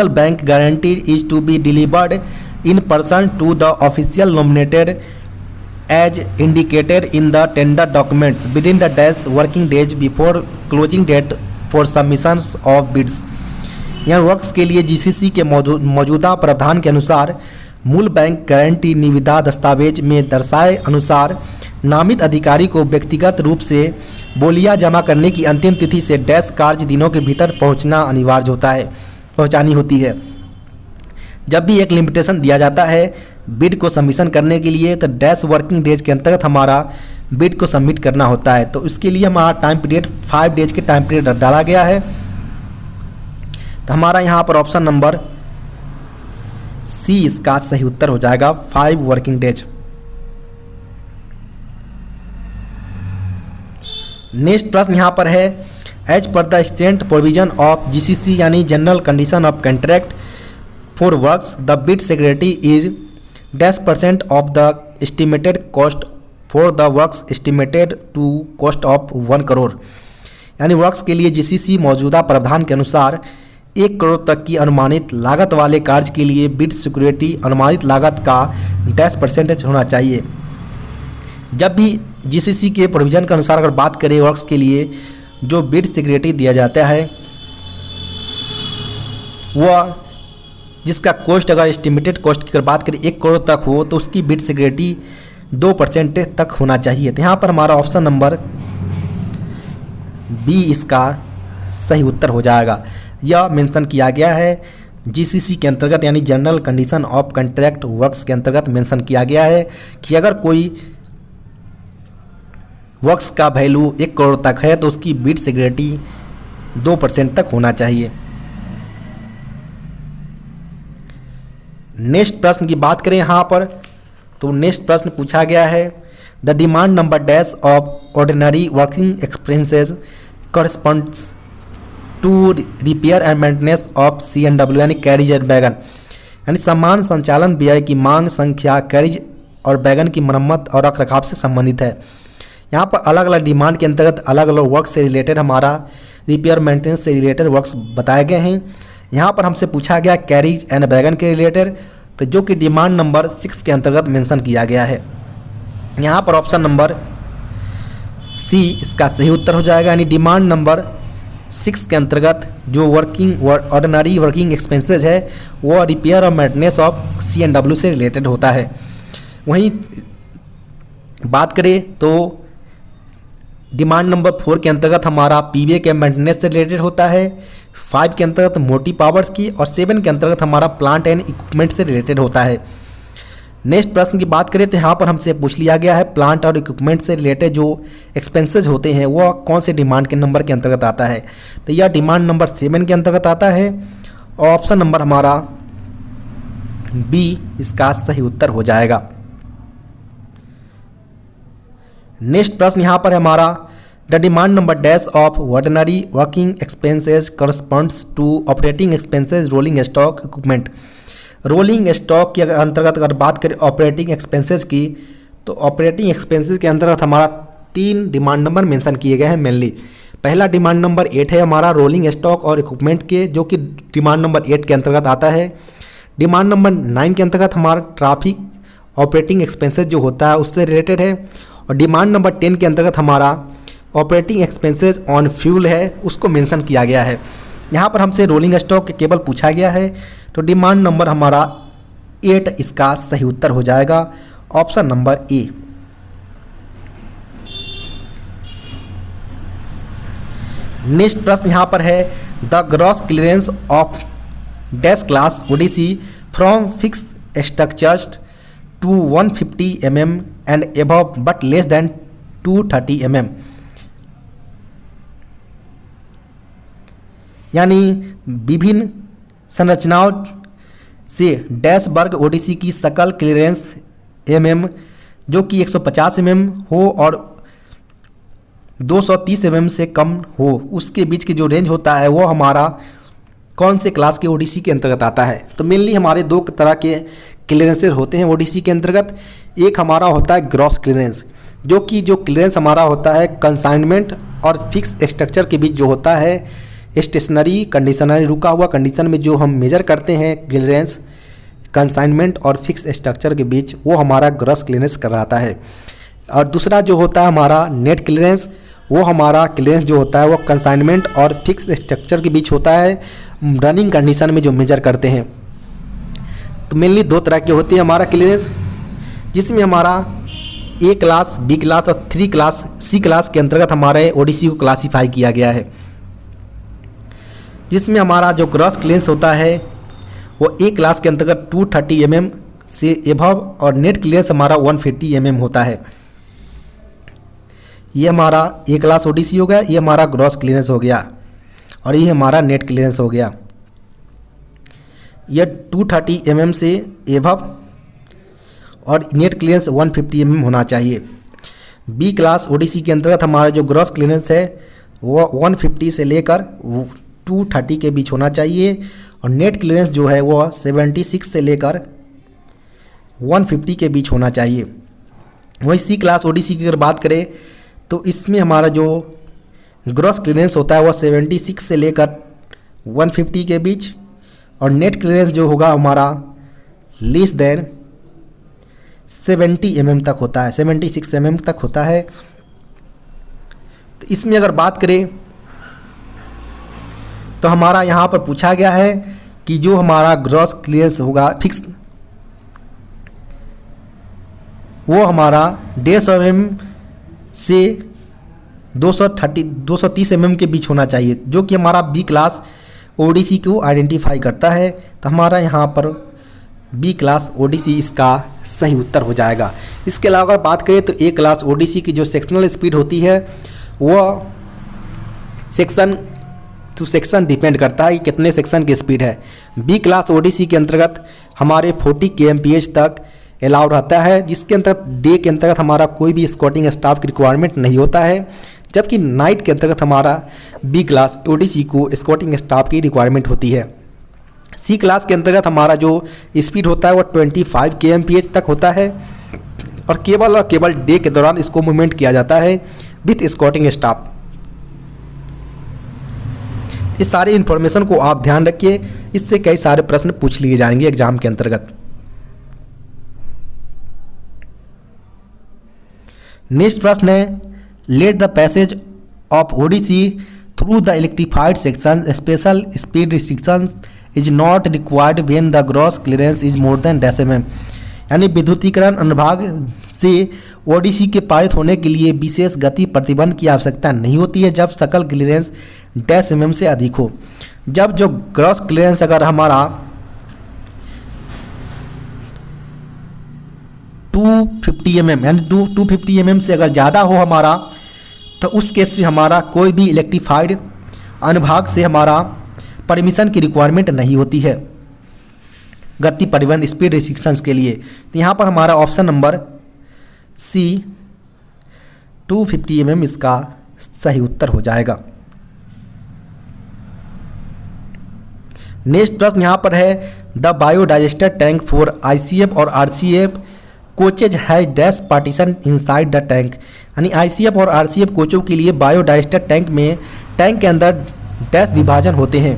bank guarantee is to be delivered in person to the official nominated as indicated in the tender documents within the dash working days before closing date for submissions of bids। यहाँ works के लिए GCC के मौजूदा प्रावधान के अनुसार मूल bank guarantee निविदा दस्तावेज में दर्शाए अनुसार नामित अधिकारी को व्यक्तिगत रूप से बोलियां जमा करने की अंतिम तिथि से डैश कार्य दिनों के भीतर पहुंचानी होती है। जब भी एक लिमिटेशन दिया जाता है बिड को सबमिशन करने के लिए तो डैश वर्किंग डेज के अंतर्गत हमारा बिड को सबमिट करना होता है। तो इसके लिए हमारा टाइम पीरियड 5 डेज के टाइम पीरियड डाला गया है। तो हमारा यहाँ पर ऑप्शन नंबर सी इसका सही उत्तर हो जाएगा, 5 वर्किंग डेज। नेक्स्ट प्रश्न यहाँ पर है as per the exchange provision of GCC यानी general condition of contract for works the bid security is -% of the estimated cost for the works estimated to cost of 1 crore, यानी works के लिए GCC मौजूदा प्रावधान के अनुसार 1 करोड़ तक की अनुमानित लागत वाले कार्य के लिए बिड सिक्योरिटी अनुमानित लागत का %% होना चाहिए। जब भी GCC के प्रोविजन के अनुसार अगर बात करें वर्क्स के लिए जो बिड सिक्योरिटी दिया जाता है वह जिसका कॉस्ट अगर एस्टिमेटेड कॉस्ट की अगर बात करें 1 करोड़ तक हो तो उसकी बिड सिक्योरिटी 2% तक होना चाहिए। तो यहाँ पर हमारा ऑप्शन नंबर बी इसका सही उत्तर हो जाएगा। यह मेंशन किया गया है GCC के अंतर्गत यानी general condition of contract works के अंतर्गत मेंशन किया गया है कि अगर कोई वर्क्स का वैल्यू 1 करोड़ तक है तो उसकी बिड सिक्योरिटी 2% तक होना चाहिए। नेक्स्ट प्रश्न की बात करें यहाँ पर तो नेक्स्ट प्रश्न पूछा गया है the demand number dash of ordinary working expenses corresponds to repair and maintenance of C&W यानी कैरिज एंड वैगन, यानी समान संचालन व्यय की मांग संख्या कैरिज और वैगन की मरम्मत और रखरखाव से संबंधित है। यहाँ पर अलग अलग डिमांड के अंतर्गत अलग अलग वर्क से रिलेटेड हमारा रिपेयर मेंटेनेंस से रिलेटेड वर्क्स बताए गए हैं। यहाँ पर हमसे पूछा गया कैरिज एंड वैगन के रिलेटेड, तो जो कि डिमांड नंबर 6 के अंतर्गत मेंशन किया गया है। यहाँ पर ऑप्शन नंबर सी इसका सही उत्तर हो जाएगा, यानी डिमांड नंबर 6 के अंतर्गत जो ऑर्डिनरी वर्किंग एक्सपेंसेस है वो रिपेयर और मेंटेनेंस ऑफ C&W से रिलेटेड होता है। वहीं बात करें तो डिमांड नंबर 4 के अंतर्गत हमारा PVA के मेंटेनेंस से रिलेटेड होता है, 5 के अंतर्गत मोटी पावर्स की और 7 के अंतर्गत हमारा प्लांट एंड इक्विपमेंट से रिलेटेड होता है। नेक्स्ट प्रश्न की बात करें तो यहाँ पर हमसे पूछ लिया गया है प्लांट और इक्विपमेंट से रिलेटेड जो एक्सपेंसेस होते हैं वो कौन से डिमांड के नंबर के अंतर्गत आता है। तो यह डिमांड नंबर 7 के अंतर्गत आता है और ऑप्शन नंबर हमारा बी इसका सही उत्तर हो जाएगा। नेक्स्ट प्रश्न यहाँ पर हमारा the demand number dash of ordinary working expenses corresponds to operating expenses rolling stock equipment. Rolling stock के अंतर्गत अगर बात करें ऑपरेटिंग एक्सपेंसेस की तो ऑपरेटिंग एक्सपेंसेस के अंतर्गत हमारा 3 डिमांड नंबर मेंशन किए गए हैं मेनली। पहला डिमांड नंबर 8 है हमारा रोलिंग स्टॉक और इक्विपमेंट के, जो कि डिमांड नंबर 8 के अंतर्गत आता है। डिमांड नंबर 9 के अंतर्गत हमारा ट्रैफिक ऑपरेटिंग एक्सपेंसेस जो होता है उससे रिलेटेड है और डिमांड नंबर 10 के अंतर्गत हमारा ऑपरेटिंग एक्सपेंसेस ऑन फ्यूल है उसको मेंशन किया गया है। यहाँ पर हमसे रोलिंग स्टॉक के केवल पूछा गया है तो डिमांड नंबर हमारा 8 इसका सही उत्तर हो जाएगा, ऑप्शन नंबर ए। नेक्स्ट प्रश्न यहाँ पर है the gross clearance of dash class ODC from fix structures to 150 mm and above but less than 230 mm। यानी विभिन्न संरचनाओं से डैश वर्ग ओडिसी की सकल क्लियरेंस mm जो कि 150 mm हो और 230 mm से कम हो, उसके बीच की जो रेंज होता है वो हमारा कौन से क्लास के ओडिसी के अंतर्गत आता है। तो मेनली हमारे दो तरह के क्लियरेंसेस होते हैं ओडिसी के अंतर्गत। एक हमारा होता है ग्रॉस क्लियरेंस, जो कि जो क्लियरेंस हमारा होता है कंसाइनमेंट और फिक्स स्ट्रक्चर के बीच जो होता है, स्टेशनरी कंडीशनरी रुका हुआ कंडीशन में जो हम मेजर करते हैं क्लियरेंस कंसाइनमेंट और फिक्स स्ट्रक्चर के बीच, वो हमारा ग्रॉस क्लियरेंस कहलाता है। और दूसरा जो होता है हमारा नेट क्लियरेंस, वो हमारा क्लियरेंस जो होता है वो कंसाइनमेंट और फिक्स स्ट्रक्चर के बीच होता है रनिंग कंडीशन में जो मेजर करते हैं। तो मेनली दो तरह के होती है हमारा क्लियरेंस, जिसमें हमारा ए क्लास, बी क्लास और 3 क्लास सी क्लास के अंतर्गत हमारे ओडिसी को क्लासीफाई किया गया है। जिसमें हमारा जो ग्रॉस क्लियरेंस होता है वो ए क्लास के अंतर्गत 230 mm से एबव और नेट क्लियरेंस हमारा 150 mm होता है। ये हमारा ए क्लास ओडिसी हो गया, ये हमारा ग्रॉस क्लियरेंस हो गया और ये हमारा नेट क्लियरेंस हो गया। यह 230 mm से एबव और नेट क्लियरेंस 150 mm होना चाहिए। बी क्लास ओडिसी के अंतर्गत हमारा जो ग्रॉस क्लियरेंस है वो 150 से लेकर 230 के बीच होना चाहिए और नेट क्लियरेंस जो है वो 76 से लेकर 150 के बीच होना चाहिए। वही सी क्लास ओडिसी की अगर बात करें तो इसमें हमारा जो ग्रॉस क्लियरेंस होता है वो 76 से लेकर 150 के बीच और नेट क्लियरेंस जो होगा हमारा लेस देन 70 mm तक होता है, 76 mm तक होता है। तो इसमें अगर बात करें तो हमारा यहाँ पर पूछा गया है कि जो हमारा ग्रॉस क्लियरेंस होगा फिक्स, वो हमारा 150 mm से 230 mm के बीच होना चाहिए, जो कि हमारा बी क्लास ओडिसी को आइडेंटिफाई करता है। तो हमारा यहाँ पर बी क्लास ओडिसी इसका सही उत्तर हो जाएगा। इसके अलावा अगर बात करें तो ए क्लास ओडिसी की जो सेक्शनल स्पीड होती है वो सेक्शन टू सेक्शन डिपेंड करता है कि कितने सेक्शन की स्पीड है। बी क्लास ओडिसी के अंतर्गत हमारे 40 kmph तक अलाउड रहता है, जिसके अंतर्गत डे के अंतर्गत हमारा कोई भी स्कॉटिंग स्टाफ की रिक्वायरमेंट नहीं होता है, जबकि नाइट के अंतर्गत हमारा बी क्लास ओडिसी को स्कॉटिंग स्टाफ की रिक्वायरमेंट होती है। सी क्लास के अंतर्गत हमारा जो स्पीड होता है वो 25 kmph तक होता है और केवल डे के दौरान इसको मूवमेंट किया जाता है विथ स्कॉटिंग स्टाफ। इस सारी इन्फॉर्मेशन को आप ध्यान रखिए, इससे कई सारे प्रश्न पूछ लिए जाएंगे एग्जाम के अंतर्गत। नेक्स्ट प्रश्न है let the passage of ODC through the electrified section special speed restrictions is not required when the gross clearance is more than -mm। यानी विद्युतीकरण अनुभाग से ओडिसी के पारित होने के लिए विशेष गति प्रतिबंध की आवश्यकता नहीं होती है जब सकल क्लियरेंस -mm से अधिक हो। जब जो ग्रॉस क्लियरेंस अगर हमारा 250 mm यानी 250 mm से अगर ज़्यादा हो हमारा, तो उस केस में हमारा कोई भी इलेक्ट्रीफाइड अनुभाग से हमारा परमिशन की रिक्वायरमेंट नहीं होती है गति परिवहन स्पीड रिस्ट्रिक्शंस के लिए। तो यहाँ पर हमारा ऑप्शन नंबर सी 250 mm इसका सही उत्तर हो जाएगा। नेक्स्ट प्रश्न यहाँ पर है the biodigester tank for ICF और RCF coaches has dash partition inside the tank. यानी ICF और RCF कोचों के लिए बायोडाइजेस्टर टैंक में टैंक के अंदर डैश विभाजन होते हैं।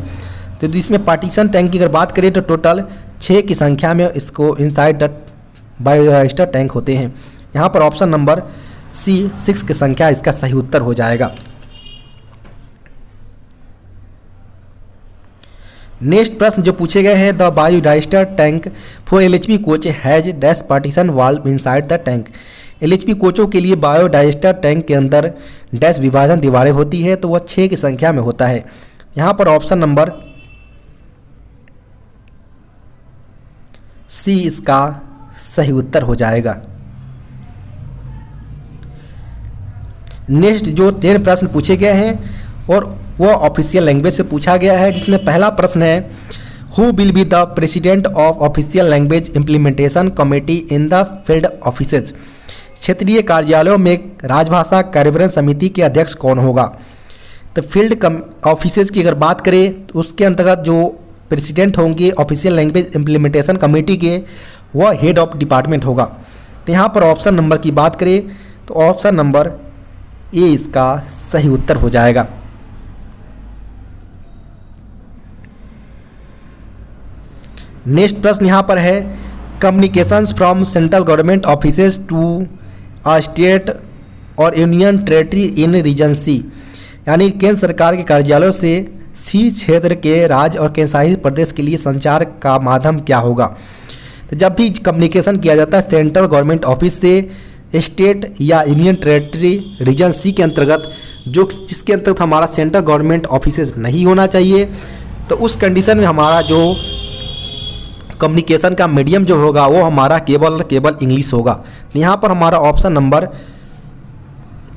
तो इसमें पार्टीशन टैंक की अगर बात करें तो टोटल 6 की संख्या में इसको इनसाइड द बायोडाइजेस्टर टैंक होते हैं। यहाँ पर ऑप्शन नंबर सी 6 की संख्या इसका सही उत्तर हो जाएगा। नेक्स्ट प्रश्न जो पूछे गए हैं the biodigester tank for LHB coach has dash partition valve inside the tank. LHP कोचों के लिए बायोडाइजेस्टर टैंक के अंदर डैश विभाजन दीवारें होती है, तो वह 6 की संख्या में होता है। यहाँ पर ऑप्शन नंबर सी इसका सही उत्तर हो जाएगा। नेक्स्ट जो 10 प्रश्न पूछे गए हैं और वो ऑफिशियल लैंग्वेज से पूछा गया है, जिसमें पहला प्रश्न है who will be the president of official language implementation committee in the field offices. क्षेत्रीय कार्यालयों में राजभाषा कार्यान्वयन समिति के अध्यक्ष कौन होगा। तो फील्ड ऑफिसेज की अगर बात करें तो उसके अंतर्गत जो प्रेसिडेंट होंगे ऑफिशियल लैंग्वेज इम्प्लीमेंटेशन कमेटी के, वह हेड ऑफ डिपार्टमेंट होगा। तो यहाँ पर ऑप्शन नंबर की बात करें तो ऑप्शन नंबर ए इसका सही उत्तर हो जाएगा। नेक्स्ट प्रश्न यहाँ पर है communications from central government offices to a state or union territory in region C, यानी केंद्र सरकार के कार्यालयों से सी क्षेत्र के राज्य और केंद्रशासित प्रदेश के लिए संचार का माध्यम क्या होगा। तो जब भी कम्युनिकेशन किया जाता है सेंट्रल गवर्नमेंट ऑफिस से स्टेट या यूनियन टेरेटरी रीजन सी के अंतर्गत, जो जिसके अंतर्गत हमारा सेंट्रल गवर्नमेंट ऑफिसेज नहीं होना चाहिए, तो उस कंडीशन में हमारा जो कम्युनिकेशन का मीडियम जो होगा वो हमारा केवल इंग्लिश होगा। तो यहाँ पर हमारा ऑप्शन नंबर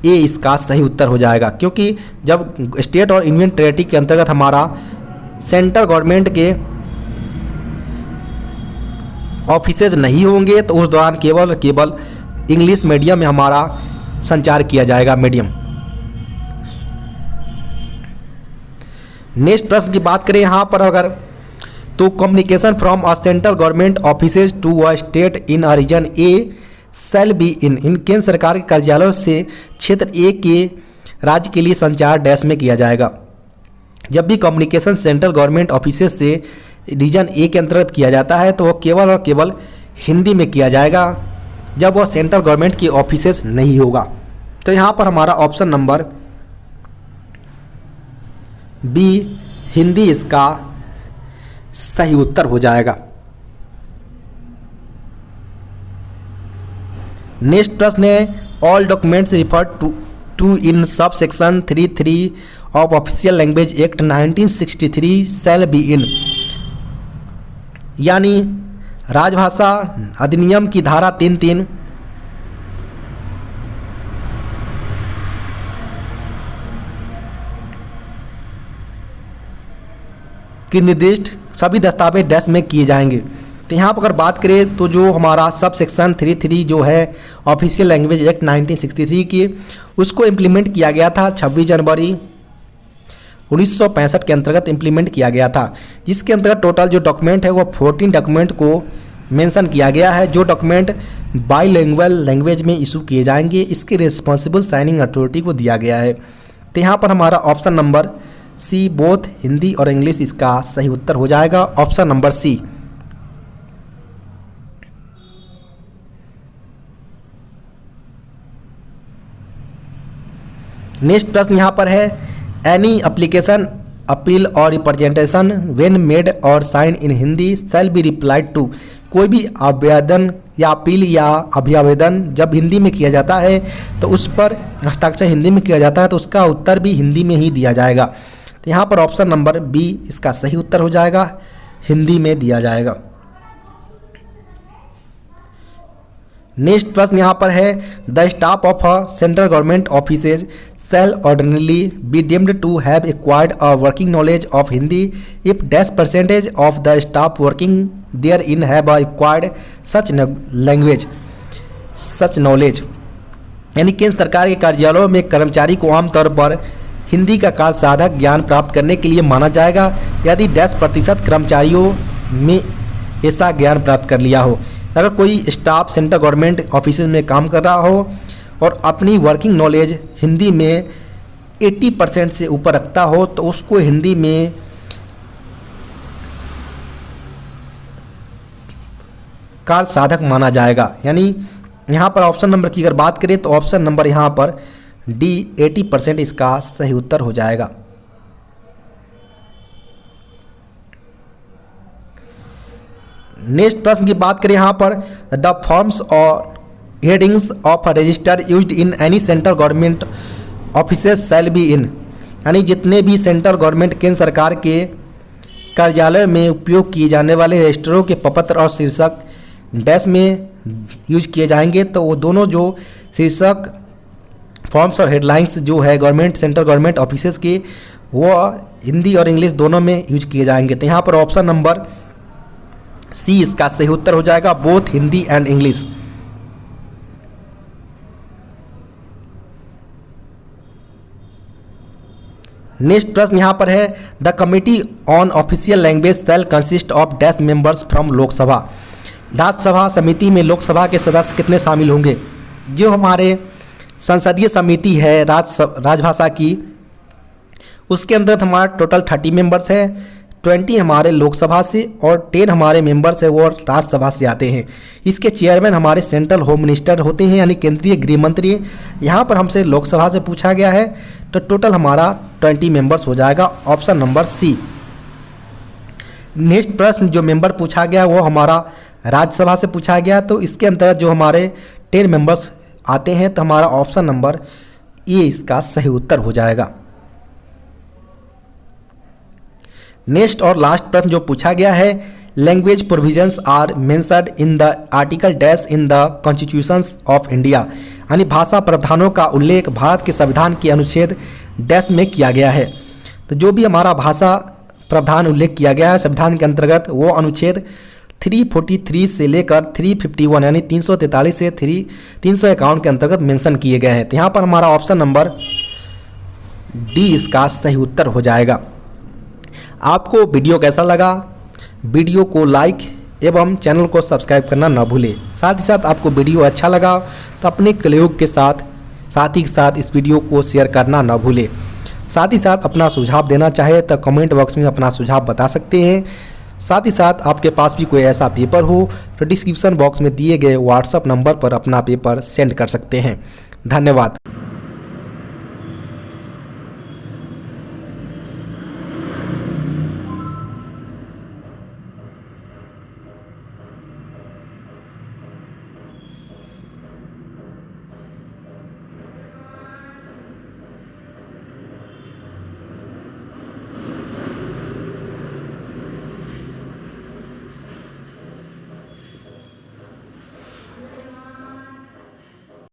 ए इसका सही उत्तर हो जाएगा, क्योंकि जब स्टेट और यूनियन टेरेटरी के अंतर्गत हमारा सेंट्रल गवर्नमेंट के ऑफिसेज नहीं होंगे तो उस दौरान केवल इंग्लिश मीडियम में हमारा संचार किया जाएगा मीडियम। नेक्स्ट प्रश्न की बात करें यहाँ पर अगर, तो communication from a central government offices to a state in a region A shall be in केंद्र सरकार के कार्यालयों से क्षेत्र ए के राज्य के लिए संचार डैश में किया जाएगा। जब भी कम्युनिकेशन सेंट्रल गवर्नमेंट ऑफिसेज से रीजन ए के अंतर्गत किया जाता है तो वह केवल और केवल हिंदी में किया जाएगा, जब वह सेंट्रल गवर्नमेंट की ऑफिसेज नहीं होगा। तो यहाँ पर हमारा ऑप्शन नंबर बी हिंदी इसका सही उत्तर हो जाएगा। नेक्स्ट प्रश्न है all documents referred to in sub section 33 of official language act 1963 shall be in, यानी राजभाषा अधिनियम की धारा 3(3) की निर्दिष्ट सभी दस्तावेज डैश में किए जाएंगे। तो यहाँ पर अगर बात करें तो जो हमारा सब सेक्शन 33 जो है ऑफिशियल लैंग्वेज एक्ट 1963 की, उसको इम्प्लीमेंट किया गया था 26 जनवरी 1965 के अंतर्गत इम्प्लीमेंट किया गया था, जिसके अंतर्गत टोटल जो डॉक्यूमेंट है वो 14 डॉक्यूमेंट को मेंशन किया गया है, जो डॉक्यूमेंट बाईलिंगुअल लैंग्वेज में इशू किए जाएंगे। इसके रिस्पॉन्सिबल साइनिंग अथॉरिटी को दिया गया है। तो यहाँ पर हमारा option number C both Hindi और इंग्लिश इसका सही उत्तर हो जाएगा, ऑप्शन नंबर सी। नेक्स्ट प्रश्न यहाँ पर है any application appeal or representation when made or signed in Hindi shall be replied to, कोई भी आवेदन या अपील या अभियावेदन जब हिंदी में किया जाता है तो उस पर हस्ताक्षर हिंदी में किया जाता है, तो उसका उत्तर भी हिंदी में ही दिया जाएगा। तो यहाँ पर ऑप्शन नंबर बी इसका सही उत्तर हो जाएगा, हिंदी में दिया जाएगा। नेक्स्ट प्रश्न यहाँ पर है the staff of a central government offices shall ordinarily be deemed to have acquired a working knowledge of Hindi if dash percentage of the staff working therein have acquired such language such knowledge, यानी केंद्र सरकार के कार्यालयों में कर्मचारी को आमतौर पर हिंदी का कार्य साधक ज्ञान प्राप्त करने के लिए माना जाएगा यदि डैश प्रतिशत कर्मचारियों में ऐसा ज्ञान प्राप्त कर लिया हो। अगर कोई स्टाफ सेंट्रल गवर्नमेंट ऑफिस में काम कर रहा हो और अपनी वर्किंग नॉलेज हिंदी में 80% से ऊपर रखता हो तो उसको हिंदी में कार्य साधक माना जाएगा। यानी यहाँ पर ऑप्शन नंबर की अगर बात करें तो ऑप्शन नंबर यहाँ पर डी 80% इसका सही उत्तर हो जाएगा। नेक्स्ट प्रश्न की बात करें यहाँ पर the forms headings of a resistor used in any central government offices shell be in, यानी जितने भी सेंट्रल गवर्नमेंट केंद्र सरकार के कार्यालय में उपयोग किए जाने वाले रजिस्टरों के प्रपत्र और शीर्षक डैश में यूज किए जाएंगे। तो वो दोनों जो शीर्षक फॉर्म्स और हेडलाइंस जो है गवर्नमेंट सेंट्रल गवर्नमेंट ऑफिसेस के, वो हिंदी और इंग्लिश दोनों में यूज किए जाएंगे। तो यहाँ पर ऑप्शन नंबर सी इसका सही उत्तर हो जाएगा, both Hindi and English. Next प्रश्न यहाँ पर है, the committee on official language shell consist of dash members from Lok Sabha. Rajya Sabha समिति में लोकसभा के सदस्य कितने शामिल होंगे? जो हमारे संसदीय समिति है राजभाषा की, उसके अंदर हमारा टोटल 30 मेंबर्स है, 20 हमारे लोकसभा से और 10 हमारे मेंबर्स है वो राज्यसभा से आते हैं। इसके चेयरमैन हमारे सेंट्रल होम मिनिस्टर होते हैं, यानी केंद्रीय गृह मंत्री। यहाँ पर हमसे लोकसभा से पूछा गया है, तो टोटल हमारा 20 मेंबर्स हो जाएगा, ऑप्शन नंबर सी। नेक्स्ट प्रश्न जो मेंबर पूछा गया वो हमारा राज्यसभा से पूछा गया, तो इसके अंतर्गत जो हमारे 10 मेंबर्स आते हैं, तो हमारा ऑप्शन नंबर ए इसका सही उत्तर हो जाएगा। नेक्स्ट और लास्ट प्रश्न जो पूछा गया है, language provisions are mentioned in the article dash in the constitutions of India, यानी भाषा प्रावधानों का उल्लेख भारत के संविधान के अनुच्छेद डैश में किया गया है। तो जो भी हमारा भाषा प्रावधान उल्लेख किया गया है संविधान के अंतर्गत, वो अनुच्छेद 343 से लेकर 351 यानी 343 से 351 के अंतर्गत मेंशन किए गए हैं। तो यहाँ पर हमारा ऑप्शन नंबर डी इसका सही उत्तर हो जाएगा। आपको वीडियो कैसा लगा? वीडियो को लाइक एवं चैनल को सब्सक्राइब करना न भूलें। साथ ही साथ आपको वीडियो अच्छा लगा तो अपने कलीग के साथ इस वीडियो को शेयर करना न भूलें। साथ ही साथ अपना सुझाव देना चाहे तो कमेंट बॉक्स में अपना सुझाव बता सकते हैं। साथ ही साथ आपके पास भी कोई ऐसा पेपर हो तो डिस्क्रिप्शन बॉक्स में दिए गए व्हाट्सएप नंबर पर अपना पेपर सेंड कर सकते हैं। धन्यवाद।